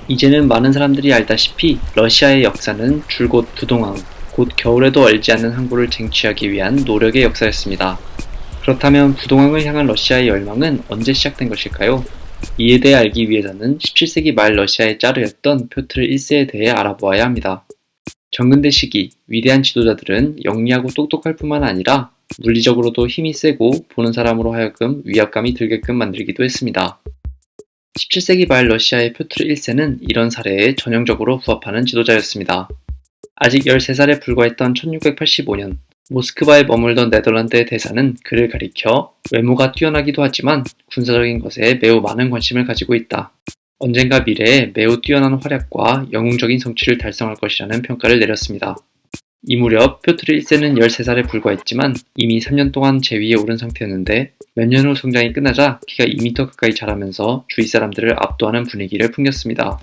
이제는 많은 사람들이 알다시피 러시아의 역사는 줄곧 부동항, 곧 겨울에도 얼지 않는 항구를 쟁취하기 위한 노력의 역사였습니다. 그렇다면 부동항을 향한 러시아의 열망은 언제 시작된 것일까요? 이에 대해 알기 위해서는 17세기 말 러시아의 짜르였던 표트르 1세에 대해 알아보아야 합니다. 정근대 시기 위대한 지도자들은 영리하고 똑똑할 뿐만 아니라 물리적으로도 힘이 세고 보는 사람으로 하여금 위압감이 들게끔 만들기도 했습니다. 17세기 말 러시아의 표트르 1세는 이런 사례에 전형적으로 부합하는 지도자였습니다. 아직 13살에 불과했던 1685년, 모스크바에 머물던 네덜란드의 대사는 그를 가리켜 외모가 뛰어나기도 하지만 군사적인 것에 매우 많은 관심을 가지고 있다. 언젠가 미래에 매우 뛰어난 활약과 영웅적인 성취를 달성할 것이라는 평가를 내렸습니다. 이 무렵 표트르 1세는 13살에 불과했지만 이미 3년 동안 제위에 오른 상태였는데 몇 년 후 성장이 끝나자 키가 2m 가까이 자라면서 주위 사람들을 압도하는 분위기를 풍겼습니다.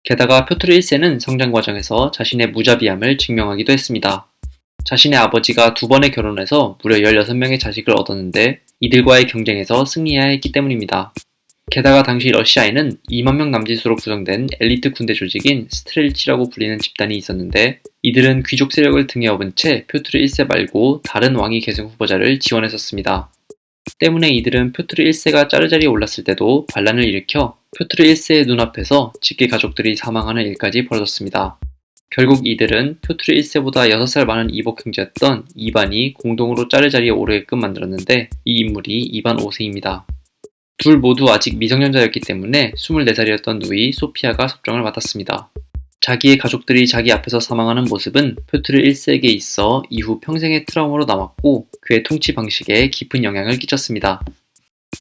게다가 표트르 1세는 성장 과정에서 자신의 무자비함을 증명하기도 했습니다. 자신의 아버지가 2번의 결혼해서 무려 16명의 자식을 얻었는데 이들과의 경쟁에서 승리해야 했기 때문입니다. 게다가 당시 러시아에는 2만 명 남짓으로 구성된 엘리트 군대 조직인 스트렐치라고 불리는 집단이 있었는데 이들은 귀족 세력을 등에 업은 채 표트르 1세 말고 다른 왕위 계승 후보자를 지원했었습니다. 때문에 이들은 표트르 1세가 짜르자리에 올랐을 때도 반란을 일으켜 표트르 1세의 눈앞에서 직계 가족들이 사망하는 일까지 벌어졌습니다. 결국 이들은 표트르 1세보다 6살 많은 이복 형제였던 이반이 공동으로 짜르자리에 오르게끔 만들었는데 이 인물이 이반 5세입니다. 둘 모두 아직 미성년자였기 때문에 24살이었던 누이 소피아가 섭정을 맡았습니다. 자기의 가족들이 자기 앞에서 사망하는 모습은 표트르 1세에게 있어 이후 평생의 트라우마로 남았고 그의 통치 방식에 깊은 영향을 끼쳤습니다.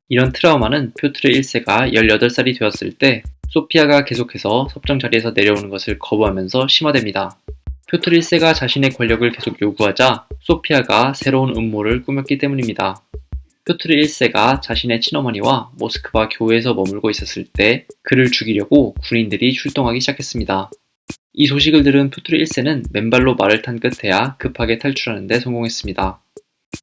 이런 트라우마는 표트르 1세가 18살이 되었을 때 소피아가 계속해서 섭정 자리에서 내려오는 것을 거부하면서 심화됩니다. 표트르 1세가 자신의 권력을 계속 요구하자 소피아가 새로운 음모를 꾸몄기 때문입니다. 표트르 1세가 자신의 친어머니와 모스크바 교회에서 머물고 있었을 때 그를 죽이려고 군인들이 출동하기 시작했습니다. 이 소식을 들은 표트르 1세는 맨발로 말을 탄 끝에야 급하게 탈출하는 데 성공했습니다.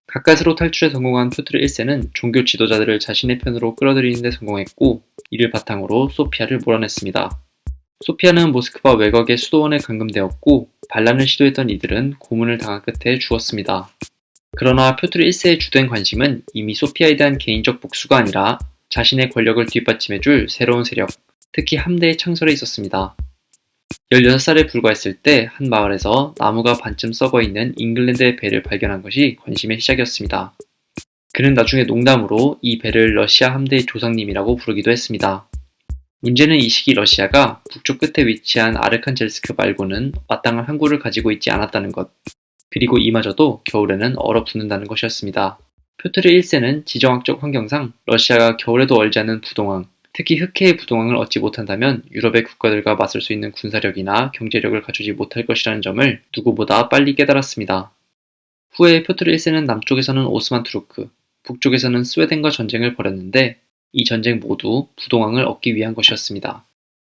가까스로 탈출에 성공한 표트르 1세는 종교 지도자들을 자신의 편으로 끌어들이는 데 성공했고 이를 바탕으로 소피아를 몰아냈습니다. 소피아는 모스크바 외곽의 수도원에 감금되었고 반란을 시도했던 이들은 고문을 당한 끝에 죽었습니다. 그러나 표트르 1세의 주된 관심은 이미 소피아에 대한 개인적 복수가 아니라 자신의 권력을 뒷받침해줄 새로운 세력, 특히 함대의 창설에 있었습니다. 16살에 불과했을 때 한 마을에서 나무가 반쯤 썩어있는 잉글랜드의 배를 발견한 것이 관심의 시작이었습니다. 그는 나중에 농담으로 이 배를 러시아 함대의 조상님이라고 부르기도 했습니다. 문제는 이 시기 러시아가 북쪽 끝에 위치한 아르칸젤스크 말고는 마땅한 항구를 가지고 있지 않았다는 것, 그리고 이마저도 겨울에는 얼어붙는다는 것이었습니다. 표트르 1세는 지정학적 환경상 러시아가 겨울에도 얼지 않는 부동항, 특히 흑해의 부동항을 얻지 못한다면 유럽의 국가들과 맞설 수 있는 군사력이나 경제력을 갖추지 못할 것이라는 점을 누구보다 빨리 깨달았습니다. 후에 표트르 1세는 남쪽에서는 오스만 투르크, 북쪽에서는 스웨덴과 전쟁을 벌였는데 이 전쟁 모두 부동항을 얻기 위한 것이었습니다.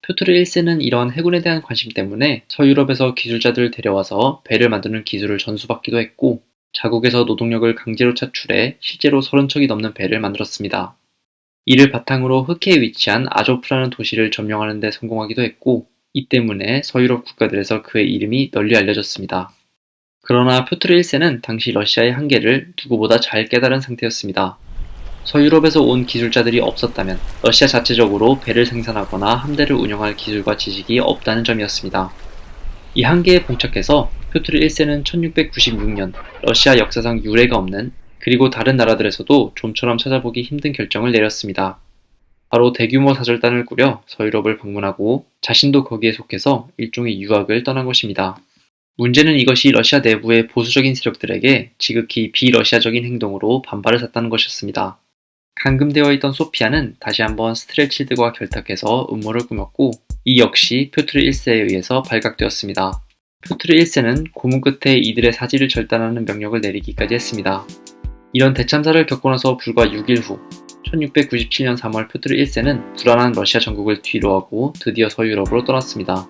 표트르 1세는 이러한 해군에 대한 관심 때문에 서유럽에서 기술자들을 데려와서 배를 만드는 기술을 전수받기도 했고 자국에서 노동력을 강제로 차출해 실제로 30척이 넘는 배를 만들었습니다. 이를 바탕으로 흑해에 위치한 아조프라는 도시를 점령하는 데 성공하기도 했고 이 때문에 서유럽 국가들에서 그의 이름이 널리 알려졌습니다. 그러나 표트르 1세는 당시 러시아의 한계를 누구보다 잘 깨달은 상태였습니다. 서유럽에서 온 기술자들이 없었다면 러시아 자체적으로 배를 생산하거나 함대를 운영할 기술과 지식이 없다는 점이었습니다. 이 한계에 봉착해서 표트르 1세는 1696년 러시아 역사상 유례가 없는 그리고 다른 나라들에서도 좀처럼 찾아보기 힘든 결정을 내렸습니다. 바로 대규모 사절단을 꾸려 서유럽을 방문하고 자신도 거기에 속해서 일종의 유학을 떠난 것입니다. 문제는 이것이 러시아 내부의 보수적인 세력들에게 지극히 비러시아적인 행동으로 반발을 샀다는 것이었습니다. 감금되어 있던 소피아는 다시 한번 스트렐치드와 결탁해서 음모를 꾸몄고 이 역시 표트르 1세에 의해서 발각되었습니다. 표트르 1세는 고문 끝에 이들의 사지를 절단하는 명령을 내리기까지 했습니다. 이런 대참사를 겪고 나서 불과 6일 후 1697년 3월 표트르 1세는 불안한 러시아 전국을 뒤로하고 드디어 서유럽으로 떠났습니다.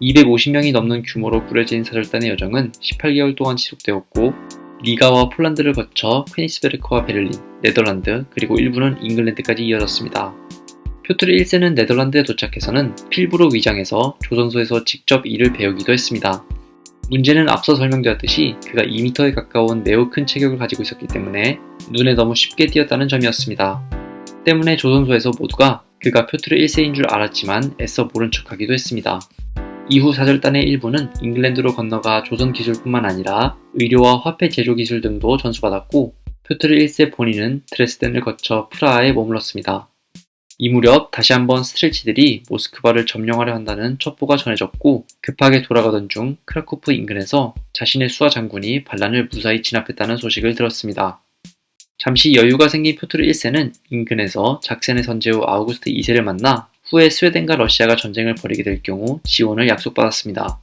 250명이 넘는 규모로 꾸려진 사절단의 여정은 18개월 동안 지속되었고 리가와 폴란드를 거쳐 케니스베르크와 베를린, 네덜란드, 그리고 일부는 잉글랜드까지 이어졌습니다. 표트르 1세는 네덜란드에 도착해서는 필부로 위장해서 조선소에서 직접 일을 배우기도 했습니다. 문제는 앞서 설명되었듯이 그가 2m에 가까운 매우 큰 체격을 가지고 있었기 때문에 눈에 너무 쉽게 띄었다는 점이었습니다. 때문에 조선소에서 모두가 그가 표트르 1세인 줄 알았지만 애써 모른 척하기도 했습니다. 이후 사절단의 일부는 잉글랜드로 건너가 조선 기술뿐만 아니라 의료와 화폐 제조 기술 등도 전수받았고 표트르 1세 본인은 드레스덴을 거쳐 프라하에 머물렀습니다. 이 무렵 다시 한번 스트렐치들이 모스크바를 점령하려 한다는 첩보가 전해졌고 급하게 돌아가던 중 크라쿠프 인근에서 자신의 수하 장군이 반란을 무사히 진압했다는 소식을 들었습니다. 잠시 여유가 생긴 표트르 1세는 인근에서 작센의 선제후 아우구스트 2세를 만나 후에 스웨덴과 러시아가 전쟁을 벌이게 될 경우 지원을 약속받았습니다.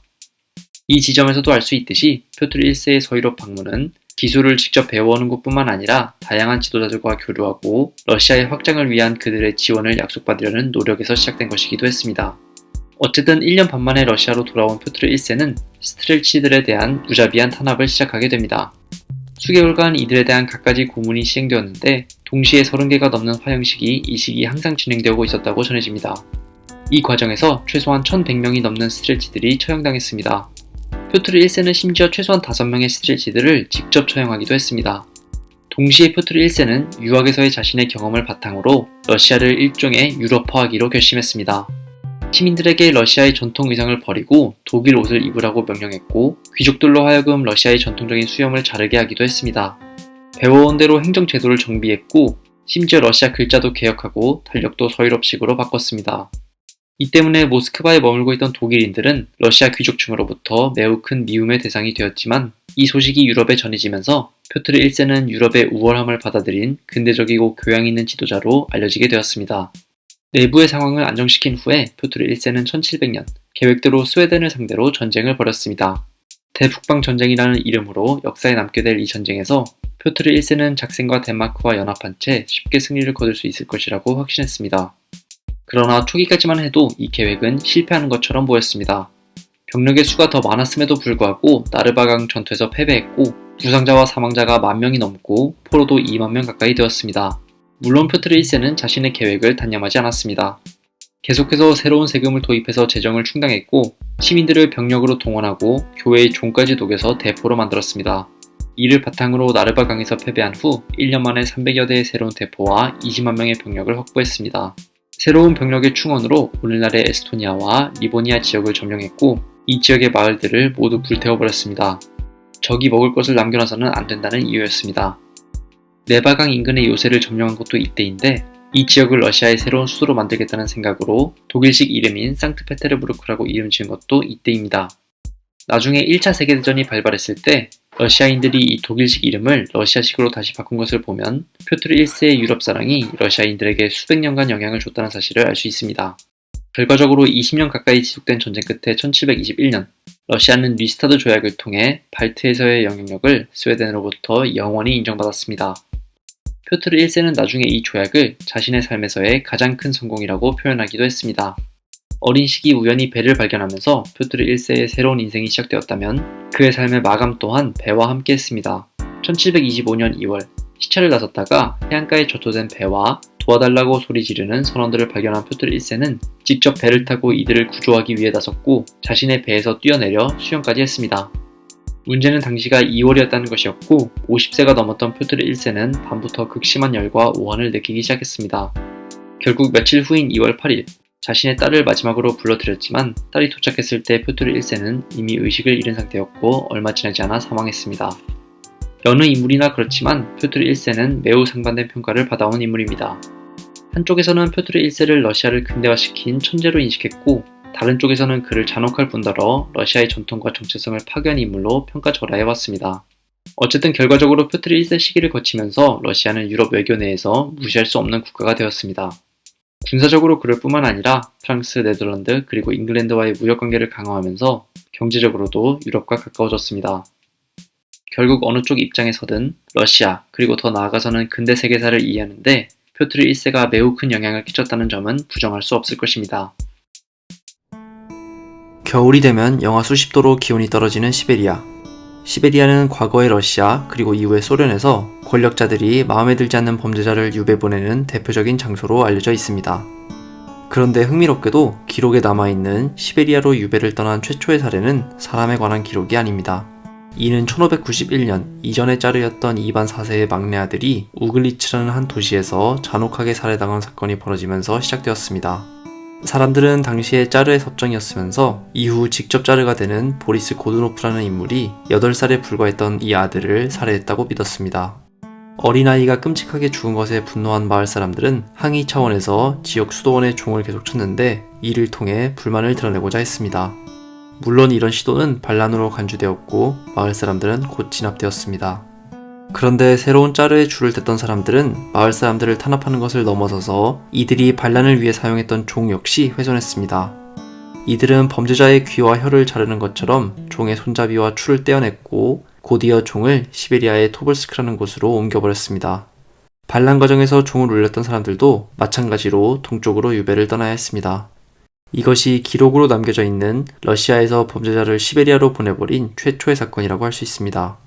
이 지점에서도 알 수 있듯이 표트르 1세의 서유럽 방문은 기술을 직접 배워오는 것뿐만 아니라 다양한 지도자들과 교류하고 러시아의 확장을 위한 그들의 지원을 약속받으려는 노력에서 시작된 것이기도 했습니다. 어쨌든 1년 반 만에 러시아로 돌아온 표트르 1세는 스트렐치들에 대한 무자비한 탄압을 시작하게 됩니다. 수개월간 이들에 대한 갖가지 고문이 시행되었는데 동시에 30개가 넘는 화형식이 이 시기 항상 진행되고 있었다고 전해집니다. 이 과정에서 최소한 1100명이 넘는 스트렐치들이 처형당했습니다. 표트르 1세는 심지어 최소한 5명의 스트렐치들을 직접 처형하기도 했습니다. 동시에 표트르 1세는 유학에서의 자신의 경험을 바탕으로 러시아를 일종의 유럽화하기로 결심했습니다. 시민들에게 러시아의 전통 의상을 버리고 독일 옷을 입으라고 명령했고 귀족들로 하여금 러시아의 전통적인 수염을 자르게 하기도 했습니다. 배워온 대로 행정제도를 정비했고 심지어 러시아 글자도 개혁하고 달력도 서유럽식으로 바꿨습니다. 이 때문에 모스크바에 머물고 있던 독일인들은 러시아 귀족층으로부터 매우 큰 미움의 대상이 되었지만 이 소식이 유럽에 전해지면서 표트르 1세는 유럽의 우월함을 받아들인 근대적이고 교양 있는 지도자로 알려지게 되었습니다. 내부의 상황을 안정시킨 후에 표트르 1세는 1700년 계획대로 스웨덴을 상대로 전쟁을 벌였습니다. 대북방 전쟁이라는 이름으로 역사에 남게 될 이 전쟁에서 표트르 1세는 작센과 덴마크와 연합한 채 쉽게 승리를 거둘 수 있을 것이라고 확신했습니다. 그러나 초기까지만 해도 이 계획은 실패하는 것처럼 보였습니다. 병력의 수가 더 많았음에도 불구하고 나르바강 전투에서 패배했고 부상자와 사망자가 10,000명이 넘고 포로도 20,000명 가까이 되었습니다. 물론 표트르 1세는 자신의 계획을 단념하지 않았습니다. 계속해서 새로운 세금을 도입해서 재정을 충당했고 시민들을 병력으로 동원하고 교회의 종까지 녹여서 대포로 만들었습니다. 이를 바탕으로 나르바강에서 패배한 후 1년 만에 300여 대의 새로운 대포와 20만 명의 병력을 확보했습니다. 새로운 병력의 충원으로 오늘날의 에스토니아와 리보니아 지역을 점령했고 이 지역의 마을들을 모두 불태워버렸습니다. 적이 먹을 것을 남겨놔서는 안 된다는 이유였습니다. 네바강 인근의 요새를 점령한 것도 이때인데 이 지역을 러시아의 새로운 수도로 만들겠다는 생각으로 독일식 이름인 상트페테르부르크라고 이름 지은 것도 이때입니다. 나중에 1차 세계대전이 발발했을 때 러시아인들이 이 독일식 이름을 러시아식으로 다시 바꾼 것을 보면 표트르 1세의 유럽 사랑이 러시아인들에게 수백 년간 영향을 줬다는 사실을 알 수 있습니다. 결과적으로 20년 가까이 지속된 전쟁 끝에 1721년 러시아는 리스타드 조약을 통해 발트에서의 영향력을 스웨덴으로부터 영원히 인정받았습니다. 표트르 1세는 나중에 이 조약을 자신의 삶에서의 가장 큰 성공이라고 표현하기도 했습니다. 어린 시기 우연히 배를 발견하면서 표트르 1세의 새로운 인생이 시작되었다면 그의 삶의 마감 또한 배와 함께 했습니다. 1725년 2월 시차를 나섰다가 해안가에 접조된 배와 도와달라고 소리 지르는 선원들을 발견한 표트르 1세는 직접 배를 타고 이들을 구조하기 위해 나섰고 자신의 배에서 뛰어내려 수영까지 했습니다. 문제는 당시가 2월이었다는 것이었고 50세가 넘었던 표트르 1세는 밤부터 극심한 열과 오한을 느끼기 시작했습니다. 결국 며칠 후인 2월 8일 자신의 딸을 마지막으로 불러들였지만 딸이 도착했을 때 표트르 1세는 이미 의식을 잃은 상태였고 얼마 지나지 않아 사망했습니다. 여느 인물이나 그렇지만 표트르 1세는 매우 상반된 평가를 받아온 인물입니다. 한쪽에서는 표트르 1세를 러시아를 근대화시킨 천재로 인식했고 다른 쪽에서는 그를 잔혹할 뿐더러 러시아의 전통과 정체성을 파괴한 인물로 평가절하해왔습니다. 어쨌든 결과적으로 표트르 1세 시기를 거치면서 러시아는 유럽 외교 내에서 무시할 수 없는 국가가 되었습니다. 군사적으로 그럴 뿐만 아니라 프랑스, 네덜란드 그리고 잉글랜드와의 무역관계를 강화하면서 경제적으로도 유럽과 가까워졌습니다. 결국 어느 쪽 입장에서든 러시아 그리고 더 나아가서는 근대 세계사를 이해하는데 표트르 1세가 매우 큰 영향을 끼쳤다는 점은 부정할 수 없을 것입니다. 겨울이 되면 영하 수십 도로 기온이 떨어지는 시베리아. 시베리아는 과거의 러시아 그리고 이후의 소련에서 권력자들이 마음에 들지 않는 범죄자를 유배 보내는 대표적인 장소로 알려져 있습니다. 그런데 흥미롭게도 기록에 남아있는 시베리아로 유배를 떠난 최초의 사례는 사람에 관한 기록이 아닙니다. 이는 1591년 이전의 짜르였던 이반 4세의 막내 아들이 우글리츠라는 한 도시에서 잔혹하게 살해당한 사건이 벌어지면서 시작되었습니다. 사람들은 당시에 짜르의 섭정이었으면서 이후 직접 짜르가 되는 보리스 고드노프라는 인물이 8살에 불과했던 이 아들을 살해했다고 믿었습니다. 어린아이가 끔찍하게 죽은 것에 분노한 마을 사람들은 항의 차원에서 지역 수도원에 종을 계속 쳤는데 이를 통해 불만을 드러내고자 했습니다. 물론 이런 시도는 반란으로 간주되었고 마을 사람들은 곧 진압되었습니다. 그런데 새로운 짜르의 줄을 댔던 사람들은 마을 사람들을 탄압하는 것을 넘어서서 이들이 반란을 위해 사용했던 종 역시 훼손했습니다. 이들은 범죄자의 귀와 혀를 자르는 것처럼 종의 손잡이와 추를 떼어냈고 곧이어 종을 시베리아의 토벌스크라는 곳으로 옮겨버렸습니다. 반란 과정에서 종을 울렸던 사람들도 마찬가지로 동쪽으로 유배를 떠나야 했습니다. 이것이 기록으로 남겨져 있는 러시아에서 범죄자를 시베리아로 보내버린 최초의 사건이라고 할 수 있습니다.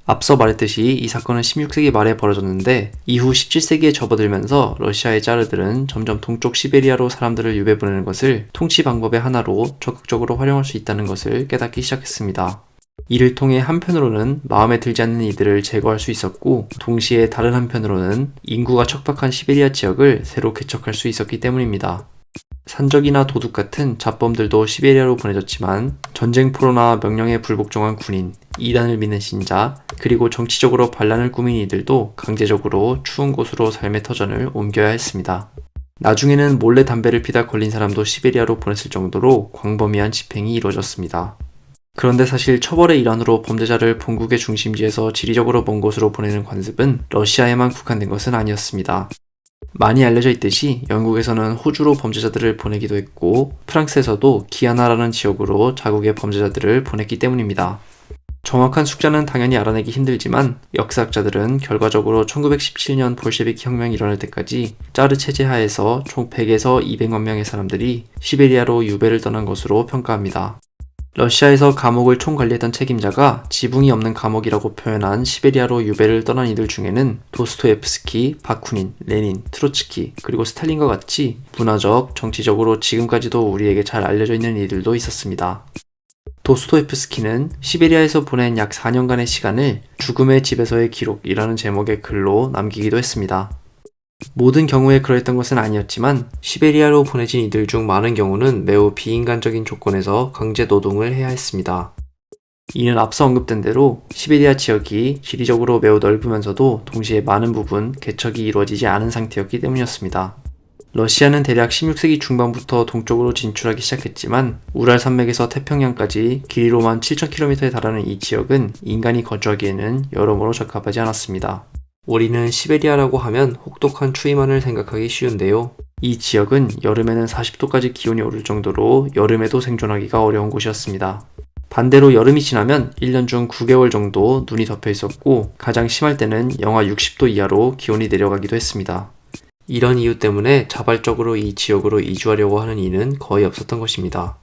앞서 말했듯이 이 사건은 16세기 말에 벌어졌는데 이후 17세기에 접어들면서 러시아의 짜르들은 점점 동쪽 시베리아로 사람들을 유배 보내는 것을 통치 방법의 하나로 적극적으로 활용할 수 있다는 것을 깨닫기 시작했습니다. 이를 통해 한편으로는 마음에 들지 않는 이들을 제거할 수 있었고 동시에 다른 한편으로는 인구가 척박한 시베리아 지역을 새로 개척할 수 있었기 때문입니다. 산적이나 도둑 같은 잡범들도 시베리아로 보내졌지만 전쟁 포로나 명령에 불복종한 군인, 이단을 믿는 신자, 그리고 정치적으로 반란을 꾸민 이들도 강제적으로 추운 곳으로 삶의 터전을 옮겨야 했습니다. 나중에는 몰래 담배를 피다 걸린 사람도 시베리아로 보냈을 정도로 광범위한 집행이 이루어졌습니다. 그런데 사실 처벌의 일환으로 범죄자를 본국의 중심지에서 지리적으로 먼 곳으로 보내는 관습은 러시아에만 국한된 것은 아니었습니다. 많이 알려져 있듯이 영국에서는 호주로 범죄자들을 보내기도 했고 프랑스에서도 기아나라는 지역으로 자국의 범죄자들을 보냈기 때문입니다. 정확한 숫자는 당연히 알아내기 힘들지만 역사학자들은 결과적으로 1917년 볼셰비키 혁명이 일어날 때까지 짜르 체제 하에서 총 100에서 200만 명의 사람들이 시베리아로 유배를 떠난 것으로 평가합니다. 러시아에서 감옥을 총관리했던 책임자가 지붕이 없는 감옥이라고 표현한 시베리아로 유배를 떠난 이들 중에는 도스토옙스키, 바쿠닌, 레닌, 트로츠키, 그리고 스탈린과 같이 문화적, 정치적으로 지금까지도 우리에게 잘 알려져 있는 이들도 있었습니다. 도스토옙스키는 시베리아에서 보낸 약 4년간의 시간을 죽음의 집에서의 기록이라는 제목의 글로 남기기도 했습니다. 모든 경우에 그러했던 것은 아니었지만 시베리아로 보내진 이들 중 많은 경우는 매우 비인간적인 조건에서 강제 노동을 해야 했습니다. 이는 앞서 언급된 대로 시베리아 지역이 지리적으로 매우 넓으면서도 동시에 많은 부분 개척이 이루어지지 않은 상태였기 때문이었습니다. 러시아는 대략 16세기 중반부터 동쪽으로 진출하기 시작했지만 우랄 산맥에서 태평양까지 길이로만 7,000km에 달하는 이 지역은 인간이 거주하기에는 여러모로 적합하지 않았습니다. 우리는 시베리아라고 하면 혹독한 추위만을 생각하기 쉬운데요. 이 지역은 여름에는 40도까지 기온이 오를 정도로 여름에도 생존하기가 어려운 곳이었습니다. 반대로 여름이 지나면 1년 중 9개월 정도 눈이 덮여 있었고 가장 심할 때는 영하 60도 이하로 기온이 내려가기도 했습니다. 이런 이유 때문에 자발적으로 이 지역으로 이주하려고 하는 이는 거의 없었던 것입니다.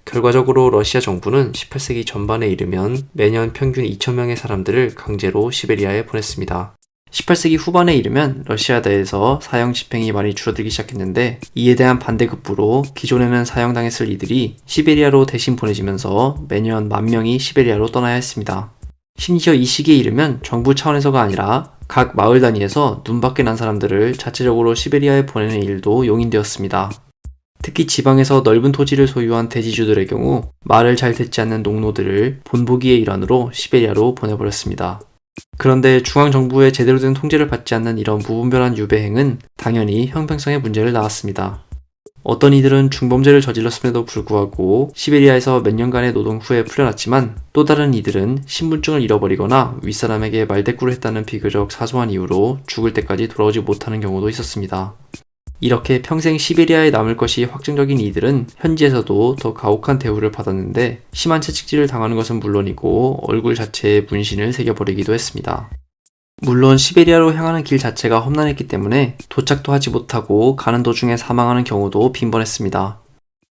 결과적으로 러시아 정부는 18세기 전반에 이르면 매년 평균 2,000명의 사람들을 강제로 시베리아에 보냈습니다. 18세기 후반에 이르면 러시아 내에서 사형 집행이 많이 줄어들기 시작했는데 이에 대한 반대급부로 기존에는 사형당했을 이들이 시베리아로 대신 보내지면서 매년 10,000명이 시베리아로 떠나야 했습니다. 심지어 이 시기에 이르면 정부 차원에서가 아니라 각 마을 단위에서 눈밖에 난 사람들을 자체적으로 시베리아에 보내는 일도 용인되었습니다. 특히 지방에서 넓은 토지를 소유한 대지주들의 경우 말을 잘 듣지 않는 농노들을 본보기의 일환으로 시베리아로 보내버렸습니다. 그런데 중앙정부의 제대로 된 통제를 받지 않는 이런 무분별한 유배행은 당연히 형평성의 문제를 낳았습니다. 어떤 이들은 중범죄를 저질렀음에도 불구하고 시베리아에서 몇 년간의 노동 후에 풀려났지만 또 다른 이들은 신분증을 잃어버리거나 윗사람에게 말대꾸를 했다는 비교적 사소한 이유로 죽을 때까지 돌아오지 못하는 경우도 있었습니다. 이렇게 평생 시베리아에 남을 것이 확정적인 이들은 현지에서도 더 가혹한 대우를 받았는데 심한 채찍질을 당하는 것은 물론이고 얼굴 자체에 문신을 새겨버리기도 했습니다. 물론 시베리아로 향하는 길 자체가 험난했기 때문에 도착도 하지 못하고 가는 도중에 사망하는 경우도 빈번했습니다.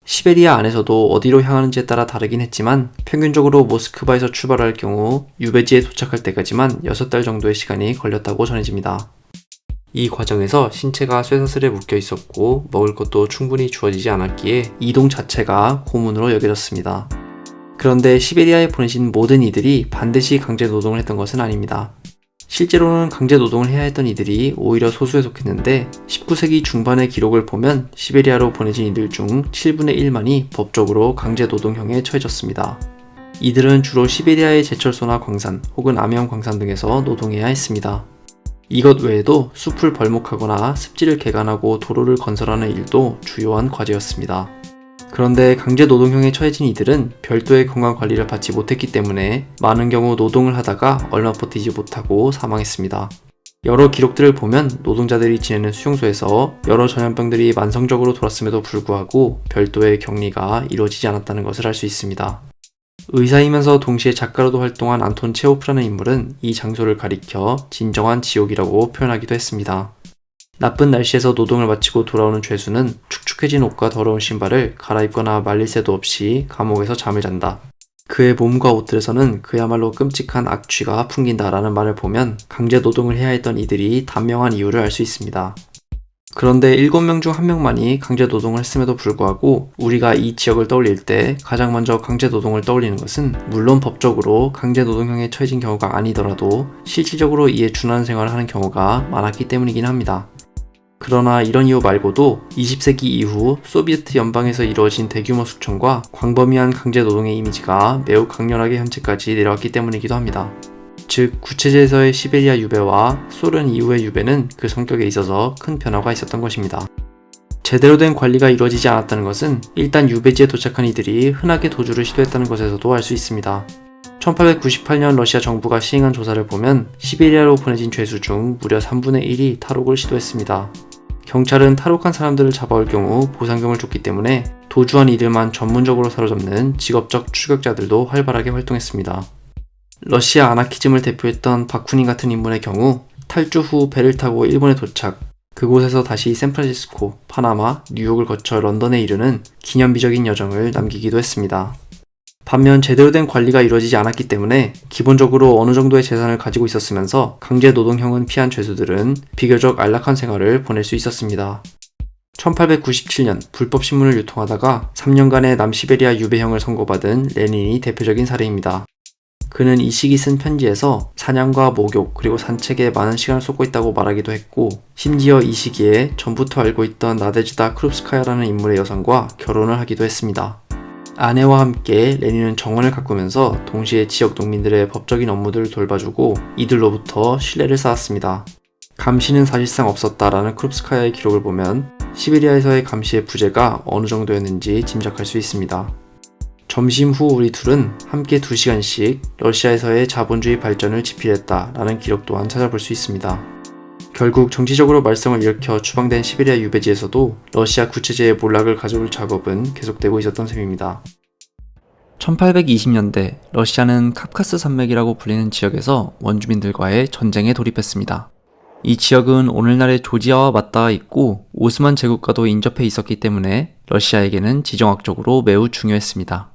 시베리아 안에서도 어디로 향하는지에 따라 다르긴 했지만 평균적으로 모스크바에서 출발할 경우 유배지에 도착할 때까지만 6달 정도의 시간이 걸렸다고 전해집니다. 이 과정에서 신체가 쇠사슬에 묶여 있었고 먹을 것도 충분히 주어지지 않았기에 이동 자체가 고문으로 여겨졌습니다. 그런데 시베리아에 보내진 모든 이들이 반드시 강제 노동을 했던 것은 아닙니다. 실제로는 강제 노동을 해야 했던 이들이 오히려 소수에 속했는데 19세기 중반의 기록을 보면 시베리아로 보내진 이들 중 7분의 1만이 법적으로 강제 노동형에 처해졌습니다. 이들은 주로 시베리아의 제철소나 광산 혹은 암염 광산 등에서 노동해야 했습니다. 이것 외에도 숲을 벌목하거나 습지를 개간하고 도로를 건설하는 일도 주요한 과제였습니다. 그런데 강제 노동형에 처해진 이들은 별도의 건강관리를 받지 못했기 때문에 많은 경우 노동을 하다가 얼마 버티지 못하고 사망했습니다. 여러 기록들을 보면 노동자들이 지내는 수용소에서 여러 전염병들이 만성적으로 돌았음에도 불구하고 별도의 격리가 이루어지지 않았다는 것을 알 수 있습니다. 의사이면서 동시에 작가로도 활동한 안톤 체호프라는 인물은 이 장소를 가리켜 진정한 지옥이라고 표현하기도 했습니다. 나쁜 날씨에서 노동을 마치고 돌아오는 죄수는 축축해진 옷과 더러운 신발을 갈아입거나 말릴 새도 없이 감옥에서 잠을 잔다. 그의 몸과 옷들에서는 그야말로 끔찍한 악취가 풍긴다라는 말을 보면 강제 노동을 해야 했던 이들이 단명한 이유를 알 수 있습니다. 그런데 7명 중 1명만이 강제 노동을 했음에도 불구하고 우리가 이 지역을 떠올릴 때 가장 먼저 강제 노동을 떠올리는 것은 물론 법적으로 강제 노동형에 처해진 경우가 아니더라도 실질적으로 이에 준하는 생활을 하는 경우가 많았기 때문이긴 합니다. 그러나 이런 이유 말고도 20세기 이후 소비에트 연방에서 이루어진 대규모 숙청과 광범위한 강제 노동의 이미지가 매우 강렬하게 현재까지 내려왔기 때문이기도 합니다. 즉, 구체제에서의 시베리아 유배와 소련 이후의 유배는 그 성격에 있어서 큰 변화가 있었던 것입니다. 제대로 된 관리가 이루어지지 않았다는 것은 일단 유배지에 도착한 이들이 흔하게 도주를 시도했다는 것에서도 알 수 있습니다. 1898년 러시아 정부가 시행한 조사를 보면 시베리아로 보내진 죄수 중 무려 3분의 1이 탈옥을 시도했습니다. 경찰은 탈옥한 사람들을 잡아올 경우 보상금을 줬기 때문에 도주한 이들만 전문적으로 사로잡는 직업적 추격자들도 활발하게 활동했습니다. 러시아 아나키즘을 대표했던 바쿠닌 같은 인물의 경우 탈주 후 배를 타고 일본에 도착, 그곳에서 다시 샌프란시스코, 파나마, 뉴욕을 거쳐 런던에 이르는 기념비적인 여정을 남기기도 했습니다. 반면 제대로 된 관리가 이루어지지 않았기 때문에 기본적으로 어느 정도의 재산을 가지고 있었으면서 강제 노동형은 피한 죄수들은 비교적 안락한 생활을 보낼 수 있었습니다. 1897년 불법 신문을 유통하다가 3년간의 남시베리아 유배형을 선고받은 레닌이 대표적인 사례입니다. 그는 이 시기 쓴 편지에서 사냥과 목욕 그리고 산책에 많은 시간을 쏟고 있다고 말하기도 했고, 심지어 이 시기에 전부터 알고 있던 나데즈다 크룹스카야라는 인물의 여성과 결혼을 하기도 했습니다. 아내와 함께 레닌은 정원을 가꾸면서 동시에 지역 농민들의 법적인 업무들을 돌봐주고 이들로부터 신뢰를 쌓았습니다. 감시는 사실상 없었다라는 크룹스카야의 기록을 보면 시베리아에서의 감시의 부재가 어느 정도였는지 짐작할 수 있습니다. 점심 후 우리 둘은 함께 2시간씩 러시아에서의 자본주의 발전을 지필했다라는 기록 또한 찾아볼 수 있습니다. 결국 정치적으로 말썽을 일으켜 추방된 시베리아 유배지에서도 러시아 구체제의 몰락을 가져올 작업은 계속되고 있었던 셈입니다. 1820년대 러시아는 카프카스 산맥이라고 불리는 지역에서 원주민들과의 전쟁에 돌입했습니다. 이 지역은 오늘날의 조지아와 맞닿아 있고 오스만 제국과도 인접해 있었기 때문에 러시아에게는 지정학적으로 매우 중요했습니다.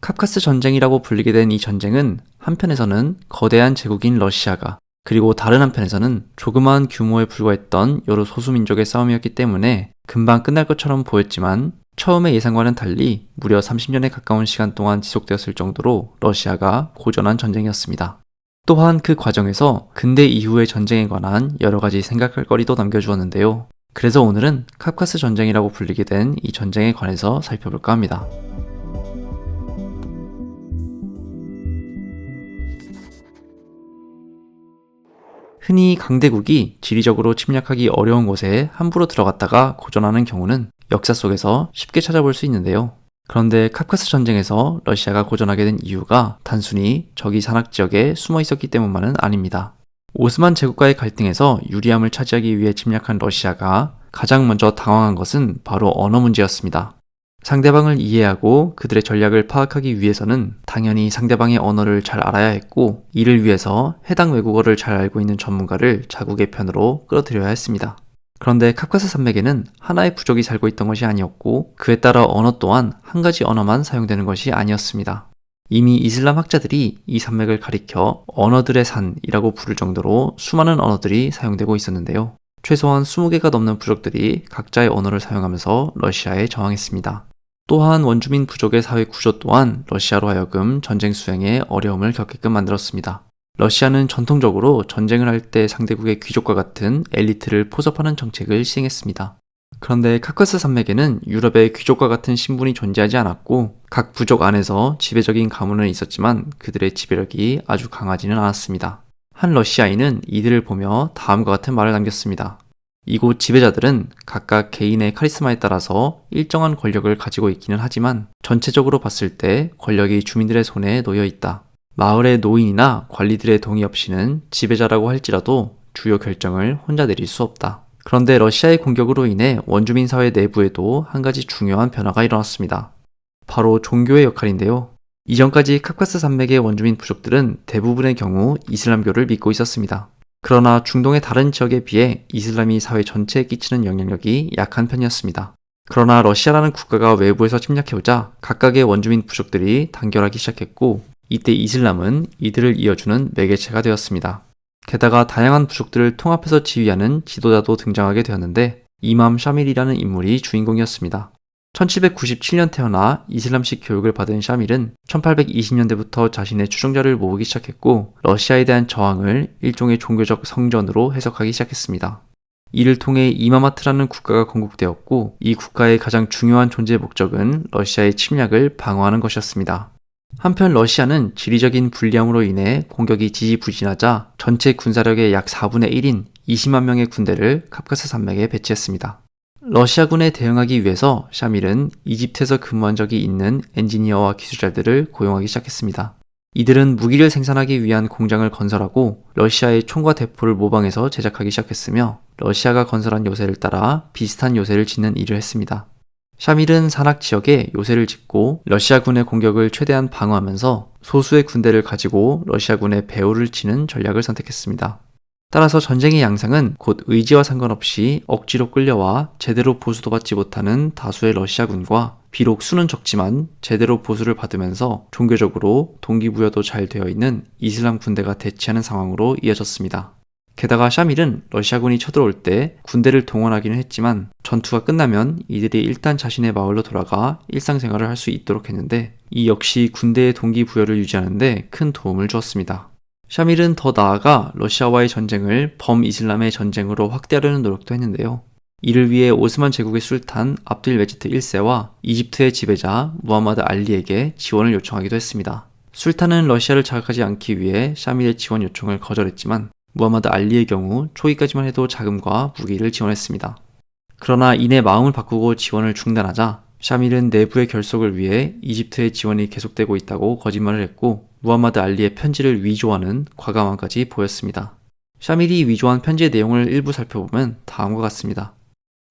카프카스 전쟁이라고 불리게 된 이 전쟁은 한편에서는 거대한 제국인 러시아가, 그리고 다른 한편에서는 조그마한 규모에 불과했던 여러 소수민족의 싸움이었기 때문에 금방 끝날 것처럼 보였지만 처음의 예상과는 달리 무려 30년에 가까운 시간 동안 지속되었을 정도로 러시아가 고전한 전쟁이었습니다. 또한 그 과정에서 근대 이후의 전쟁에 관한 여러 가지 생각할 거리도 남겨주었는데요. 그래서 오늘은 카프카스 전쟁이라고 불리게 된 이 전쟁에 관해서 살펴볼까 합니다. 흔히 강대국이 지리적으로 침략하기 어려운 곳에 함부로 들어갔다가 고전하는 경우는 역사 속에서 쉽게 찾아볼 수 있는데요. 그런데 카프카스 전쟁에서 러시아가 고전하게 된 이유가 단순히 적이 산악 지역에 숨어 있었기 때문만은 아닙니다. 오스만 제국과의 갈등에서 유리함을 차지하기 위해 침략한 러시아가 가장 먼저 당황한 것은 바로 언어 문제였습니다. 상대방을 이해하고 그들의 전략을 파악하기 위해서는 당연히 상대방의 언어를 잘 알아야 했고, 이를 위해서 해당 외국어를 잘 알고 있는 전문가를 자국의 편으로 끌어들여야 했습니다. 그런데 카프카스 산맥에는 하나의 부족이 살고 있던 것이 아니었고, 그에 따라 언어 또한 한 가지 언어만 사용되는 것이 아니었습니다. 이미 이슬람 학자들이 이 산맥을 가리켜 언어들의 산이라고 부를 정도로 수많은 언어들이 사용되고 있었는데요. 최소한 20개가 넘는 부족들이 각자의 언어를 사용하면서 러시아에 저항했습니다. 또한 원주민 부족의 사회 구조 또한 러시아로 하여금 전쟁 수행에 어려움을 겪게끔 만들었습니다. 러시아는 전통적으로 전쟁을 할 때 상대국의 귀족과 같은 엘리트를 포섭하는 정책을 시행했습니다. 그런데 카카스 산맥에는 유럽의 귀족과 같은 신분이 존재하지 않았고 각 부족 안에서 지배적인 가문은 있었지만 그들의 지배력이 아주 강하지는 않았습니다. 한 러시아인은 이들을 보며 다음과 같은 말을 남겼습니다. 이곳 지배자들은 각각 개인의 카리스마에 따라서 일정한 권력을 가지고 있기는 하지만 전체적으로 봤을 때 권력이 주민들의 손에 놓여 있다. 마을의 노인이나 관리들의 동의 없이는 지배자라고 할지라도 주요 결정을 혼자 내릴 수 없다. 그런데 러시아의 공격으로 인해 원주민 사회 내부에도 한 가지 중요한 변화가 일어났습니다. 바로 종교의 역할인데요. 이전까지 카카스 산맥의 원주민 부족들은 대부분의 경우 이슬람교를 믿고 있었습니다. 그러나 중동의 다른 지역에 비해 이슬람이 사회 전체에 끼치는 영향력이 약한 편이었습니다. 그러나 러시아라는 국가가 외부에서 침략해오자 각각의 원주민 부족들이 단결하기 시작했고 이때 이슬람은 이들을 이어주는 매개체가 되었습니다. 게다가 다양한 부족들을 통합해서 지휘하는 지도자도 등장하게 되었는데 이맘 샤밀이라는 인물이 주인공이었습니다. 1797년 태어나 이슬람식 교육을 받은 샤밀은 1820년대부터 자신의 추종자를 모으기 시작했고 러시아에 대한 저항을 일종의 종교적 성전으로 해석하기 시작했습니다. 이를 통해 이마마트라는 국가가 건국되었고 이 국가의 가장 중요한 존재 목적은 러시아의 침략을 방어하는 것이었습니다. 한편 러시아는 지리적인 불리함으로 인해 공격이 지지부진하자 전체 군사력의 약 4분의 1인 20만 명의 군대를 카프카스 산맥에 배치했습니다. 러시아군에 대응하기 위해서 샤밀은 이집트에서 근무한 적이 있는 엔지니어와 기술자들을 고용하기 시작했습니다. 이들은 무기를 생산하기 위한 공장을 건설하고 러시아의 총과 대포를 모방해서 제작하기 시작했으며 러시아가 건설한 요새를 따라 비슷한 요새를 짓는 일을 했습니다. 샤밀은 산악 지역에 요새를 짓고 러시아군의 공격을 최대한 방어하면서 소수의 군대를 가지고 러시아군의 배후를 치는 전략을 선택했습니다. 따라서 전쟁의 양상은 곧 의지와 상관없이 억지로 끌려와 제대로 보수도 받지 못하는 다수의 러시아군과 비록 수는 적지만 제대로 보수를 받으면서 종교적으로 동기부여도 잘 되어 있는 이슬람 군대가 대치하는 상황으로 이어졌습니다. 게다가 샤밀은 러시아군이 쳐들어올 때 군대를 동원하기는 했지만 전투가 끝나면 이들이 일단 자신의 마을로 돌아가 일상생활을 할 수 있도록 했는데 이 역시 군대의 동기부여를 유지하는 데 큰 도움을 주었습니다. 샤밀은 더 나아가 러시아와의 전쟁을 범이슬람의 전쟁으로 확대하려는 노력도 했는데요. 이를 위해 오스만 제국의 술탄 압둘메지트 1세와 이집트의 지배자 무하마드 알리에게 지원을 요청하기도 했습니다. 술탄은 러시아를 자극하지 않기 위해 샤밀의 지원 요청을 거절했지만 무하마드 알리의 경우 초기까지만 해도 자금과 무기를 지원했습니다. 그러나 이내 마음을 바꾸고 지원을 중단하자 샤밀은 내부의 결속을 위해 이집트의 지원이 계속되고 있다고 거짓말을 했고 무하마드 알리의 편지를 위조하는 과감함까지 보였습니다. 샤밀이 위조한 편지의 내용을 일부 살펴보면 다음과 같습니다.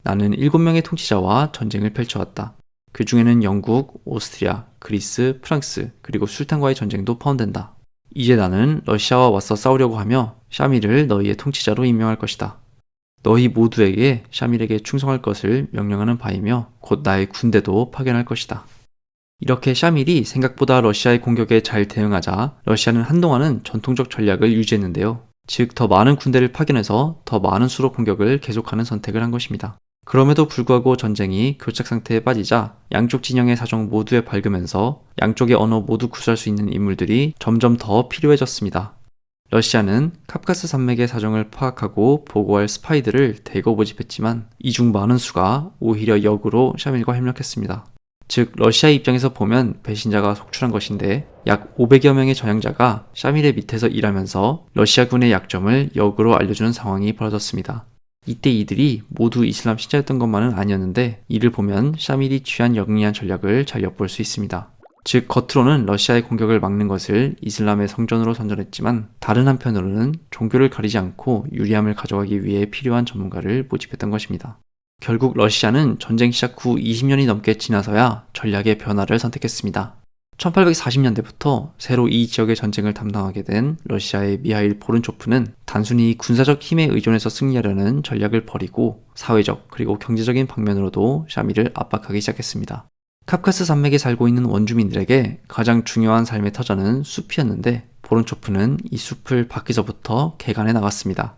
나는 7명의 통치자와 전쟁을 펼쳐왔다. 그 중에는 영국, 오스트리아, 그리스, 프랑스, 그리고 술탄과의 전쟁도 포함된다. 이제 나는 러시아와 맞서 싸우려고 하며 샤밀을 너희의 통치자로 임명할 것이다. 너희 모두에게 샤밀에게 충성할 것을 명령하는 바이며 곧 나의 군대도 파견할 것이다. 이렇게 샤밀이 생각보다 러시아의 공격에 잘 대응하자 러시아는 한동안은 전통적 전략을 유지했는데요. 즉 더 많은 군대를 파견해서 더 많은 수로 공격을 계속하는 선택을 한 것입니다. 그럼에도 불구하고 전쟁이 교착 상태에 빠지자 양쪽 진영의 사정 모두에 밝으면서 양쪽의 언어 모두 구사할 수 있는 인물들이 점점 더 필요해졌습니다. 러시아는 카프카스 산맥의 사정을 파악하고 보고할 스파이들을 대거 모집했지만 이 중 많은 수가 오히려 역으로 샤밀과 협력했습니다. 즉 러시아 입장에서 보면 배신자가 속출한 것인데 약 500여 명의 전향자가 샤밀의 밑에서 일하면서 러시아군의 약점을 역으로 알려주는 상황이 벌어졌습니다. 이때 이들이 모두 이슬람 신자였던 것만은 아니었는데 이를 보면 샤밀이 취한 영리한 전략을 잘 엿볼 수 있습니다. 즉 겉으로는 러시아의 공격을 막는 것을 이슬람의 성전으로 선전했지만 다른 한편으로는 종교를 가리지 않고 유리함을 가져가기 위해 필요한 전문가를 모집했던 것입니다. 결국 러시아는 전쟁 시작 후 20년이 넘게 지나서야 전략의 변화를 선택했습니다. 1840년대부터 새로 이 지역의 전쟁을 담당하게 된 러시아의 미하일 보른초프는 단순히 군사적 힘에 의존해서 승리하려는 전략을 버리고 사회적 그리고 경제적인 방면으로도 샤밀을 압박하기 시작했습니다. 카프카스 산맥에 살고 있는 원주민들에게 가장 중요한 삶의 터전은 숲이었는데 보른초프는 이 숲을 밖에서부터 개간해 나갔습니다.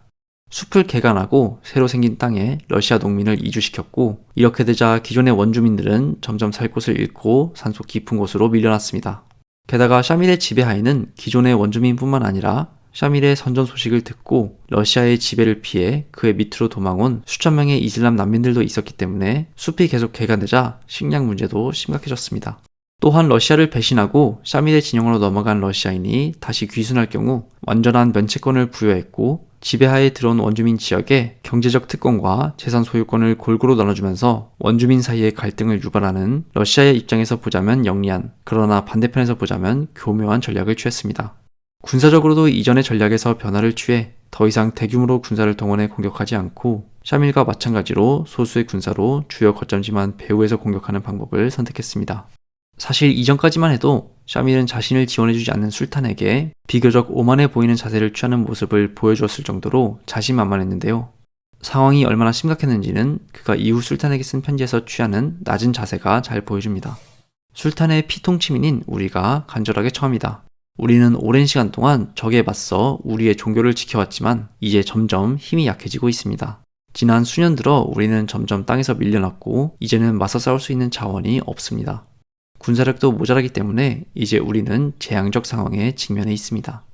숲을 개간하고 새로 생긴 땅에 러시아 농민을 이주시켰고, 이렇게 되자 기존의 원주민들은 점점 살 곳을 잃고 산속 깊은 곳으로 밀려났습니다. 게다가 샤밀의 지배하에는 기존의 원주민뿐만 아니라 샤밀의 선전 소식을 듣고 러시아의 지배를 피해 그의 밑으로 도망온 수천 명의 이슬람 난민들도 있었기 때문에 숲이 계속 개간되자 식량 문제도 심각해졌습니다. 또한 러시아를 배신하고 샤밀의 진영으로 넘어간 러시아인이 다시 귀순할 경우 완전한 면책권을 부여했고, 지배하에 들어온 원주민 지역에 경제적 특권과 재산 소유권을 골고루 나눠주면서 원주민 사이의 갈등을 유발하는 러시아의 입장에서 보자면 영리한, 그러나 반대편에서 보자면 교묘한 전략을 취했습니다. 군사적으로도 이전의 전략에서 변화를 취해 더 이상 대규모로 군사를 동원해 공격하지 않고 샤밀과 마찬가지로 소수의 군사로 주요 거점지만 배후에서 공격하는 방법을 선택했습니다. 사실 이전까지만 해도 샤밀은 자신을 지원해주지 않는 술탄에게 비교적 오만해 보이는 자세를 취하는 모습을 보여주었을 정도로 자신만만했는데요. 상황이 얼마나 심각했는지는 그가 이후 술탄에게 쓴 편지에서 취하는 낮은 자세가 잘 보여줍니다. 술탄의 피통치민인 우리가 간절하게 청합니다. 우리는 오랜 시간 동안 적에 맞서 우리의 종교를 지켜왔지만 이제 점점 힘이 약해지고 있습니다. 지난 수년 들어 우리는 점점 땅에서 밀려났고 이제는 맞서 싸울 수 있는 자원이 없습니다. 군사력도 모자라기 때문에 이제 우리는 재앙적 상황에 직면해 있습니다.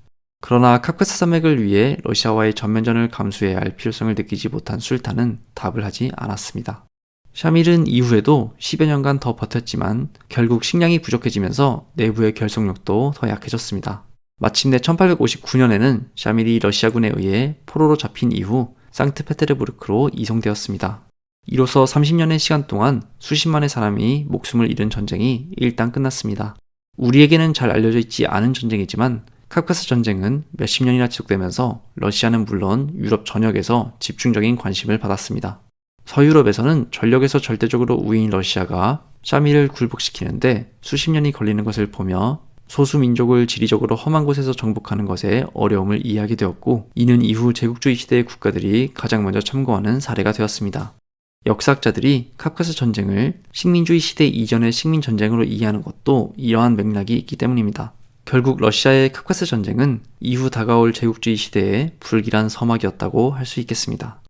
그러나 카프카스 산맥을 위해 러시아와의 전면전을 감수해야 할 필요성을 느끼지 못한 술탄은 답을 하지 않았습니다. 샤밀은 이후에도 10여 년간 더 버텼지만 결국 식량이 부족해지면서 내부의 결속력도 더 약해졌습니다. 마침내 1859년에는 샤밀이 러시아군에 의해 포로로 잡힌 이후 상트페테르부르크로 이송되었습니다. 이로써 30년의 시간 동안 수십만의 사람이 목숨을 잃은 전쟁이 일단 끝났습니다. 우리에게는 잘 알려져 있지 않은 전쟁이지만 카프카스 전쟁은 몇십 년이나 지속되면서 러시아는 물론 유럽 전역에서 집중적인 관심을 받았습니다. 서유럽에서는 전력에서 절대적으로 우위인 러시아가 샤밀을 굴복시키는데 수십 년이 걸리는 것을 보며 소수 민족을 지리적으로 험한 곳에서 정복하는 것에 어려움을 이해하게 되었고, 이는 이후 제국주의 시대의 국가들이 가장 먼저 참고하는 사례가 되었습니다. 역사학자들이 카프카스 전쟁을 식민주의 시대 이전의 식민전쟁으로 이해하는 것도 이러한 맥락이 있기 때문입니다. 결국 러시아의 카프카스 전쟁은 이후 다가올 제국주의 시대의 불길한 서막이었다고 할 수 있겠습니다.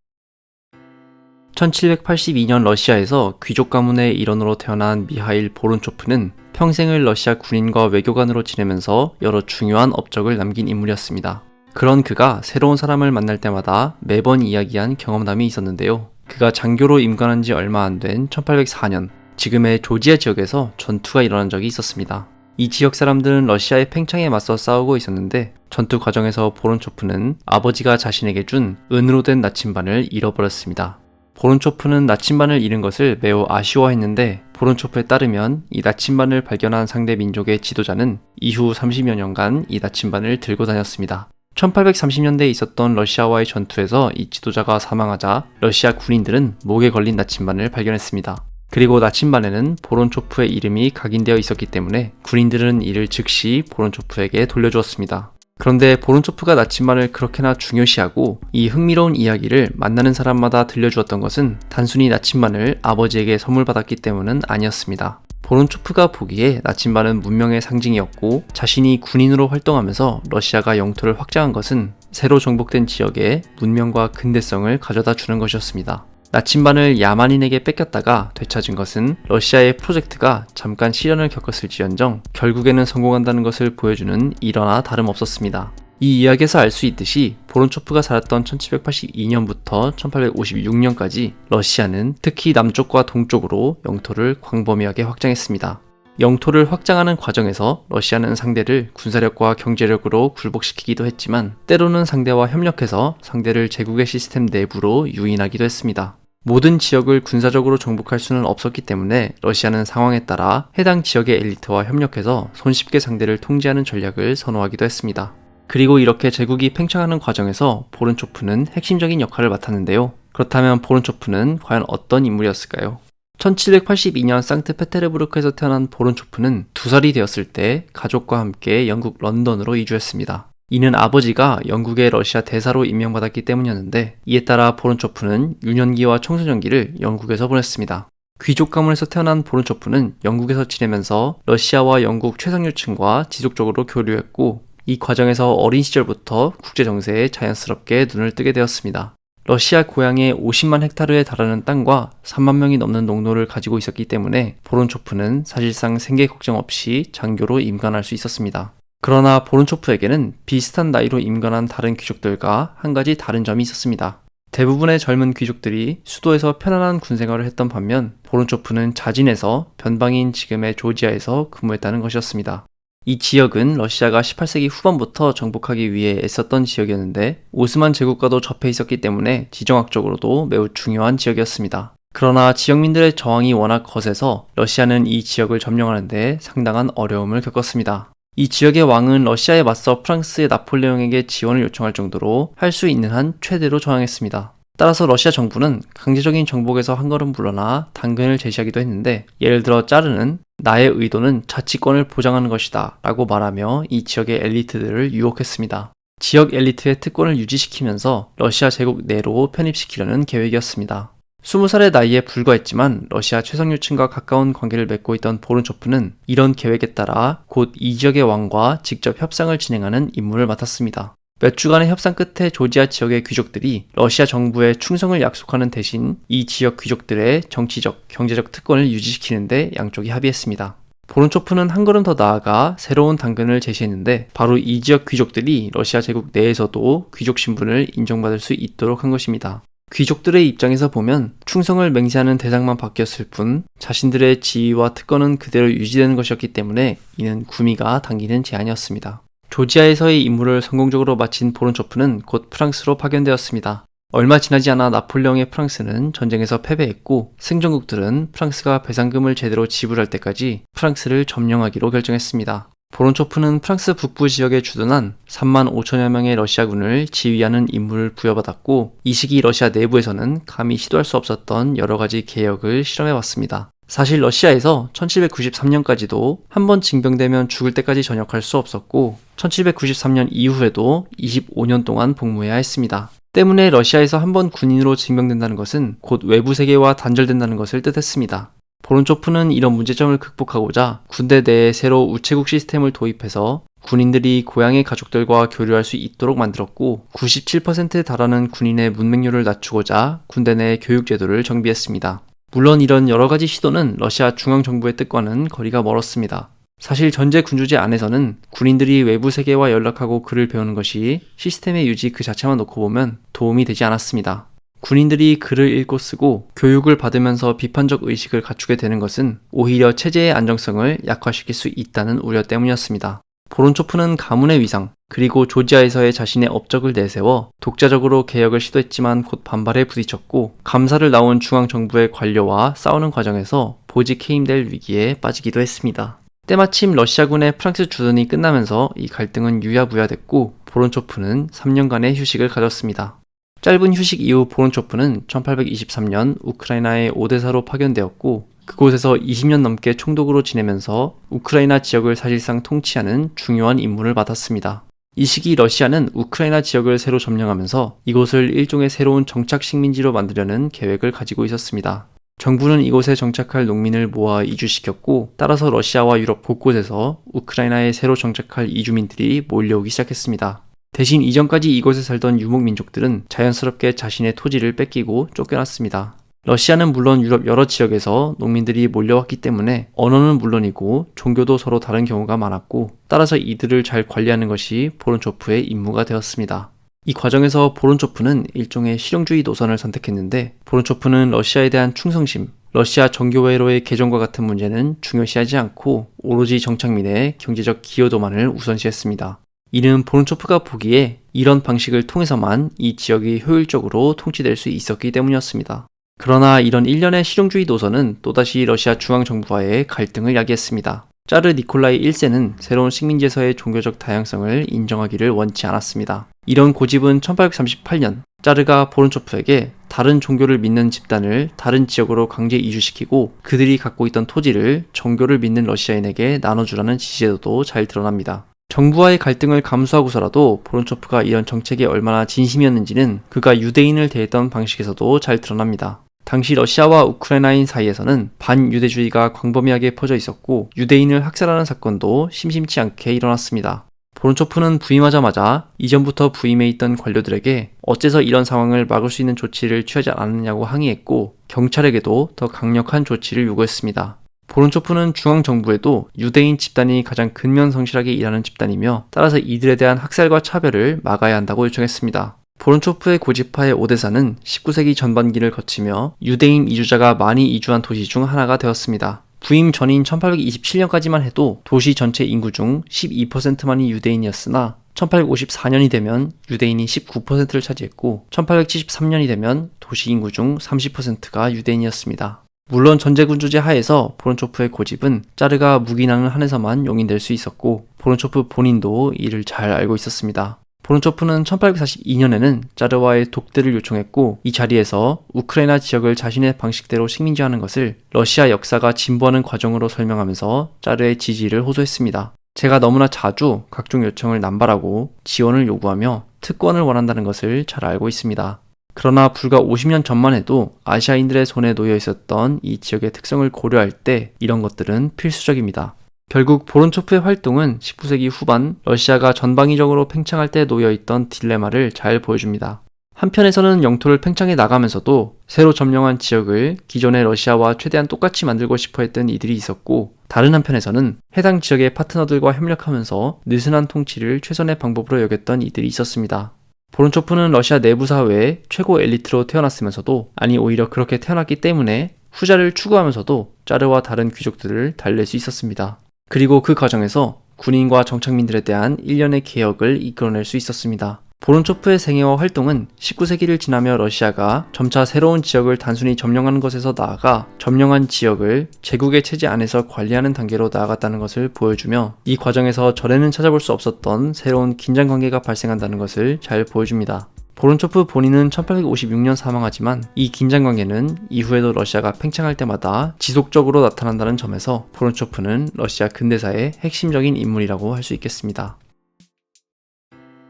1782년 러시아에서 귀족 가문의 일원으로 태어난 미하일 보론초프는 평생을 러시아 군인과 외교관으로 지내면서 여러 중요한 업적을 남긴 인물이었습니다. 그런 그가 새로운 사람을 만날 때마다 매번 이야기한 경험담이 있었는데요. 그가 장교로 임관한 지 얼마 안 된 1804년, 지금의 조지아 지역에서 전투가 일어난 적이 있었습니다. 이 지역 사람들은 러시아의 팽창에 맞서 싸우고 있었는데, 전투 과정에서 보론초프는 아버지가 자신에게 준 은으로 된 나침반을 잃어버렸습니다. 보론초프는 나침반을 잃은 것을 매우 아쉬워했는데, 보론초프에 따르면 이 나침반을 발견한 상대 민족의 지도자는 이후 30여 년간 이 나침반을 들고 다녔습니다. 1830년대에 있었던 러시아와의 전투에서 이 지도자가 사망하자 러시아 군인들은 목에 걸린 나침반을 발견했습니다. 그리고 나침반에는 보론초프의 이름이 각인되어 있었기 때문에 군인들은 이를 즉시 보론초프에게 돌려주었습니다. 그런데 보론초프가 나침반을 그렇게나 중요시하고 이 흥미로운 이야기를 만나는 사람마다 들려주었던 것은 단순히 나침반을 아버지에게 선물 받았기 때문은 아니었습니다. 보론초프가 보기에 나침반은 문명의 상징이었고, 자신이 군인으로 활동하면서 러시아가 영토를 확장한 것은 새로 정복된 지역에 문명과 근대성을 가져다 주는 것이었습니다. 나침반을 야만인에게 뺏겼다가 되찾은 것은 러시아의 프로젝트가 잠깐 시련을 겪었을지언정 결국에는 성공한다는 것을 보여주는 일화나 다름없었습니다. 이 이야기에서 알 수 있듯이 보론초프가 살았던 1782년부터 1856년까지 러시아는 특히 남쪽과 동쪽으로 영토를 광범위하게 확장했습니다. 영토를 확장하는 과정에서 러시아는 상대를 군사력과 경제력으로 굴복시키기도 했지만, 때로는 상대와 협력해서 상대를 제국의 시스템 내부로 유인하기도 했습니다. 모든 지역을 군사적으로 정복할 수는 없었기 때문에 러시아는 상황에 따라 해당 지역의 엘리트와 협력해서 손쉽게 상대를 통제하는 전략을 선호하기도 했습니다. 그리고 이렇게 제국이 팽창하는 과정에서 보론초프는 핵심적인 역할을 맡았는데요. 그렇다면 보론초프는 과연 어떤 인물이었을까요? 1782년 상트페테르부르크에서 태어난 보론초프는 2살이 되었을 때 가족과 함께 영국 런던으로 이주했습니다. 이는 아버지가 영국의 러시아 대사로 임명받았기 때문이었는데, 이에 따라 보론초프는 유년기와 청소년기를 영국에서 보냈습니다. 귀족 가문에서 태어난 보론초프는 영국에서 지내면서 러시아와 영국 최상류층과 지속적으로 교류했고, 이 과정에서 어린 시절부터 국제 정세에 자연스럽게 눈을 뜨게 되었습니다. 러시아 고향에 50만 헥타르에 달하는 땅과 3만 명이 넘는 농노를 가지고 있었기 때문에 보론초프는 사실상 생계 걱정 없이 장교로 임관할 수 있었습니다. 그러나 보론초프에게는 비슷한 나이로 임관한 다른 귀족들과 한 가지 다른 점이 있었습니다. 대부분의 젊은 귀족들이 수도에서 편안한 군생활을 했던 반면 보론초프는 자진해서 변방인 지금의 조지아에서 근무했다는 것이었습니다. 이 지역은 러시아가 18세기 후반부터 정복하기 위해 애썼던 지역이었는데 오스만 제국과도 접해 있었기 때문에 지정학적으로도 매우 중요한 지역이었습니다. 그러나 지역민들의 저항이 워낙 거세서 러시아는 이 지역을 점령하는 데 상당한 어려움을 겪었습니다. 이 지역의 왕은 러시아에 맞서 프랑스의 나폴레옹에게 지원을 요청할 정도로 할 수 있는 한 최대로 저항했습니다. 따라서 러시아 정부는 강제적인 정복에서 한 걸음 물러나 단계를 제시하기도 했는데, 예를 들어 짜르는 나의 의도는 자치권을 보장하는 것이다 라고 말하며 이 지역의 엘리트들을 유혹했습니다. 지역 엘리트의 특권을 유지시키면서 러시아 제국 내로 편입시키려는 계획이었습니다. 20살의 나이에 불과했지만 러시아 최상류층과 가까운 관계를 맺고 있던 보른초프는 이런 계획에 따라 곧 이 지역의 왕과 직접 협상을 진행하는 임무를 맡았습니다. 몇 주간의 협상 끝에 조지아 지역의 귀족들이 러시아 정부에 충성을 약속하는 대신 이 지역 귀족들의 정치적, 경제적 특권을 유지시키는데 양쪽이 합의했습니다. 보론초프는 한 걸음 더 나아가 새로운 당근을 제시했는데 바로 이 지역 귀족들이 러시아 제국 내에서도 귀족 신분을 인정받을 수 있도록 한 것입니다. 귀족들의 입장에서 보면 충성을 맹세하는 대상만 바뀌었을 뿐 자신들의 지위와 특권은 그대로 유지되는 것이었기 때문에 이는 구미가 당기는 제안이었습니다. 조지아에서의 임무를 성공적으로 마친 보론초프는 곧 프랑스로 파견되었습니다. 얼마 지나지 않아 나폴레옹의 프랑스는 전쟁에서 패배했고 승전국들은 프랑스가 배상금을 제대로 지불할 때까지 프랑스를 점령하기로 결정했습니다. 보론초프는 프랑스 북부 지역에 주둔한 3만 5천여 명의 러시아군을 지휘하는 임무를 부여받았고 이 시기 러시아 내부에서는 감히 시도할 수 없었던 여러 가지 개혁을 실험해왔습니다. 사실 러시아에서 1793년까지도 한 번 징병되면 죽을 때까지 전역할 수 없었고 1793년 이후에도 25년 동안 복무해야 했습니다. 때문에 러시아에서 한 번 군인으로 징병된다는 것은 곧 외부 세계와 단절된다는 것을 뜻했습니다. 보론초프는 이런 문제점을 극복하고자 군대 내에 새로 우체국 시스템을 도입해서 군인들이 고향의 가족들과 교류할 수 있도록 만들었고 97%에 달하는 군인의 문맹률을 낮추고자 군대 내 교육제도를 정비했습니다. 물론 이런 여러가지 시도는 러시아 중앙정부의 뜻과는 거리가 멀었습니다. 사실 전제 군주제 안에서는 군인들이 외부 세계와 연락하고 글을 배우는 것이 시스템의 유지 그 자체만 놓고 보면 도움이 되지 않았습니다. 군인들이 글을 읽고 쓰고 교육을 받으면서 비판적 의식을 갖추게 되는 것은 오히려 체제의 안정성을 약화시킬 수 있다는 우려 때문이었습니다. 보론초프는 가문의 위상, 그리고 조지아에서의 자신의 업적을 내세워 독자적으로 개혁을 시도했지만 곧 반발에 부딪혔고 감사를 나온 중앙정부의 관료와 싸우는 과정에서 보직 해임될 위기에 빠지기도 했습니다. 때마침 러시아군의 프랑스 주둔이 끝나면서 이 갈등은 유야무야됐고 보론초프는 3년간의 휴식을 가졌습니다. 짧은 휴식 이후 보론초프는 1823년 우크라이나의 오데사로 파견되었고 그곳에서 20년 넘게 총독으로 지내면서 우크라이나 지역을 사실상 통치하는 중요한 임무를 맡았습니다. 이 시기 러시아는 우크라이나 지역을 새로 점령하면서 이곳을 일종의 새로운 정착 식민지로 만들려는 계획을 가지고 있었습니다. 정부는 이곳에 정착할 농민을 모아 이주시켰고 따라서 러시아와 유럽 곳곳에서 우크라이나에 새로 정착할 이주민들이 몰려오기 시작했습니다. 대신 이전까지 이곳에 살던 유목민족들은 자연스럽게 자신의 토지를 뺏기고 쫓겨났습니다. 러시아는 물론 유럽 여러 지역에서 농민들이 몰려왔기 때문에 언어는 물론이고 종교도 서로 다른 경우가 많았고 따라서 이들을 잘 관리하는 것이 보론초프의 임무가 되었습니다. 이 과정에서 보론초프는 일종의 실용주의 노선을 선택했는데 보론초프는 러시아에 대한 충성심, 러시아 정교회로의 개정과 같은 문제는 중요시하지 않고 오로지 정착민의 경제적 기여도만을 우선시했습니다. 이는 보론초프가 보기에 이런 방식을 통해서만 이 지역이 효율적으로 통치될 수 있었기 때문이었습니다. 그러나 이런 일련의 실용주의 노선은 또다시 러시아 중앙정부와의 갈등을 야기했습니다. 짜르 니콜라이 1세는 새로운 식민지에서의 종교적 다양성을 인정하기를 원치 않았습니다. 이런 고집은 1838년 짜르가 보론초프에게 다른 종교를 믿는 집단을 다른 지역으로 강제 이주시키고 그들이 갖고 있던 토지를 정교를 믿는 러시아인에게 나눠주라는 지시에도 잘 드러납니다. 정부와의 갈등을 감수하고서라도 보론초프가 이런 정책에 얼마나 진심이었는지는 그가 유대인을 대했던 방식에서도 잘 드러납니다. 당시 러시아와 우크라이나인 사이에서는 반유대주의가 광범위하게 퍼져 있었고 유대인을 학살하는 사건도 심심치 않게 일어났습니다. 보론초프는 부임하자마자 이전부터 부임해 있던 관료들에게 어째서 이런 상황을 막을 수 있는 조치를 취하지 않았느냐고 항의했고 경찰에게도 더 강력한 조치를 요구했습니다. 보론초프는 중앙정부에도 유대인 집단이 가장 근면성실하게 일하는 집단이며 따라서 이들에 대한 학살과 차별을 막아야 한다고 요청했습니다. 보론초프의 고집파의 오데사는 19세기 전반기를 거치며 유대인 이주자가 많이 이주한 도시 중 하나가 되었습니다. 부임 전인 1827년까지만 해도 도시 전체 인구 중 12%만이 유대인이었으나 1854년이 되면 유대인이 19%를 차지했고 1873년이 되면 도시 인구 중 30%가 유대인이었습니다. 물론 전제군주제 하에서 보론초프의 고집은 짜르가 무기낭을 한해서만 용인될 수 있었고 보론초프 본인도 이를 잘 알고 있었습니다. 보론초프는 1842년에는 짜르와의 독대를 요청했고 이 자리에서 우크라이나 지역을 자신의 방식대로 식민지하는 것을 러시아 역사가 진보하는 과정으로 설명하면서 짜르의 지지를 호소했습니다. 제가 너무나 자주 각종 요청을 남발하고 지원을 요구하며 특권을 원한다는 것을 잘 알고 있습니다. 그러나 불과 50년 전만 해도 아시아인들의 손에 놓여 있었던 이 지역의 특성을 고려할 때 이런 것들은 필수적입니다. 결국 보론초프의 활동은 19세기 후반 러시아가 전방위적으로 팽창할 때 놓여있던 딜레마를 잘 보여줍니다. 한편에서는 영토를 팽창해 나가면서도 새로 점령한 지역을 기존의 러시아와 최대한 똑같이 만들고 싶어 했던 이들이 있었고 다른 한편에서는 해당 지역의 파트너들과 협력하면서 느슨한 통치를 최선의 방법으로 여겼던 이들이 있었습니다. 보론초프는 러시아 내부 사회의 최고 엘리트로 태어났으면서도 아니 오히려 그렇게 태어났기 때문에 후자를 추구하면서도 짜르와 다른 귀족들을 달랠 수 있었습니다. 그리고 그 과정에서 군인과 정착민들에 대한 일련의 개혁을 이끌어낼 수 있었습니다. 보론초프의 생애와 활동은 19세기를 지나며 러시아가 점차 새로운 지역을 단순히 점령하는 것에서 나아가 점령한 지역을 제국의 체제 안에서 관리하는 단계로 나아갔다는 것을 보여주며 이 과정에서 전에는 찾아볼 수 없었던 새로운 긴장관계가 발생한다는 것을 잘 보여줍니다. 보론초프 본인은 1856년 사망하지만 이 긴장관계는 이후에도 러시아가 팽창할 때마다 지속적으로 나타난다는 점에서 보론초프는 러시아 근대사의 핵심적인 인물이라고 할 수 있겠습니다.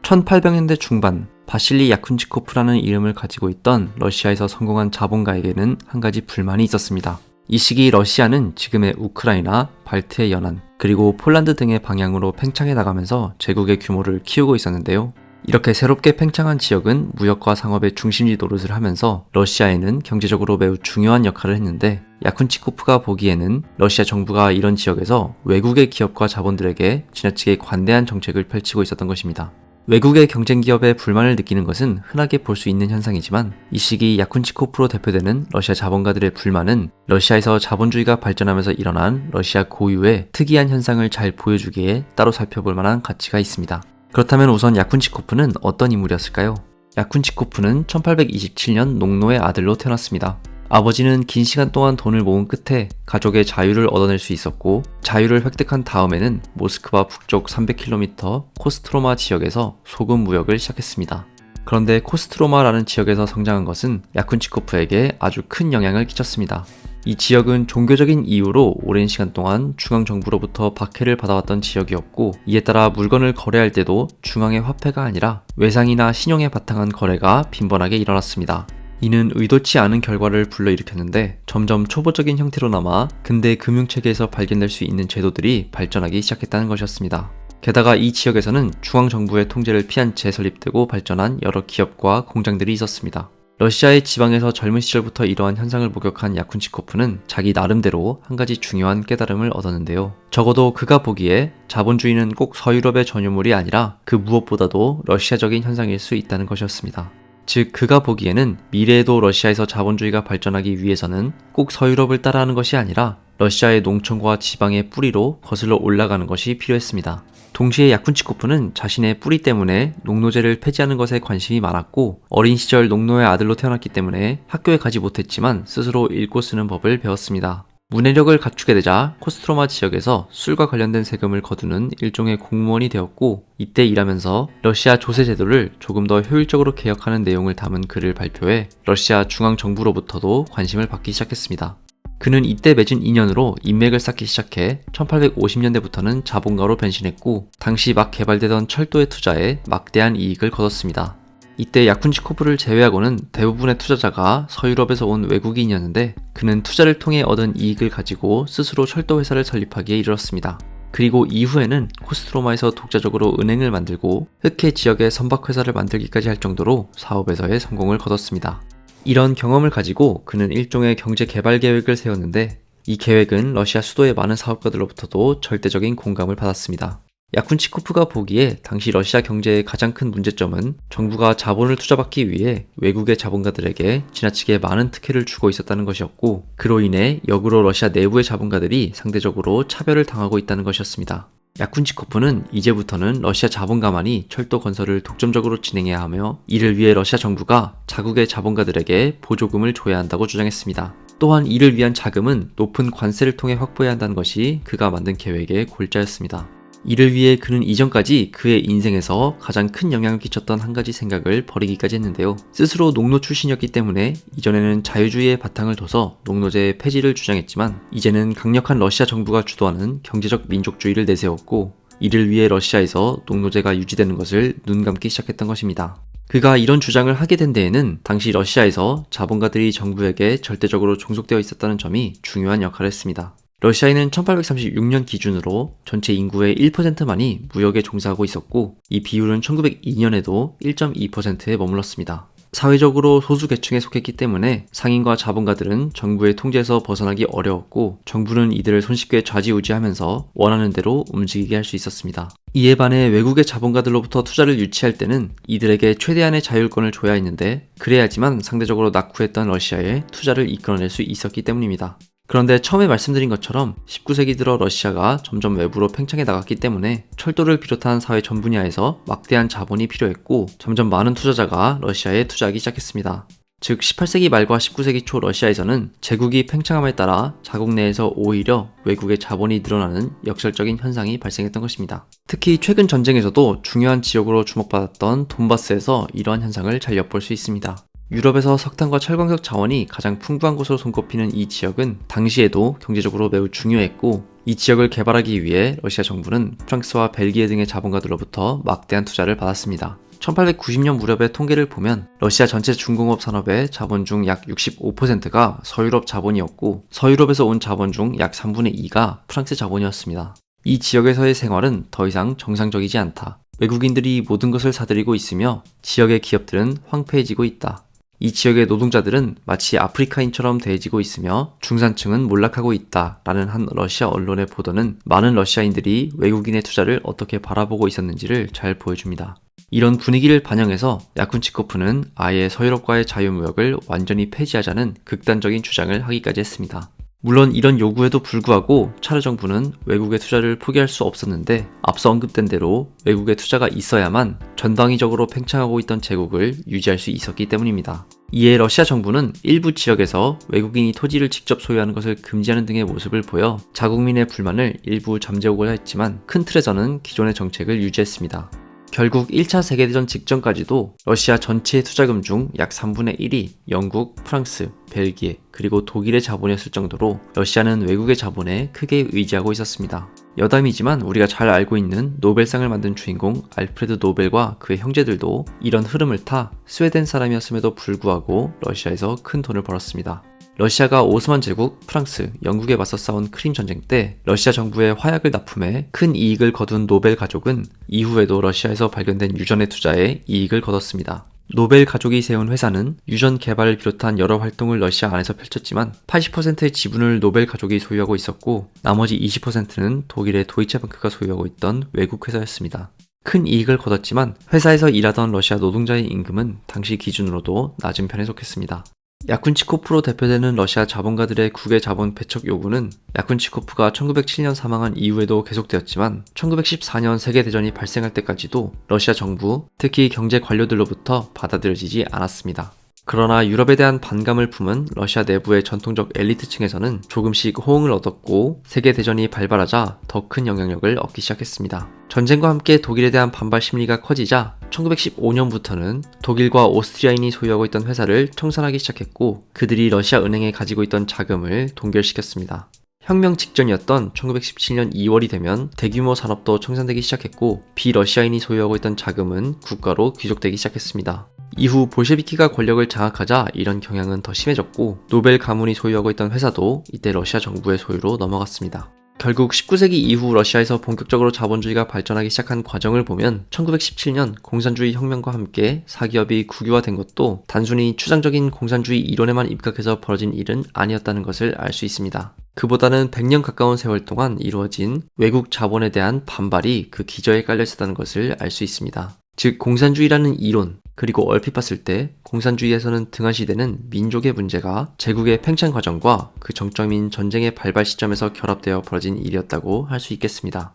1800년대 중반 바실리 야쿤치코프라는 이름을 가지고 있던 러시아에서 성공한 자본가에게는 한 가지 불만이 있었습니다. 이 시기 러시아는 지금의 우크라이나, 발트해 연안, 그리고 폴란드 등의 방향으로 팽창해 나가면서 제국의 규모를 키우고 있었는데요. 이렇게 새롭게 팽창한 지역은 무역과 상업의 중심지 노릇을 하면서 러시아에는 경제적으로 매우 중요한 역할을 했는데 야쿤치코프가 보기에는 러시아 정부가 이런 지역에서 외국의 기업과 자본들에게 지나치게 관대한 정책을 펼치고 있었던 것입니다. 외국의 경쟁 기업에 불만을 느끼는 것은 흔하게 볼 수 있는 현상이지만 이 시기 야쿤치코프로 대표되는 러시아 자본가들의 불만은 러시아에서 자본주의가 발전하면서 일어난 러시아 고유의 특이한 현상을 잘 보여주기에 따로 살펴볼 만한 가치가 있습니다. 그렇다면 우선 야쿤치코프는 어떤 인물이었을까요? 야쿤치코프는 1827년 농노의 아들로 태어났습니다. 아버지는 긴 시간 동안 돈을 모은 끝에 가족의 자유를 얻어낼 수 있었고 자유를 획득한 다음에는 모스크바 북쪽 300km 코스트로마 지역에서 소금 무역을 시작했습니다. 그런데 코스트로마라는 지역에서 성장한 것은 야쿤치코프에게 아주 큰 영향을 끼쳤습니다. 이 지역은 종교적인 이유로 오랜 시간 동안 중앙정부로부터 박해를 받아왔던 지역이었고 이에 따라 물건을 거래할 때도 중앙의 화폐가 아니라 외상이나 신용에 바탕한 거래가 빈번하게 일어났습니다. 이는 의도치 않은 결과를 불러일으켰는데 점점 초보적인 형태로 남아 근대 금융체계에서 발견될 수 있는 제도들이 발전하기 시작했다는 것이었습니다. 게다가 이 지역에서는 중앙정부의 통제를 피한 채 설립되고 발전한 여러 기업과 공장들이 있었습니다. 러시아의 지방에서 젊은 시절부터 이러한 현상을 목격한 야쿤치코프는 자기 나름대로 한 가지 중요한 깨달음을 얻었는데요. 적어도 그가 보기에 자본주의는 꼭 서유럽의 전유물이 아니라 그 무엇보다도 러시아적인 현상일 수 있다는 것이었습니다. 즉 그가 보기에는 미래에도 러시아에서 자본주의가 발전하기 위해서는 꼭 서유럽을 따라하는 것이 아니라 러시아의 농촌과 지방의 뿌리로 거슬러 올라가는 것이 필요했습니다. 동시에 야쿤치코프는 자신의 뿌리 때문에 농노제를 폐지하는 것에 관심이 많았고 어린 시절 농노의 아들로 태어났기 때문에 학교에 가지 못했지만 스스로 읽고 쓰는 법을 배웠습니다. 문해력을 갖추게 되자 코스트로마 지역에서 술과 관련된 세금을 거두는 일종의 공무원이 되었고 이때 일하면서 러시아 조세 제도를 조금 더 효율적으로 개혁하는 내용을 담은 글을 발표해 러시아 중앙정부로부터도 관심을 받기 시작했습니다. 그는 이때 맺은 인연으로 인맥을 쌓기 시작해 1850년대부터는 자본가로 변신했고 당시 막 개발되던 철도의 투자에 막대한 이익을 거뒀습니다. 이때 야쿤치코프를 제외하고는 대부분의 투자자가 서유럽에서 온 외국인이었는데 그는 투자를 통해 얻은 이익을 가지고 스스로 철도 회사를 설립하기에 이르렀습니다. 그리고 이후에는 코스트로마에서 독자적으로 은행을 만들고 흑해 지역에 선박회사를 만들기까지 할 정도로 사업에서의 성공을 거뒀습니다. 이런 경험을 가지고 그는 일종의 경제 개발 계획을 세웠는데 이 계획은 러시아 수도의 많은 사업가들로부터도 절대적인 공감을 받았습니다. 야쿤치코프가 보기에 당시 러시아 경제의 가장 큰 문제점은 정부가 자본을 투자받기 위해 외국의 자본가들에게 지나치게 많은 특혜를 주고 있었다는 것이었고, 그로 인해 역으로 러시아 내부의 자본가들이 상대적으로 차별을 당하고 있다는 것이었습니다. 야쿤치코프는 이제부터는 러시아 자본가만이 철도 건설을 독점적으로 진행해야 하며 이를 위해 러시아 정부가 자국의 자본가들에게 보조금을 줘야 한다고 주장했습니다. 또한 이를 위한 자금은 높은 관세를 통해 확보해야 한다는 것이 그가 만든 계획의 골자였습니다. 이를 위해 그는 이전까지 그의 인생에서 가장 큰 영향을 끼쳤던 한 가지 생각을 버리기까지 했는데요. 스스로 농노 출신이었기 때문에 이전에는 자유주의의 바탕을 둬서 농노제의 폐지를 주장했지만 이제는 강력한 러시아 정부가 주도하는 경제적 민족주의를 내세웠고, 이를 위해 러시아에서 농노제가 유지되는 것을 눈감기 시작했던 것입니다. 그가 이런 주장을 하게 된 데에는 당시 러시아에서 자본가들이 정부에게 절대적으로 종속되어 있었다는 점이 중요한 역할을 했습니다. 러시아에는 1836년 기준으로 전체 인구의 1%만이 무역에 종사하고 있었고, 이 비율은 1902년에도 1.2%에 머물렀습니다. 사회적으로 소수 계층에 속했기 때문에 상인과 자본가들은 정부의 통제에서 벗어나기 어려웠고, 정부는 이들을 손쉽게 좌지우지하면서 원하는 대로 움직이게 할 수 있었습니다. 이에 반해 외국의 자본가들로부터 투자를 유치할 때는 이들에게 최대한의 자율권을 줘야 했는데, 그래야지만 상대적으로 낙후했던 러시아에 투자를 이끌어낼 수 있었기 때문입니다. 그런데 처음에 말씀드린 것처럼 19세기 들어 러시아가 점점 외부로 팽창해 나갔기 때문에 철도를 비롯한 사회 전 분야에서 막대한 자본이 필요했고, 점점 많은 투자자가 러시아에 투자하기 시작했습니다. 즉 18세기 말과 19세기 초 러시아에서는 제국이 팽창함에 따라 자국 내에서 오히려 외국의 자본이 늘어나는 역설적인 현상이 발생했던 것입니다. 특히 최근 전쟁에서도 중요한 지역으로 주목받았던 돈바스에서 이러한 현상을 잘 엿볼 수 있습니다. 유럽에서 석탄과 철광석 자원이 가장 풍부한 곳으로 손꼽히는 이 지역은 당시에도 경제적으로 매우 중요했고, 이 지역을 개발하기 위해 러시아 정부는 프랑스와 벨기에 등의 자본가들로부터 막대한 투자를 받았습니다. 1890년 무렵의 통계를 보면 러시아 전체 중공업 산업의 자본 중 약 65%가 서유럽 자본이었고, 서유럽에서 온 자본 중 약 3분의 2가 프랑스 자본이었습니다. 이 지역에서의 생활은 더 이상 정상적이지 않다. 외국인들이 모든 것을 사들이고 있으며 지역의 기업들은 황폐해지고 있다. 이 지역의 노동자들은 마치 아프리카인처럼 대해지고 있으며 중산층은 몰락하고 있다 라는 한 러시아 언론의 보도는 많은 러시아인들이 외국인의 투자를 어떻게 바라보고 있었는지를 잘 보여줍니다. 이런 분위기를 반영해서 야쿤치코프는 아예 서유럽과의 자유무역을 완전히 폐지하자는 극단적인 주장을 하기까지 했습니다. 물론 이런 요구에도 불구하고 차르 정부는 외국의 투자를 포기할 수 없었는데, 앞서 언급된 대로 외국의 투자가 있어야만 전방위적으로 팽창하고 있던 제국을 유지할 수 있었기 때문입니다. 이에 러시아 정부는 일부 지역에서 외국인이 토지를 직접 소유하는 것을 금지하는 등의 모습을 보여 자국민의 불만을 일부 잠재우고자 했지만 큰 틀에서는 기존의 정책을 유지했습니다. 결국 1차 세계대전 직전까지도 러시아 전체의 투자금 중 약 3분의 1이 영국, 프랑스, 벨기에, 그리고 독일의 자본이었을 정도로 러시아는 외국의 자본에 크게 의지하고 있었습니다. 여담이지만 우리가 잘 알고 있는 노벨상을 만든 주인공 알프레드 노벨과 그의 형제들도 이런 흐름을 타 스웨덴 사람이었음에도 불구하고 러시아에서 큰 돈을 벌었습니다. 러시아가 오스만 제국, 프랑스, 영국에 맞서 싸운 크림 전쟁 때 러시아 정부에 화약을 납품해 큰 이익을 거둔 노벨 가족은 이후에도 러시아에서 발견된 유전의 투자에 이익을 거뒀습니다. 노벨 가족이 세운 회사는 유전 개발을 비롯한 여러 활동을 러시아 안에서 펼쳤지만 80%의 지분을 노벨 가족이 소유하고 있었고, 나머지 20%는 독일의 도이체방크가 소유하고 있던 외국 회사였습니다. 큰 이익을 거뒀지만 회사에서 일하던 러시아 노동자의 임금은 당시 기준으로도 낮은 편에 속했습니다. 야쿤치코프로 대표되는 러시아 자본가들의 국외 자본 배척 요구는 야쿤치코프가 1907년 사망한 이후에도 계속되었지만 1914년 세계대전이 발생할 때까지도 러시아 정부, 특히 경제 관료들로부터 받아들여지지 않았습니다. 그러나 유럽에 대한 반감을 품은 러시아 내부의 전통적 엘리트층에서는 조금씩 호응을 얻었고, 세계대전이 발발하자 더 큰 영향력을 얻기 시작했습니다. 전쟁과 함께 독일에 대한 반발 심리가 커지자 1915년부터는 독일과 오스트리아인이 소유하고 있던 회사를 청산하기 시작했고, 그들이 러시아 은행에 가지고 있던 자금을 동결시켰습니다. 혁명 직전이었던 1917년 2월이 되면 대규모 산업도 청산되기 시작했고, 비러시아인이 소유하고 있던 자금은 국가로 귀속되기 시작했습니다. 이후 볼셰비키가 권력을 장악하자 이런 경향은 더 심해졌고, 노벨 가문이 소유하고 있던 회사도 이때 러시아 정부의 소유로 넘어갔습니다. 결국 19세기 이후 러시아에서 본격적으로 자본주의가 발전하기 시작한 과정을 보면 1917년 공산주의 혁명과 함께 사기업이 국유화된 것도 단순히 추상적인 공산주의 이론에만 입각해서 벌어진 일은 아니었다는 것을 알 수 있습니다. 그보다는 100년 가까운 세월 동안 이루어진 외국 자본에 대한 반발이 그 기저에 깔려 있었다는 것을 알 수 있습니다. 즉 공산주의라는 이론, 그리고 얼핏 봤을 때 공산주의에서는 등한시되는 민족의 문제가 제국의 팽창 과정과 그 정점인 전쟁의 발발 시점에서 결합되어 벌어진 일이었다고 할 수 있겠습니다.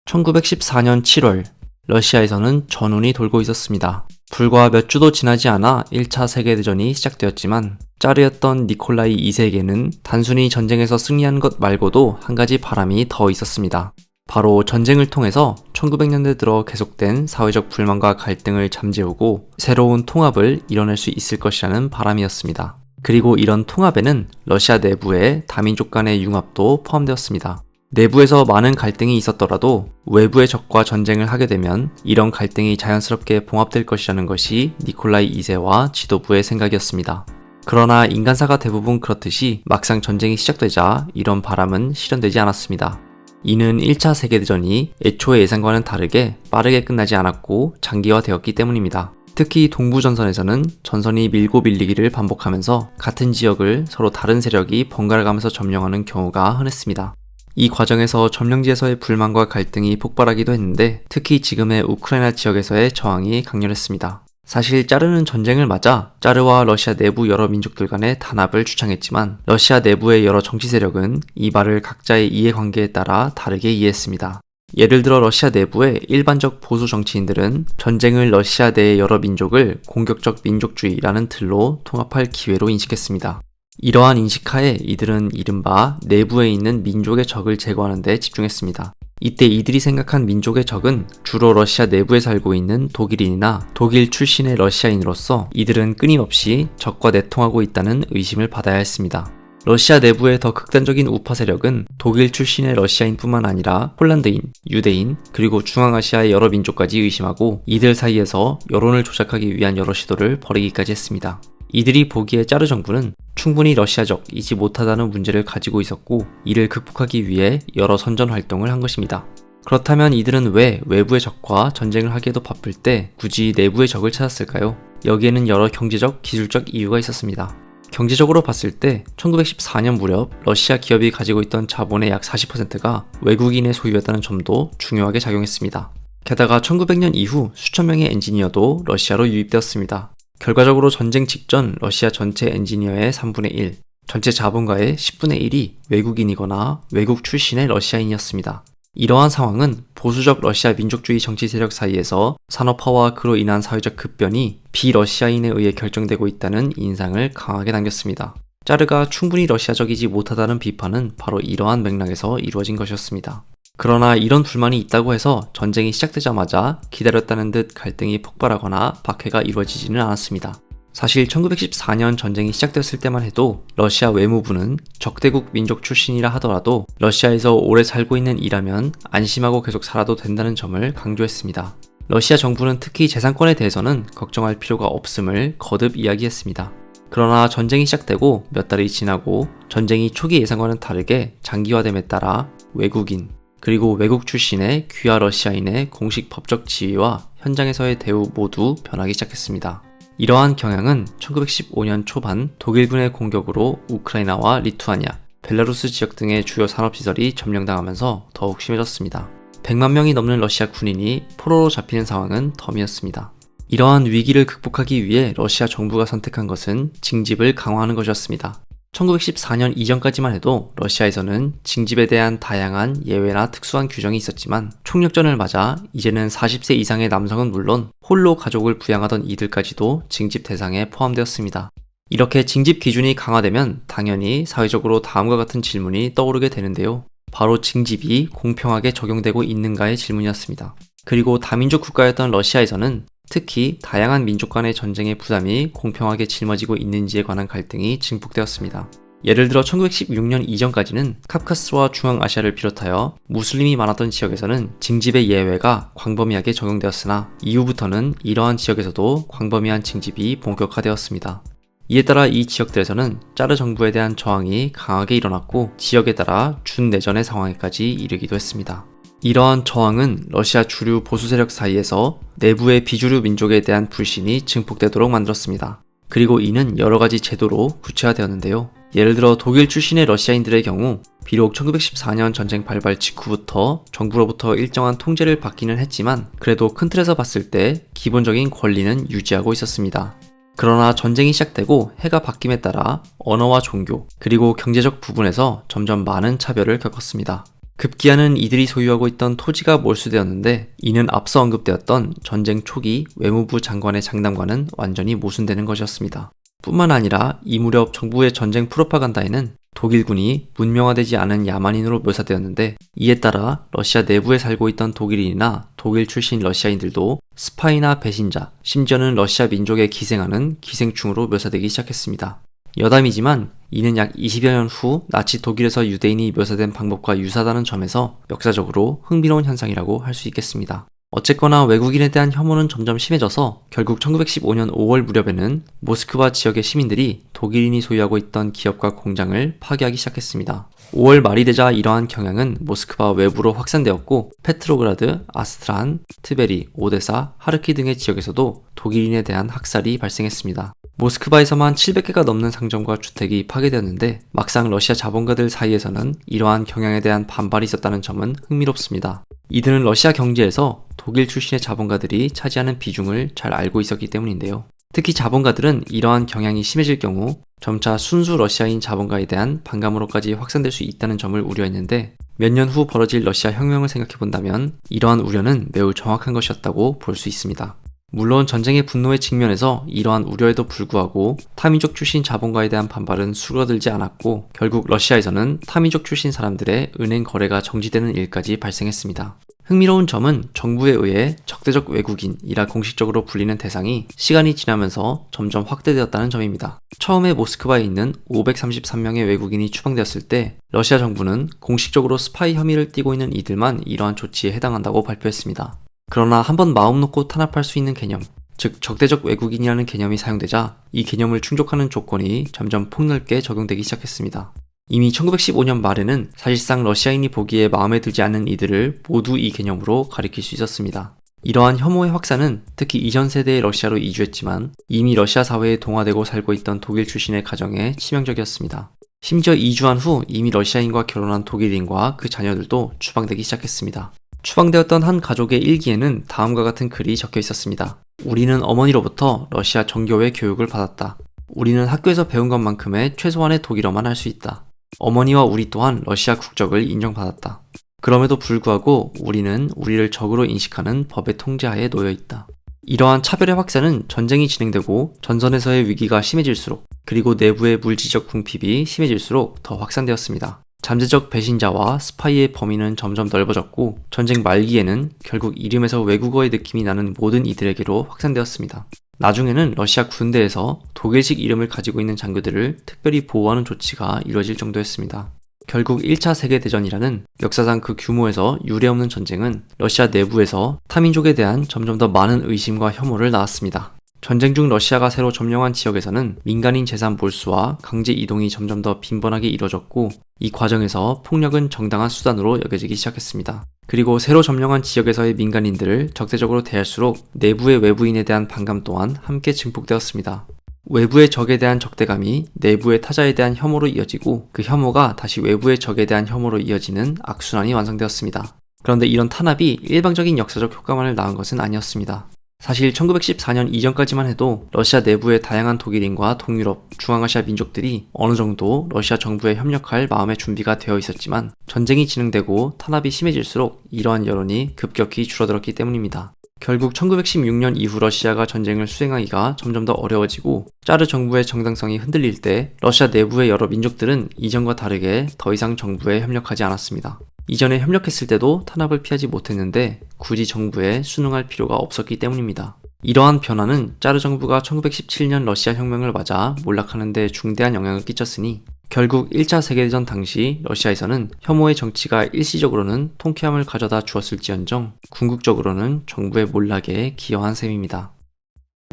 1914년 7월, 러시아에서는 전운이 돌고 있었습니다. 불과 몇 주도 지나지 않아 1차 세계대전이 시작되었지만 짜르였던 니콜라이 2세에게는 단순히 전쟁에서 승리한 것 말고도 한 가지 바람이 더 있었습니다. 바로 전쟁을 통해서 1900년대 들어 계속된 사회적 불만과 갈등을 잠재우고 새로운 통합을 이뤄낼 수 있을 것이라는 바람이었습니다. 그리고 이런 통합에는 러시아 내부의 다민족 간의 융합도 포함되었습니다. 내부에서 많은 갈등이 있었더라도 외부의 적과 전쟁을 하게 되면 이런 갈등이 자연스럽게 봉합될 것이라는 것이 니콜라이 2세와 지도부의 생각이었습니다. 그러나 인간사가 대부분 그렇듯이 막상 전쟁이 시작되자 이런 바람은 실현되지 않았습니다. 이는 1차 세계대전이 애초의 예상과는 다르게 빠르게 끝나지 않았고 장기화되었기 때문입니다. 특히 동부전선에서는 전선이 밀고 밀리기를 반복하면서 같은 지역을 서로 다른 세력이 번갈아가면서 점령하는 경우가 흔했습니다. 이 과정에서 점령지에서의 불만과 갈등이 폭발하기도 했는데 특히 지금의 우크라이나 지역에서의 저항이 강렬했습니다. 사실 짜르는 전쟁을 맞아 짜르와 러시아 내부 여러 민족들 간의 단합을 주창했지만 러시아 내부의 여러 정치 세력은 이 말을 각자의 이해관계에 따라 다르게 이해했습니다. 예를 들어 러시아 내부의 일반적 보수 정치인들은 전쟁을 러시아 내의 여러 민족을 공격적 민족주의라는 틀로 통합할 기회로 인식했습니다. 이러한 인식하에 이들은 이른바 내부에 있는 민족의 적을 제거하는 데 집중했습니다. 이때 이들이 생각한 민족의 적은 주로 러시아 내부에 살고 있는 독일인이나 독일 출신의 러시아인으로서 이들은 끊임없이 적과 내통하고 있다는 의심을 받아야 했습니다. 러시아 내부의 더 극단적인 우파 세력은 독일 출신의 러시아인뿐만 아니라 폴란드인, 유대인, 그리고 중앙아시아의 여러 민족까지 의심하고 이들 사이에서 여론을 조작하기 위한 여러 시도를 벌이기까지 했습니다. 이들이 보기에 짜르 정부는 충분히 러시아적이지 못하다는 문제를 가지고 있었고 이를 극복하기 위해 여러 선전 활동을 한 것입니다. 그렇다면 이들은 왜 외부의 적과 전쟁을 하기에도 바쁠 때 굳이 내부의 적을 찾았을까요? 여기에는 여러 경제적, 기술적 이유가 있었습니다. 경제적으로 봤을 때 1914년 무렵 러시아 기업이 가지고 있던 자본의 약 40%가 외국인의 소유였다는 점도 중요하게 작용했습니다. 게다가 1900년 이후 수천 명의 엔지니어도 러시아로 유입되었습니다. 결과적으로 전쟁 직전 러시아 전체 엔지니어의 3분의 1, 전체 자본가의 10분의 1이 외국인이거나 외국 출신의 러시아인이었습니다. 이러한 상황은 보수적 러시아 민족주의 정치 세력 사이에서 산업화와 그로 인한 사회적 급변이 비러시아인에 의해 결정되고 있다는 인상을 강하게 남겼습니다. 짜르가 충분히 러시아적이지 못하다는 비판은 바로 이러한 맥락에서 이루어진 것이었습니다. 그러나 이런 불만이 있다고 해서 전쟁이 시작되자마자 기다렸다는 듯 갈등이 폭발하거나 박해가 이루어지지는 않았습니다. 사실 1914년 전쟁이 시작되었을 때만 해도 러시아 외무부는 적대국 민족 출신이라 하더라도 러시아에서 오래 살고 있는 이라면 안심하고 계속 살아도 된다는 점을 강조했습니다. 러시아 정부는 특히 재산권에 대해서는 걱정할 필요가 없음을 거듭 이야기했습니다. 그러나 전쟁이 시작되고 몇 달이 지나고 전쟁이 초기 예상과는 다르게 장기화됨에 따라 외국인, 그리고 외국 출신의 귀화 러시아인의 공식 법적 지위와 현장에서의 대우 모두 변하기 시작했습니다. 이러한 경향은 1915년 초반 독일군의 공격으로 우크라이나와 리투아니아, 벨라루스 지역 등의 주요 산업시설이 점령당하면서 더욱 심해졌습니다. 100만 명이 넘는 러시아 군인이 포로로 잡히는 상황은 덤이었습니다. 이러한 위기를 극복하기 위해 러시아 정부가 선택한 것은 징집을 강화하는 것이었습니다. 1914년 이전까지만 해도 러시아에서는 징집에 대한 다양한 예외나 특수한 규정이 있었지만 총력전을 맞아 이제는 40세 이상의 남성은 물론 홀로 가족을 부양하던 이들까지도 징집 대상에 포함되었습니다. 이렇게 징집 기준이 강화되면 당연히 사회적으로 다음과 같은 질문이 떠오르게 되는데요. 바로 징집이 공평하게 적용되고 있는가의 질문이었습니다. 그리고 다민족 국가였던 러시아에서는 특히 다양한 민족 간의 전쟁의 부담이 공평하게 짊어지고 있는지에 관한 갈등이 증폭되었습니다. 예를 들어 1916년 이전까지는 카카스와 중앙아시아를 비롯하여 무슬림이 많았던 지역에서는 징집의 예외가 광범위하게 적용되었으나 이후부터는 이러한 지역에서도 광범위한 징집이 본격화되었습니다. 이에 따라 이 지역들에서는 짜르 정부에 대한 저항이 강하게 일어났고 지역에 따라 준내전의 상황에까지 이르기도 했습니다. 이러한 저항은 러시아 주류 보수 세력 사이에서 내부의 비주류 민족에 대한 불신이 증폭되도록 만들었습니다. 그리고 이는 여러 가지 제도로 구체화되었는데요. 예를 들어 독일 출신의 러시아인들의 경우 비록 1914년 전쟁 발발 직후부터 정부로부터 일정한 통제를 받기는 했지만 그래도 큰 틀에서 봤을 때 기본적인 권리는 유지하고 있었습니다. 그러나 전쟁이 시작되고 해가 바뀜에 따라 언어와 종교 그리고 경제적 부분에서 점점 많은 차별을 겪었습니다. 급기야는 이들이 소유하고 있던 토지가 몰수되었는데 이는 앞서 언급되었던 전쟁 초기 외무부 장관의 장담과는 완전히 모순되는 것이었습니다. 뿐만 아니라 이 무렵 정부의 전쟁 프로파간다에는 독일군이 문명화되지 않은 야만인으로 묘사되었는데 이에 따라 러시아 내부에 살고 있던 독일인이나 독일 출신 러시아인들도 스파이나 배신자, 심지어는 러시아 민족에 기생하는 기생충으로 묘사되기 시작했습니다. 여담이지만 이는 약 20여 년 후 나치 독일에서 유대인이 묘사된 방법과 유사하다는 점에서 역사적으로 흥미로운 현상이라고 할 수 있겠습니다. 어쨌거나 외국인에 대한 혐오는 점점 심해져서 결국 1915년 5월 무렵에는 모스크바 지역의 시민들이 독일인이 소유하고 있던 기업과 공장을 파괴하기 시작했습니다. 5월 말이 되자 이러한 경향은 모스크바 외부로 확산되었고 페트로그라드, 아스트란, 트베리, 오데사, 하르키 등의 지역에서도 독일인에 대한 학살이 발생했습니다. 모스크바에서만 700개가 넘는 상점과 주택이 파괴되었는데 막상 러시아 자본가들 사이에서는 이러한 경향에 대한 반발이 있었다는 점은 흥미롭습니다. 이들은 러시아 경제에서 독일 출신의 자본가들이 차지하는 비중을 잘 알고 있었기 때문인데요. 특히 자본가들은 이러한 경향이 심해질 경우 점차 순수 러시아인 자본가에 대한 반감으로까지 확산될 수 있다는 점을 우려했는데 몇 년 후 벌어질 러시아 혁명을 생각해본다면 이러한 우려는 매우 정확한 것이었다고 볼 수 있습니다. 물론 전쟁의 분노에 직면해서 이러한 우려에도 불구하고 타민족 출신 자본가에 대한 반발은 수그러들지 않았고 결국 러시아에서는 타민족 출신 사람들의 은행 거래가 정지되는 일까지 발생했습니다. 흥미로운 점은 정부에 의해 적대적 외국인이라 공식적으로 불리는 대상이 시간이 지나면서 점점 확대되었다는 점입니다. 처음에 모스크바에 있는 533명의 외국인이 추방되었을 때 러시아 정부는 공식적으로 스파이 혐의를 띠고 있는 이들만 이러한 조치에 해당한다고 발표했습니다. 그러나 한번 마음 놓고 탄압할 수 있는 개념, 즉 적대적 외국인이라는 개념이 사용되자 이 개념을 충족하는 조건이 점점 폭넓게 적용되기 시작했습니다. 이미 1915년 말에는 사실상 러시아인이 보기에 마음에 들지 않는 이들을 모두 이 개념으로 가리킬 수 있었습니다. 이러한 혐오의 확산은 특히 이전 세대의 러시아로 이주했지만 이미 러시아 사회에 동화되고 살고 있던 독일 출신의 가정에 치명적이었습니다. 심지어 이주한 후 이미 러시아인과 결혼한 독일인과 그 자녀들도 추방되기 시작했습니다. 추방되었던 한 가족의 일기에는 다음과 같은 글이 적혀 있었습니다. 우리는 어머니로부터 러시아 정교회 교육을 받았다. 우리는 학교에서 배운 것만큼의 최소한의 독일어만 할 수 있다. 어머니와 우리 또한 러시아 국적을 인정받았다. 그럼에도 불구하고 우리는 우리를 적으로 인식하는 법의 통제하에 놓여 있다. 이러한 차별의 확산은 전쟁이 진행되고 전선에서의 위기가 심해질수록 그리고 내부의 물질적 궁핍이 심해질수록 더 확산되었습니다. 잠재적 배신자와 스파이의 범위는 점점 넓어졌고 전쟁 말기에는 결국 이름에서 외국어의 느낌이 나는 모든 이들에게로 확산되었습니다. 나중에는 러시아 군대에서 독일식 이름을 가지고 있는 장교들을 특별히 보호하는 조치가 이루어질 정도였습니다. 결국 1차 세계대전이라는 역사상 그 규모에서 유례없는 전쟁은 러시아 내부에서 타민족에 대한 점점 더 많은 의심과 혐오를 낳았습니다. 전쟁 중 러시아가 새로 점령한 지역에서는 민간인 재산 몰수와 강제 이동이 점점 더 빈번하게 이뤄졌고 이 과정에서 폭력은 정당한 수단으로 여겨지기 시작했습니다. 그리고 새로 점령한 지역에서의 민간인들을 적대적으로 대할수록 내부의 외부인에 대한 반감 또한 함께 증폭되었습니다. 외부의 적에 대한 적대감이 내부의 타자에 대한 혐오로 이어지고 그 혐오가 다시 외부의 적에 대한 혐오로 이어지는 악순환이 완성되었습니다. 그런데 이런 탄압이 일방적인 역사적 효과만을 낳은 것은 아니었습니다. 사실 1914년 이전까지만 해도 러시아 내부의 다양한 독일인과 동유럽, 중앙아시아 민족들이 어느 정도 러시아 정부에 협력할 마음의 준비가 되어 있었지만 전쟁이 진행되고 탄압이 심해질수록 이러한 여론이 급격히 줄어들었기 때문입니다. 결국 1916년 이후 러시아가 전쟁을 수행하기가 점점 더 어려워지고 짜르 정부의 정당성이 흔들릴 때 러시아 내부의 여러 민족들은 이전과 다르게 더 이상 정부에 협력하지 않았습니다. 이전에 협력했을 때도 탄압을 피하지 못했는데 굳이 정부에 순응할 필요가 없었기 때문입니다. 이러한 변화는 짜르 정부가 1917년 러시아 혁명을 맞아 몰락하는 데 중대한 영향을 끼쳤으니 결국 1차 세계대전 당시 러시아에서는 혐오의 정치가 일시적으로는 통쾌함을 가져다 주었을지언정 궁극적으로는 정부의 몰락에 기여한 셈입니다.